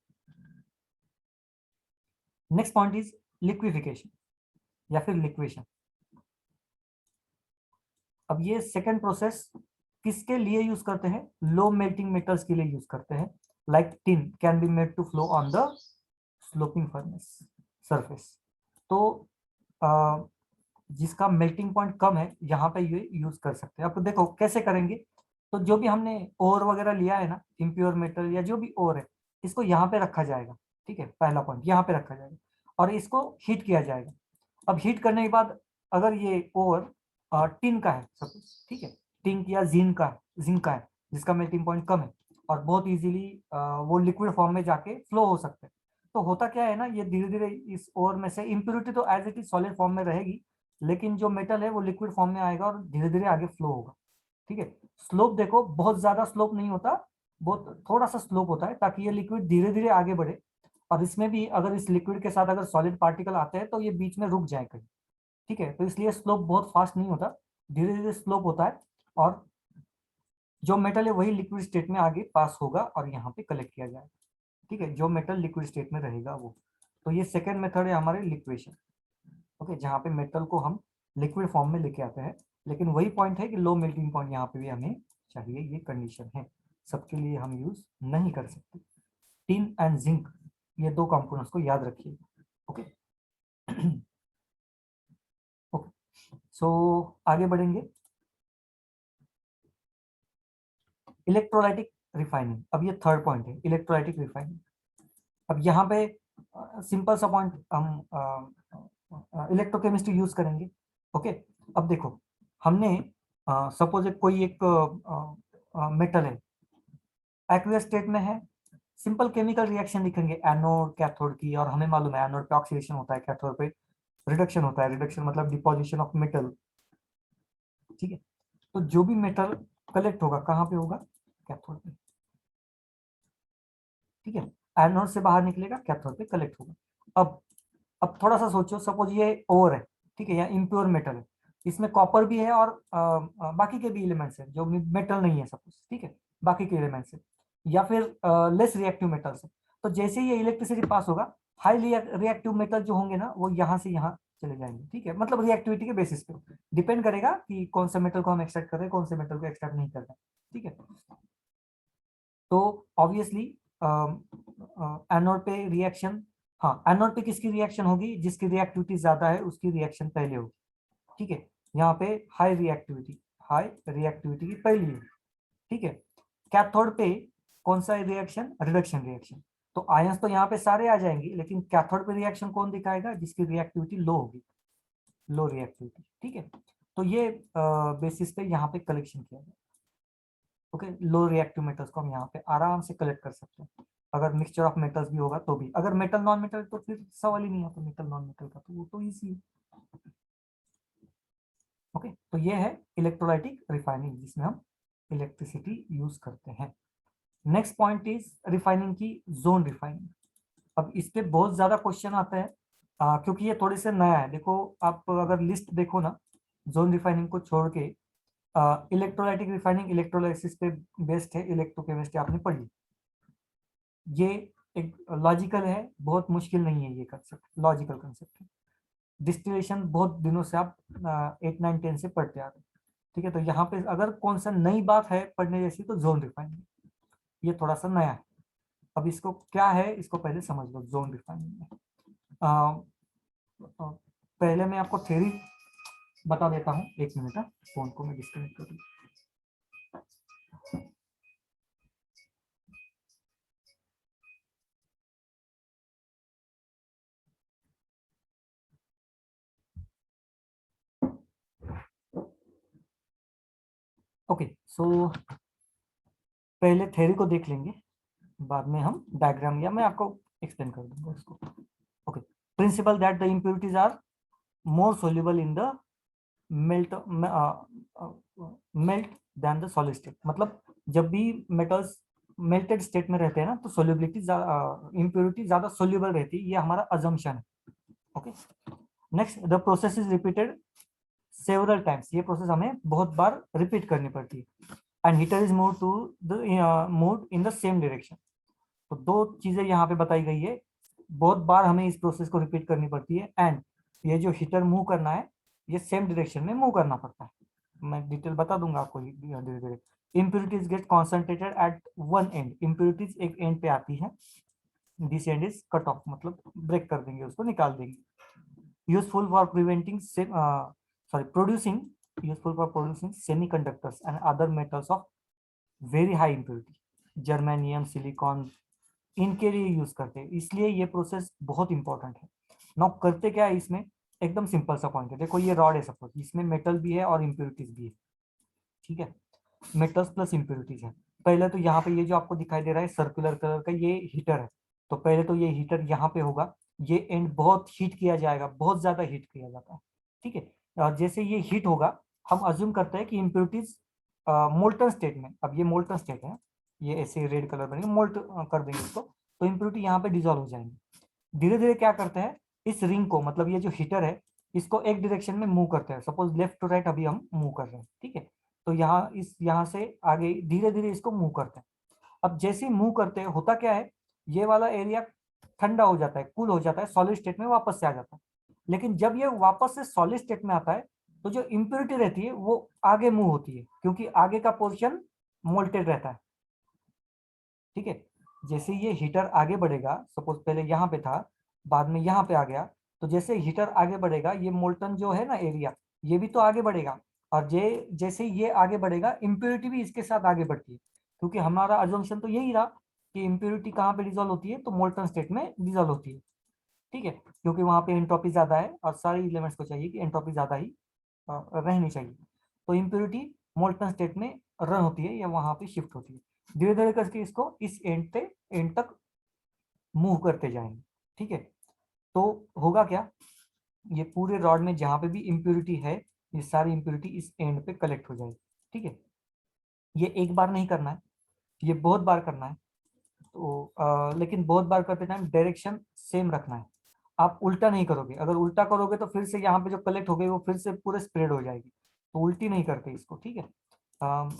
नेक्स्ट पॉइंट इज लिक्विफिकेशन या फिर लिक्वेशन। अब ये सेकंड प्रोसेस किसके लिए यूज करते हैं? लो मेल्टिंग मेटल्स के लिए यूज करते हैं। Like tin can be made to flow on the sloping furnace surface. तो जिसका मेल्टिंग पॉइंट कम है यहाँ पे ये यूज कर सकते हैं। अब देखो कैसे करेंगे, तो जो भी हमने ओर वगैरह लिया है ना, इम्प्योर मेटल या जो भी ओर है, इसको यहाँ पे रखा जाएगा, ठीक है, पहला पॉइंट यहाँ पे रखा जाएगा और इसको हीट किया जाएगा। अब हीट करने के बाद अगर ये ओर टिन का है सपोज, ठीक है, टिन या जिंक का है जिसका मेल्टिंग पॉइंट कम है और बहुत इजीली वो लिक्विड फॉर्म में जाके फ्लो हो सकते हैं, तो होता क्या है ना, ये धीरे धीरे इस ओर में से इम्प्योरिटी तो as it is solid form में रहेगी, लेकिन जो मेटल है वो लिक्विड फॉर्म में आएगा और धीरे धीरे आगे फ्लो होगा, ठीक है। स्लोप देखो, बहुत ज्यादा स्लोप नहीं होता, बहुत थोड़ा सा स्लोप होता है ताकि ये लिक्विड धीरे धीरे आगे बढ़े, और इसमें भी अगर इस लिक्विड के साथ अगर सॉलिड पार्टिकल आते हैं तो ये बीच में रुक जाए कहीं, ठीक है, तो इसलिए स्लोप बहुत फास्ट नहीं होता, धीरे धीरे स्लोप होता है, और जो मेटल है वही लिक्विड स्टेट में आगे पास होगा और यहाँ पे कलेक्ट किया जाएगा, ठीक है, जो मेटल लिक्विड स्टेट में रहेगा वो। तो ये सेकेंड मेथड है हमारे लिक्वेशन, ओके, जहाँ पे मेटल को हम लिक्विड फॉर्म में लेके आते हैं, लेकिन वही पॉइंट है कि लो मेल्टिंग पॉइंट यहाँ पे भी हमें चाहिए, ये कंडीशन है, सबके लिए हम यूज नहीं कर सकते। टिन एंड जिंक, ये दो कंपोनेंट्स को याद रखिए, ओके। ओके, सो आगे बढ़ेंगे। इलेक्ट्रोलाइटिक रिफाइनिंग, अब ये थर्ड पॉइंट है, इलेक्ट्रोलाइटिक रिफाइनिंग। अब यहाँ पे सिंपल सा पॉइंट, हम इलेक्ट्रोकेमिस्ट्री यूज करेंगे, ओके। अब देखो हमने सपोज कोई एक मेटल है, एक्वियस स्टेट में है, सिंपल केमिकल रिएक्शन लिखेंगे एनोड कैथोड की, और हमें मालूम है एनोड पे ऑक्सीडेशन होता है, कैथोड पे रिडक्शन होता है, रिडक्शन मतलब डिपोजिशन ऑफ मेटल, ठीक है। तो जो भी मेटल कलेक्ट होगा कहाँ पे होगा? कैथोड पे, ठीक है, एनोड से बाहर निकलेगा, कैथोड पे कलेक्ट होगा। अब थोड़ा सा सोचो, सपोज ये ओर है, ठीक है, या इम्प्योर मेटल है, इसमें कॉपर भी है और बाकी के भी एलिमेंट्स है जो मेटल नहीं है सपोज, ठीक है, बाकी के एलिमेंट्स है, या फिर लेस रिएक्टिव मेटल्स है। तो जैसे ही ये इलेक्ट्रिसिटी पास होगा, हाई रिएक्टिव मेटल जो होंगे ना वो यहाँ से यहाँ चले जाएंगे, ठीक है, मतलब रिएक्टिविटी के बेसिस पे डिपेंड करेगा कि कौन से मेटल को हम एक्सट्रैक्ट कर रहे हैं, कौन से मेटल को एक्सट्रैक्ट नहीं कर रहे हैं, ठीक है। तो ऑब्वियसली एनोड पे रिएक्शन, हाँ एनोड पे किसकी रिएक्शन होगी? जिसकी रिएक्टिविटी ज्यादा है उसकी रिएक्शन पहले होगी, ठीक है, यहाँ पे हाई रिएक्टिविटी की पहली है, ठीक है। कैथोड पे कौन सा रिएक्शन? Reduction reaction. तो आयंस तो यहाँ पे सारे आ जाएंगे, लेकिन कैथोड पे रिएक्शन कौन दिखाएगा? जिसकी रिएक्टिविटी लो होगी, लो रिएक्टिविटी, ठीक है। तो ये बेसिस पे यहाँ पे कलेक्शन किया जाए, ओके। लो रिएक्टिव मेटल्स को हम यहाँ पे आराम से कलेक्ट कर सकते हैं, अगर मिक्सचर ऑफ मेटल्स भी होगा तो भी। अगर मेटल नॉन मेटल तो फिर सवाल ही नहीं आता, मेटल नॉन मेटल का तो वो तो इजी है, ओके। तो ये है इलेक्ट्रोलाइटिक रिफाइनिंग, जिसमें हम इलेक्ट्रिसिटी यूज करते हैं। नेक्स्ट पॉइंट इज रिफाइनिंग की जोन रिफाइनिंग। अब इस पे बहुत ज्यादा क्वेश्चन आता है, क्योंकि ये थोड़े से नया है। देखो आप अगर लिस्ट देखो ना, जोन रिफाइनिंग को छोड़ के इलेक्ट्रोलाइटिक रिफाइनिंग इलेक्ट्रोलाइसिस पे बेस्ड है, इलेक्ट्रोकेमिस्ट्री आपने पढ़ी, ये एक लॉजिकल है, बहुत मुश्किल नहीं है ये कंसेप्ट, लॉजिकल कंसेप्ट है। डिस्टिलेशन बहुत दिनों से आप 8 9 10 से पढ़ते आ रहे हैं, ठीक है। तो यहाँ पे अगर कौन सा नई बात है पढ़ने जैसी तो जोन रिफाइनिंग, ये थोड़ा सा नया है। अब इसको क्या है इसको पहले समझ लो। जोन रिफाइनिंग में पहले मैं आपको थ्योरी बता देता हूँ, एक मिनट, फोन को मैं डिस्कनेक्ट कर दूँ। ओके, सो पहले थ्योरी को देख लेंगे, बाद में हम डायग्राम या मैं आपको एक्सप्लेन कर दूंगा इसको। Okay, principle that the impurities are more soluble in the melt melt than the solid state. मतलब जब भी मेटल्स मेल्टेड स्टेट में रहते हैं ना, तो सोल्यूबिलिटी इम्प्योरिटी ज्यादा सोल्यूबल रहती है, ये हमारा अजम्पशन है। Okay, next, the process is repeated several times. ये प्रोसेस हमें बहुत बार रिपीट करनी पड़ती है। And heater is move to the move in the same direction. तो दो चीजें यहाँ पे बताई गई है, बहुत बार हमें इस प्रोसेस को रिपीट करनी पड़ती है, एंड ये जो हीटर मूव करना है ये सेम डायरेक्शन में मूव करना पड़ता है। मैं डिटेल बता दूंगा आपको धीरे धीरे। Impurities get concentrated at one end. Impurities एक एंड पे आती है, this end is cut off, मतलब ब्रेक कर देंगे, उसको निकाल देंगे। Useful for preventing producing useful for producing semiconductors and other metals of very high impurity, germanium, silicon, इनके लिए यूज करते हैं। इसलिए ये प्रोसेस बहुत इंपॉर्टेंट है। नौ करते क्या है इसमें, एकदम सिंपल सा पॉइंट है। देखो ये रॉड है, सपोज इसमें मेटल भी है और इम्प्योरिटीज भी है, ठीक है, मेटल्स प्लस इम्प्योरिटीज है। पहले तो यहाँ पे ये जो आपको दिखाई दे रहा है सर्कुलर कलर का, ये हीटर है। तो पहले तो ये हीटर यहाँ पे होगा, ये एंड बहुत हीट किया जाएगा, बहुत ज्यादा हीट किया जाता है, ठीक है। और जैसे ये हीट होगा, हम अज्यूम करते हैं कि इम्प्योरिटीज मोल्टन स्टेट में, अब ये मोल्टन स्टेट है, ये ऐसे रेड कलर बनेगा, मोल्ट कर देंगे इसको, तो इम्प्योरिटी यहाँ पे डिजोल्व हो जाएंगे। धीरे धीरे क्या करते हैं, इस रिंग को, मतलब ये जो हीटर है, इसको एक डायरेक्शन में मूव करते हैं। सपोज लेफ्ट टू राइट अभी हम मूव कर रहे हैं, ठीक है। तो यहाँ से आगे धीरे धीरे इसको मूव करते हैं। अब जैसे ही मूव करते हैं, होता क्या है, ये वाला एरिया ठंडा हो जाता है, कूल हो जाता है, सॉलिड स्टेट में वापस से आ जाता है। लेकिन जब ये वापस से सॉलिड स्टेट में आता है, तो जो इम्प्योरिटी रहती है वो आगे मूव होती है, क्योंकि आगे का पोर्शन मोल्टेड रहता है, ठीक है। जैसे ये हीटर आगे बढ़ेगा, सपोज पहले यहाँ पे था, बाद में यहाँ पे आ गया, तो जैसे हीटर आगे बढ़ेगा, ये मोल्टन जो है ना एरिया, ये भी तो आगे बढ़ेगा। और जैसे ये आगे बढ़ेगा, इम्प्योरिटी भी इसके साथ आगे बढ़ती है, क्योंकि हमारा अजम्पशन तो यही रहा कि इम्प्योरिटी कहाँ पे डिजोल्व होती है, तो मोल्टन स्टेट में डिजोल्व होती है, ठीक है। क्योंकि वहां पे एंट्रोपी ज्यादा है, और सारे एलिमेंट्स को चाहिए कि एंट्रोपी ज्यादा ही रहनी चाहिए। तो इम्प्योरिटी मोल्टन स्टेट में रन होती है या वहां पे शिफ्ट होती है। धीरे धीरे करके इसको इस एंड पे एंड तक मूव करते जाएंगे, ठीक है। तो होगा क्या, ये पूरे रॉड में जहां पे भी इम्प्योरिटी है, ये सारी इम्प्योरिटी इस एंड पे कलेक्ट हो जाएगी, ठीक है। ये एक बार नहीं करना है, ये बहुत बार करना है। तो लेकिन बहुत बार करते टाइम डायरेक्शन सेम रखना है। आप उल्टा नहीं करोगे, अगर उल्टा करोगे तो फिर से यहाँ पे जो कलेक्ट हो गई वो फिर से पूरे स्प्रेड हो जाएगी, तो उल्टी नहीं करते इसको, ठीक है।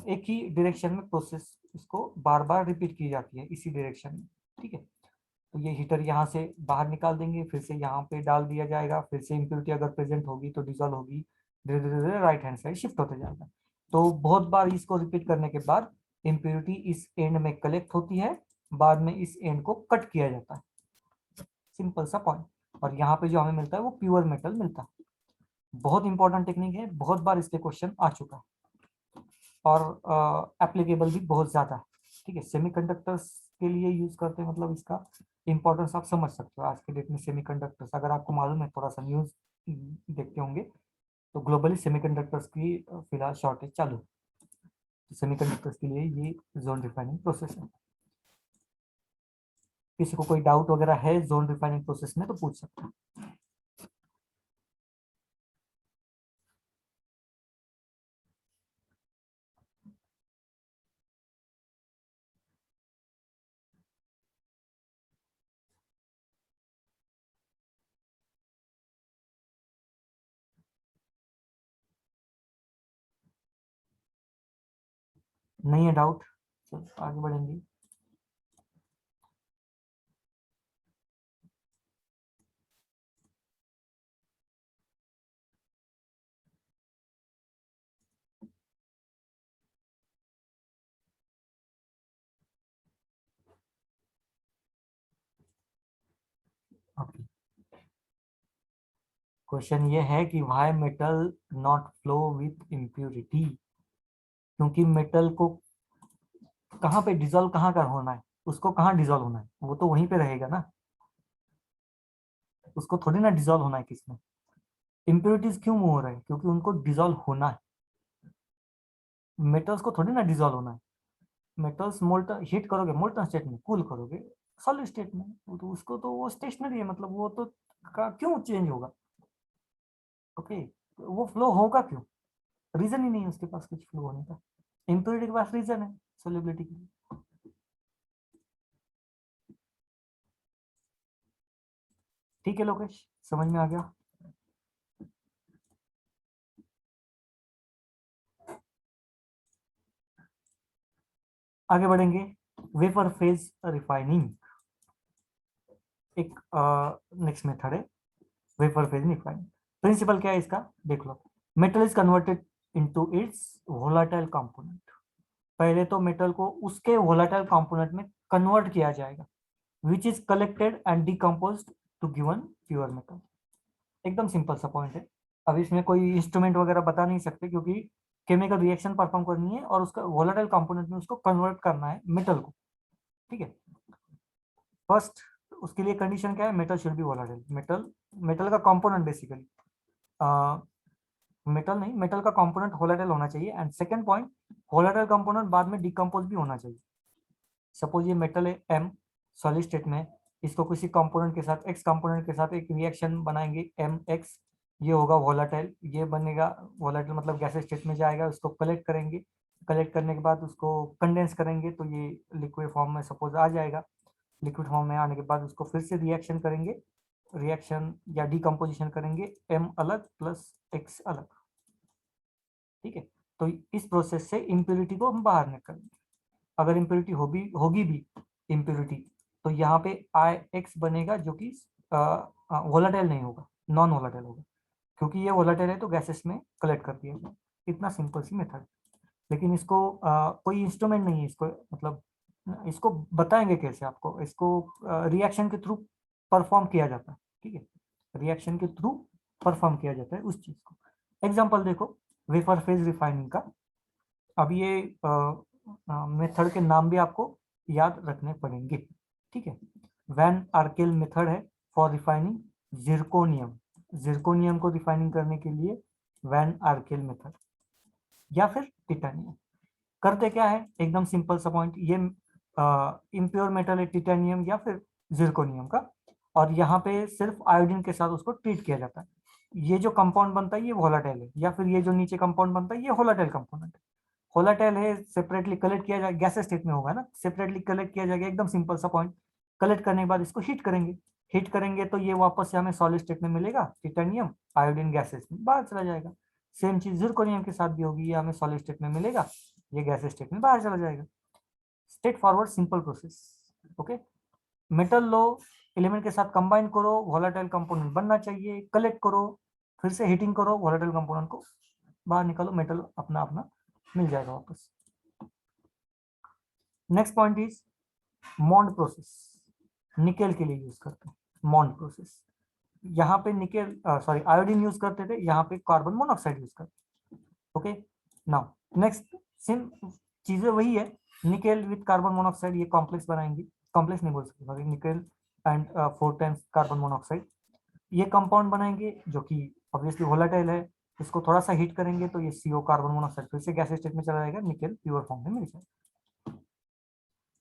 एक ही डायरेक्शन में प्रोसेस इसको बार बार रिपीट की जाती है, इसी डायरेक्शन में, ठीक है। तो ये हीटर यहाँ से बाहर निकाल देंगे, फिर से यहाँ पे डाल दिया जाएगा, फिर से इम्प्योरिटी अगर प्रेजेंट होगी तो डिजोल्व होगी, धीरे धीरे धीरे राइट हैंड साइड शिफ्ट होते जाएगा। तो बहुत बार इसको रिपीट करने के बाद इम्प्योरिटी इस एंड में कलेक्ट होती है, बाद में इस एंड को कट किया जाता है, सिंपल सा पॉइंट। और यहाँ पे जो हमें मिलता है वो प्योर मेटल मिलता है। बहुत इंपॉर्टेंट टेक्निक है, बहुत बार इसके क्वेश्चन आ चुका है, और एप्लीकेबल भी बहुत ज्यादा है, ठीक है। सेमीकंडक्टर्स के लिए यूज करते हैं, मतलब इसका इंपॉर्टेंस आप समझ सकते हो। आज के डेट में सेमीकंडक्टर्स, अगर आपको मालूम है, थोड़ा सा न्यूज देखते होंगे, तो ग्लोबली सेमीकंडक्टर्स की फिलहाल शॉर्टेज चालू है। तो सेमीकंडक्टर्स के लिए ये जोन डिफाइनिंग प्रोसेस है। किसी को कोई डाउट वगैरह है जोन डिफाइनिंग प्रोसेस में तो पूछ सकते हैं। नहीं है डाउट, तो आगे बढ़ेंगे। ओके, क्वेश्चन ये है कि why metal not flow with impurity. क्योंकि मेटल को कहाँ पे डिजोल्व कहाँ का होना है, उसको कहाँ डिजोल्व होना है, वो तो वहीं पे रहेगा ना, उसको थोड़ी ना डिजोल्व होना है किसमें। इम्प्योरिटीज क्यों मूव हो रहे हैं, क्योंकि उनको डिजोल्व होना है, मेटल्स को थोड़ी ना डिजोल्व होना है। मेटल्स मोल्टन हीट करोगे मोल्टन स्टेट में, कूल करोगे सॉलिड स्टेट में, तो उसको तो वो स्टेशनरी है, मतलब वो तो क्यों चेंज होगा? ओके, वो फ्लो होगा क्यों? रीजन ही नहीं है उसके पास कुछ फ्लो होने का। इम्प्योरिटी के पास रीजन है सोल्युबिलिटी के लिए। ठीक है लोकेश, समझ में आ गया? आगे बढ़ेंगे, वेपर फेज रिफाइनिंग, एक नेक्स्ट मेथड है वेपर फेज रिफाइनिंग। प्रिंसिपल क्या है इसका, देख लो। Metal is converted into its volatile component. पहले तो मेटल को उसके वोलेटाइल कंपोनेंट में कन्वर्ट किया जाएगा, which is collected and decomposed to given pure metal. एकदम सिंपल सा पॉइंट है। अब इसमें कोई इंस्ट्रूमेंट वगैरह बता नहीं सकते, क्योंकि केमिकल रिएक्शन परफॉर्म करनी है और उसका वोलेटाइल कंपोनेंट में उसको कन्वर्ट करना है मेटल को। ठीक है, फर्स्ट उसके लिए कंडीशन क्या है, metal should be volatile. Metal का कंपोनेंट बेसिकली मेटल नहीं, मेटल का कंपोनेंट वोलेटाइल होना चाहिए। And second point, volatile component बाद में डिकम्पोज भी होना चाहिए। सपोज ये मेटल है एम, सॉलिड स्टेट में, इसको किसी कंपोनेंट के साथ, एक्स कंपोनेंट के साथ एक रिएक्शन बनाएंगे एम एक्स, ये होगा वोलेटाइल, ये बनेगा वोलेटाइल मतलब गैसेस स्टेट में जाएगा, उसको कलेक्ट करेंगे, कलेक्ट करने के बाद उसको कंडेंस करेंगे तो ये लिक्विड फॉर्म में सपोज आ जाएगा। लिक्विड फॉर्म में आने के बाद उसको फिर से रिएक्शन करेंगे, रिएक्शन या डिकम्पोजिशन करेंगे, एम अलग प्लस एक्स अलग। ठीक है, तो इस प्रोसेस से इम्प्योरिटी को हम बाहर निकालेंगे। अगर इम्प्योरिटी होगी भी इम्प्योरिटी, तो यहाँ पे आई एक्स बनेगा जो कि वोलेटाइल नहीं होगा, नॉन वोलेटाइल होगा, क्योंकि ये वोलेटाइल है तो गैसेस में कलेक्ट कर दिया जाए। इतना सिंपल सी मेथड। लेकिन इसको कोई इंस्ट्रूमेंट नहीं है, इसको मतलब इसको बताएंगे कैसे आपको, इसको रिएक्शन के थ्रू परफॉर्म किया जाता है। ठीक है, रिएक्शन के थ्रू परफॉर्म किया जाता है उस चीज को। एग्जांपल देखो वेपर फेज रिफाइनिंग का। अब ये मेथड के नाम भी आपको याद रखने पड़ेंगे। ठीक है, वैन आर्केल मेथड है फॉर रिफाइनिंग जिरकोनियम। जिरकोनियम को रिफाइनिंग करने के लिए वैन आर्केल मेथड, या फिर टिटानियम। करते क्या है, एकदम सिंपल सा पॉइंट, ये इम्प्योर मेटल है टिटेनियम या फिर जिरकोनियम का, और यहाँ पे सिर्फ आयोडीन के साथ उसको ट्रीट किया जाता है। ये जो कंपाउंड बनता है ये वोलाटाइल है, या फिर ये जो नीचे कंपाउंड बनता है ये वोलाटाइल कंपोनेंट है। वोलाटाइल है, सेपरेटली कलेक्ट किया जाएगा, गैसेस स्टेट में होगा ना, सेपरेटली कलेक्ट किया जाएगा, एकदम सिंपल सा पॉइंट। कलेक्ट करने के बाद इसको हीट करेंगे, हीट करेंगे तो ये वापस से हमें सॉलिड स्टेट में मिलेगा, टिटेनियम आयोडीन गैसेस में बाहर चला जाएगा। सेम चीज जिरकोनियम के साथ भी होगी, ये हमें सॉलिड स्टेट में मिलेगा, ये गैसेस स्टेट में बाहर चला जाएगा। Straight forward simple process. Okay, metal लो एलिमेंट के साथ कंबाइन करो, वोलेटाइल कंपोनेंट बनना चाहिए, कलेक्ट करो, फिर से हीटिंग करो, वोलेटाइल कंपोनेंट को बाहर निकालो, मेटल अपना अपना मिल जाएगा वापस। Next point is Mond process. Nickel के लिए यूज करते हैं मॉन्ड प्रोसेस। यहाँ पे निकेल सॉरी आयोडीन यूज करते थे, यहाँ पे कार्बन मोनोऑक्साइड यूज करते हैं। ओके, नाउ नेक्स्ट सेम चीजें वही है, निकेल विथ कार्बन मोनोऑक्साइड, ये कॉम्प्लेक्स बनाएंगे, कॉम्प्लेक्स नहीं बोल सकते sorry, nickel and 4 times carbon monoxide, ये कंपाउंड बनाएंगे जो कि ऑब्वियसली वोलेटाइल है। इसको थोड़ा सा हीट करेंगे तो ये CO कार्बन मोनोऑक्साइड फिर से गैस स्टेट में चला जाएगा, निकेल प्योर फॉर्म में मिल जाएगा।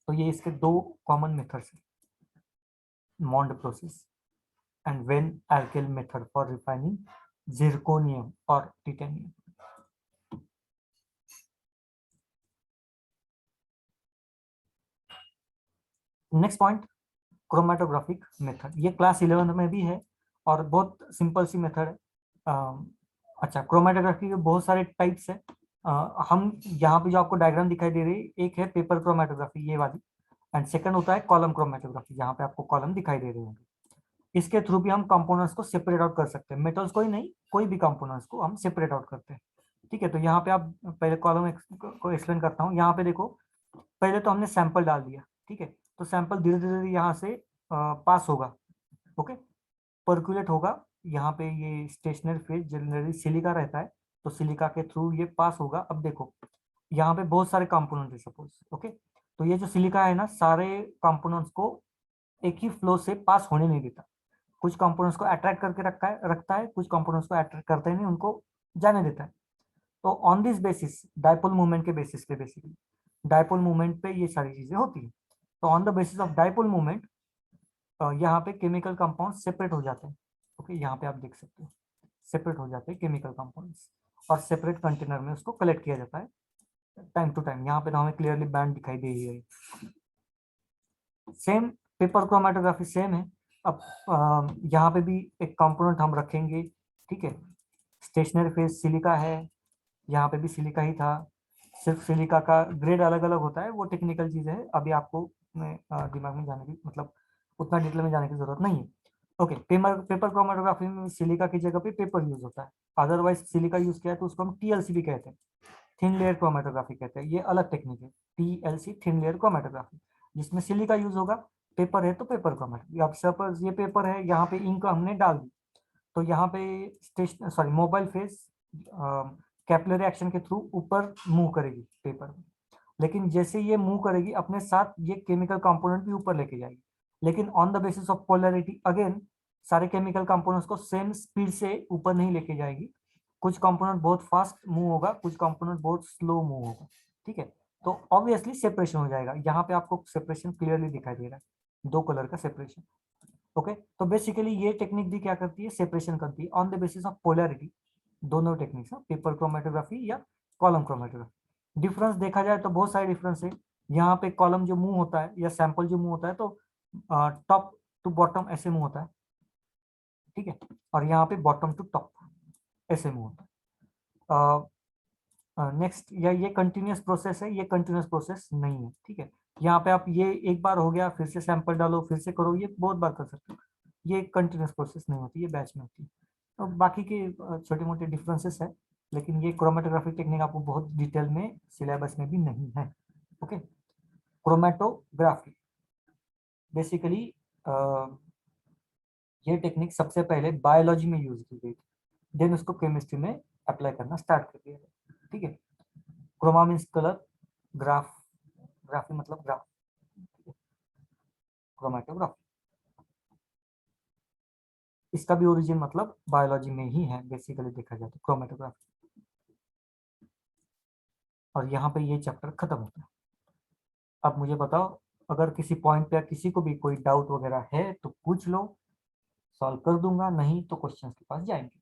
तो ये इसके दो कॉमन मेथड्स है, Mond process and van Arkel method for refining zirconium और titanium. Next point, chromatographic method, ये क्लास 11 में भी है और बहुत सिंपल सी मेथड है। अच्छा, क्रोमेटोग्राफी के बहुत सारे टाइप्स है। हम यहाँ पे जो आपको डायग्राम दिखाई दे रही है, एक है पेपर क्रोमेटोग्राफी ये वाली, एंड सेकंड होता है कॉलम क्रोमेटोग्राफी, जहाँ पे आपको कॉलम दिखाई दे रहे होंगे। इसके थ्रू भी हम कंपोनेंट्स को सेपरेट आउट कर सकते हैं, मेटल्स को ही नहीं, कोई भी कंपोनेंट्स को हम सेपरेट आउट करते हैं। ठीक है, तो यहाँ पे आप पहले कॉलम को एक्सप्लेन करता हूँ। यहाँ पे देखो, पहले तो हमने सैंपल डाल दिया, ठीक है, तो सैंपल धीरे धीरे यहाँ से पास होगा। ओके, पर्कुलेट होगा, यहाँ पे ये स्टेशनरी फेज जनरली सिलिका रहता है, तो सिलिका के थ्रू ये पास होगा। अब देखो यहाँ पे बहुत सारे कंपोनेंट है सपोज, ओके, तो ये जो सिलिका है ना, सारे कंपोनेंट्स को एक ही फ्लो से पास होने नहीं देता, कुछ कंपोनेंट्स को अट्रैक्ट करके रखता है, कुछ कंपोनेंट्स को अट्रैक्ट करता ही नहीं, उनको जाने देता है। तो on this basis, dipole movement के बेसिस पे बेसिकली डायपोल मूवमेंट पे ये सारी चीजें होती है। तो on the basis of dipole movement यहाँ पे केमिकल कंपाउंड सेपरेट हो जाते हैं। ओके, यहाँ पे आप देख सकते हो सेपरेट हो जाते हैं केमिकल कंपाउंड्स, और सेपरेट कंटेनर में उसको कलेक्ट किया जाता है टाइम टू टाइम। यहाँ पे तो हमें क्लियरली बैंड दिखाई दे रही है। सेम पेपर क्रोमेटोग्राफी सेम है। अब यहाँ पे भी एक कंपोनेंट हम रखेंगे, ठीक है। स्टेशनरी फेज सिलिका है, यहाँ पे भी सिलिका ही था, सिर्फ सिलिका का ग्रेड अलग अलग होता है, वो टेक्निकल चीज है, अभी आपको मैं दिमाग में जाने की मतलब उतना डिटेल में जाने की जरूरत नहीं है। ओके, पेपर क्रोमेटोग्राफी में सिलिका की जगह पे पेपर यूज होता है, अदरवाइज सिलिका यूज किया है तो उसको हम टीएलसी भी कहते हैं, थिन लेयर क्रोमेटोग्राफी कहते हैं। ये अलग टेक्निक है, टीएलसी थिन लेयर क्रोमेटोग्राफी, जिसमें सिलिका यूज होगा। पेपर है तो पेपर क्रोमेटोग्राफी। अब सपोज ये पेपर है, यहाँ पे इंक हमने डाल दी, तो यहाँ पे station sorry mobile phase capillary action के थ्रू ऊपर मूव करेगी पेपर में, लेकिन जैसे ये मूव करेगी अपने साथ ये केमिकल कंपोनेंट भी ऊपर लेके जाएगी, लेकिन on the basis of polarity again सारे केमिकल कंपोनेंट्स को सेम स्पीड से ऊपर नहीं लेके जाएगी। कुछ कंपोनेंट बहुत फास्ट मूव होगा, कुछ कंपोनेंट बहुत स्लो मूव होगा, ठीक है। तो ऑब्वियसली सेपरेशन हो जाएगा। यहाँ पे आपको सेपरेशन क्लियरली दिखाई दे रहा है, दो कलर का सेपरेशन। ओके, तो बेसिकली ये टेक्निक भी क्या करती है, सेपरेशन करती है on the basis of polarity. दोनों टेक्निक्स है, पेपर क्रोमेटोग्राफी या कॉलम क्रोमेटोग्राफी। डिफरेंस देखा जाए तो बहुत सारे डिफरेंस है। यहाँ पे कॉलम जो मूव होता है या सैंपल जो मूव होता है तो टॉप टू बॉटम ऐसे मूव होता है, ठीक है, और यहाँ पे बॉटम टू टॉप ऐसे मूव होता है। नेक्स्ट, या ये कंटिन्यूस प्रोसेस है, ये कंटिन्यूस प्रोसेस नहीं है, ठीक है। यहाँ पे आप ये एक बार हो गया, फिर से सैंपल डालो, फिर से करो, ये बहुत बार कर सकते हो। ये कंटिन्यूस प्रोसेस नहीं होती, ये बैच में होती है। तो बाकी के छोटे मोटे डिफरेंसेस है, लेकिन ये क्रोमेटोग्राफी टेक्निक आपको बहुत डिटेल में सिलेबस में भी नहीं है। ओके, क्रोमेटोग्राफी बेसिकली ये टेक्निक सबसे पहले बायोलॉजी में यूज की गई थी, देन उसको केमिस्ट्री में अप्लाई करना स्टार्ट कर दिया गया, ठीक है। Chroma means colour, graph, graphy मतलब ग्राफ, क्रोमेटोग्राफी। इसका भी ओरिजिन मतलब बायोलॉजी में ही है बेसिकली देखा जाए तो क्रोमेटोग्राफी। और यहाँ पे ये चैप्टर खत्म होता है। अब मुझे बताओ, अगर किसी पॉइंट पे किसी को भी कोई डाउट वगैरह है तो पूछ लो, सॉल्व कर दूंगा, नहीं तो क्वेश्चंस के पास जाएंगे।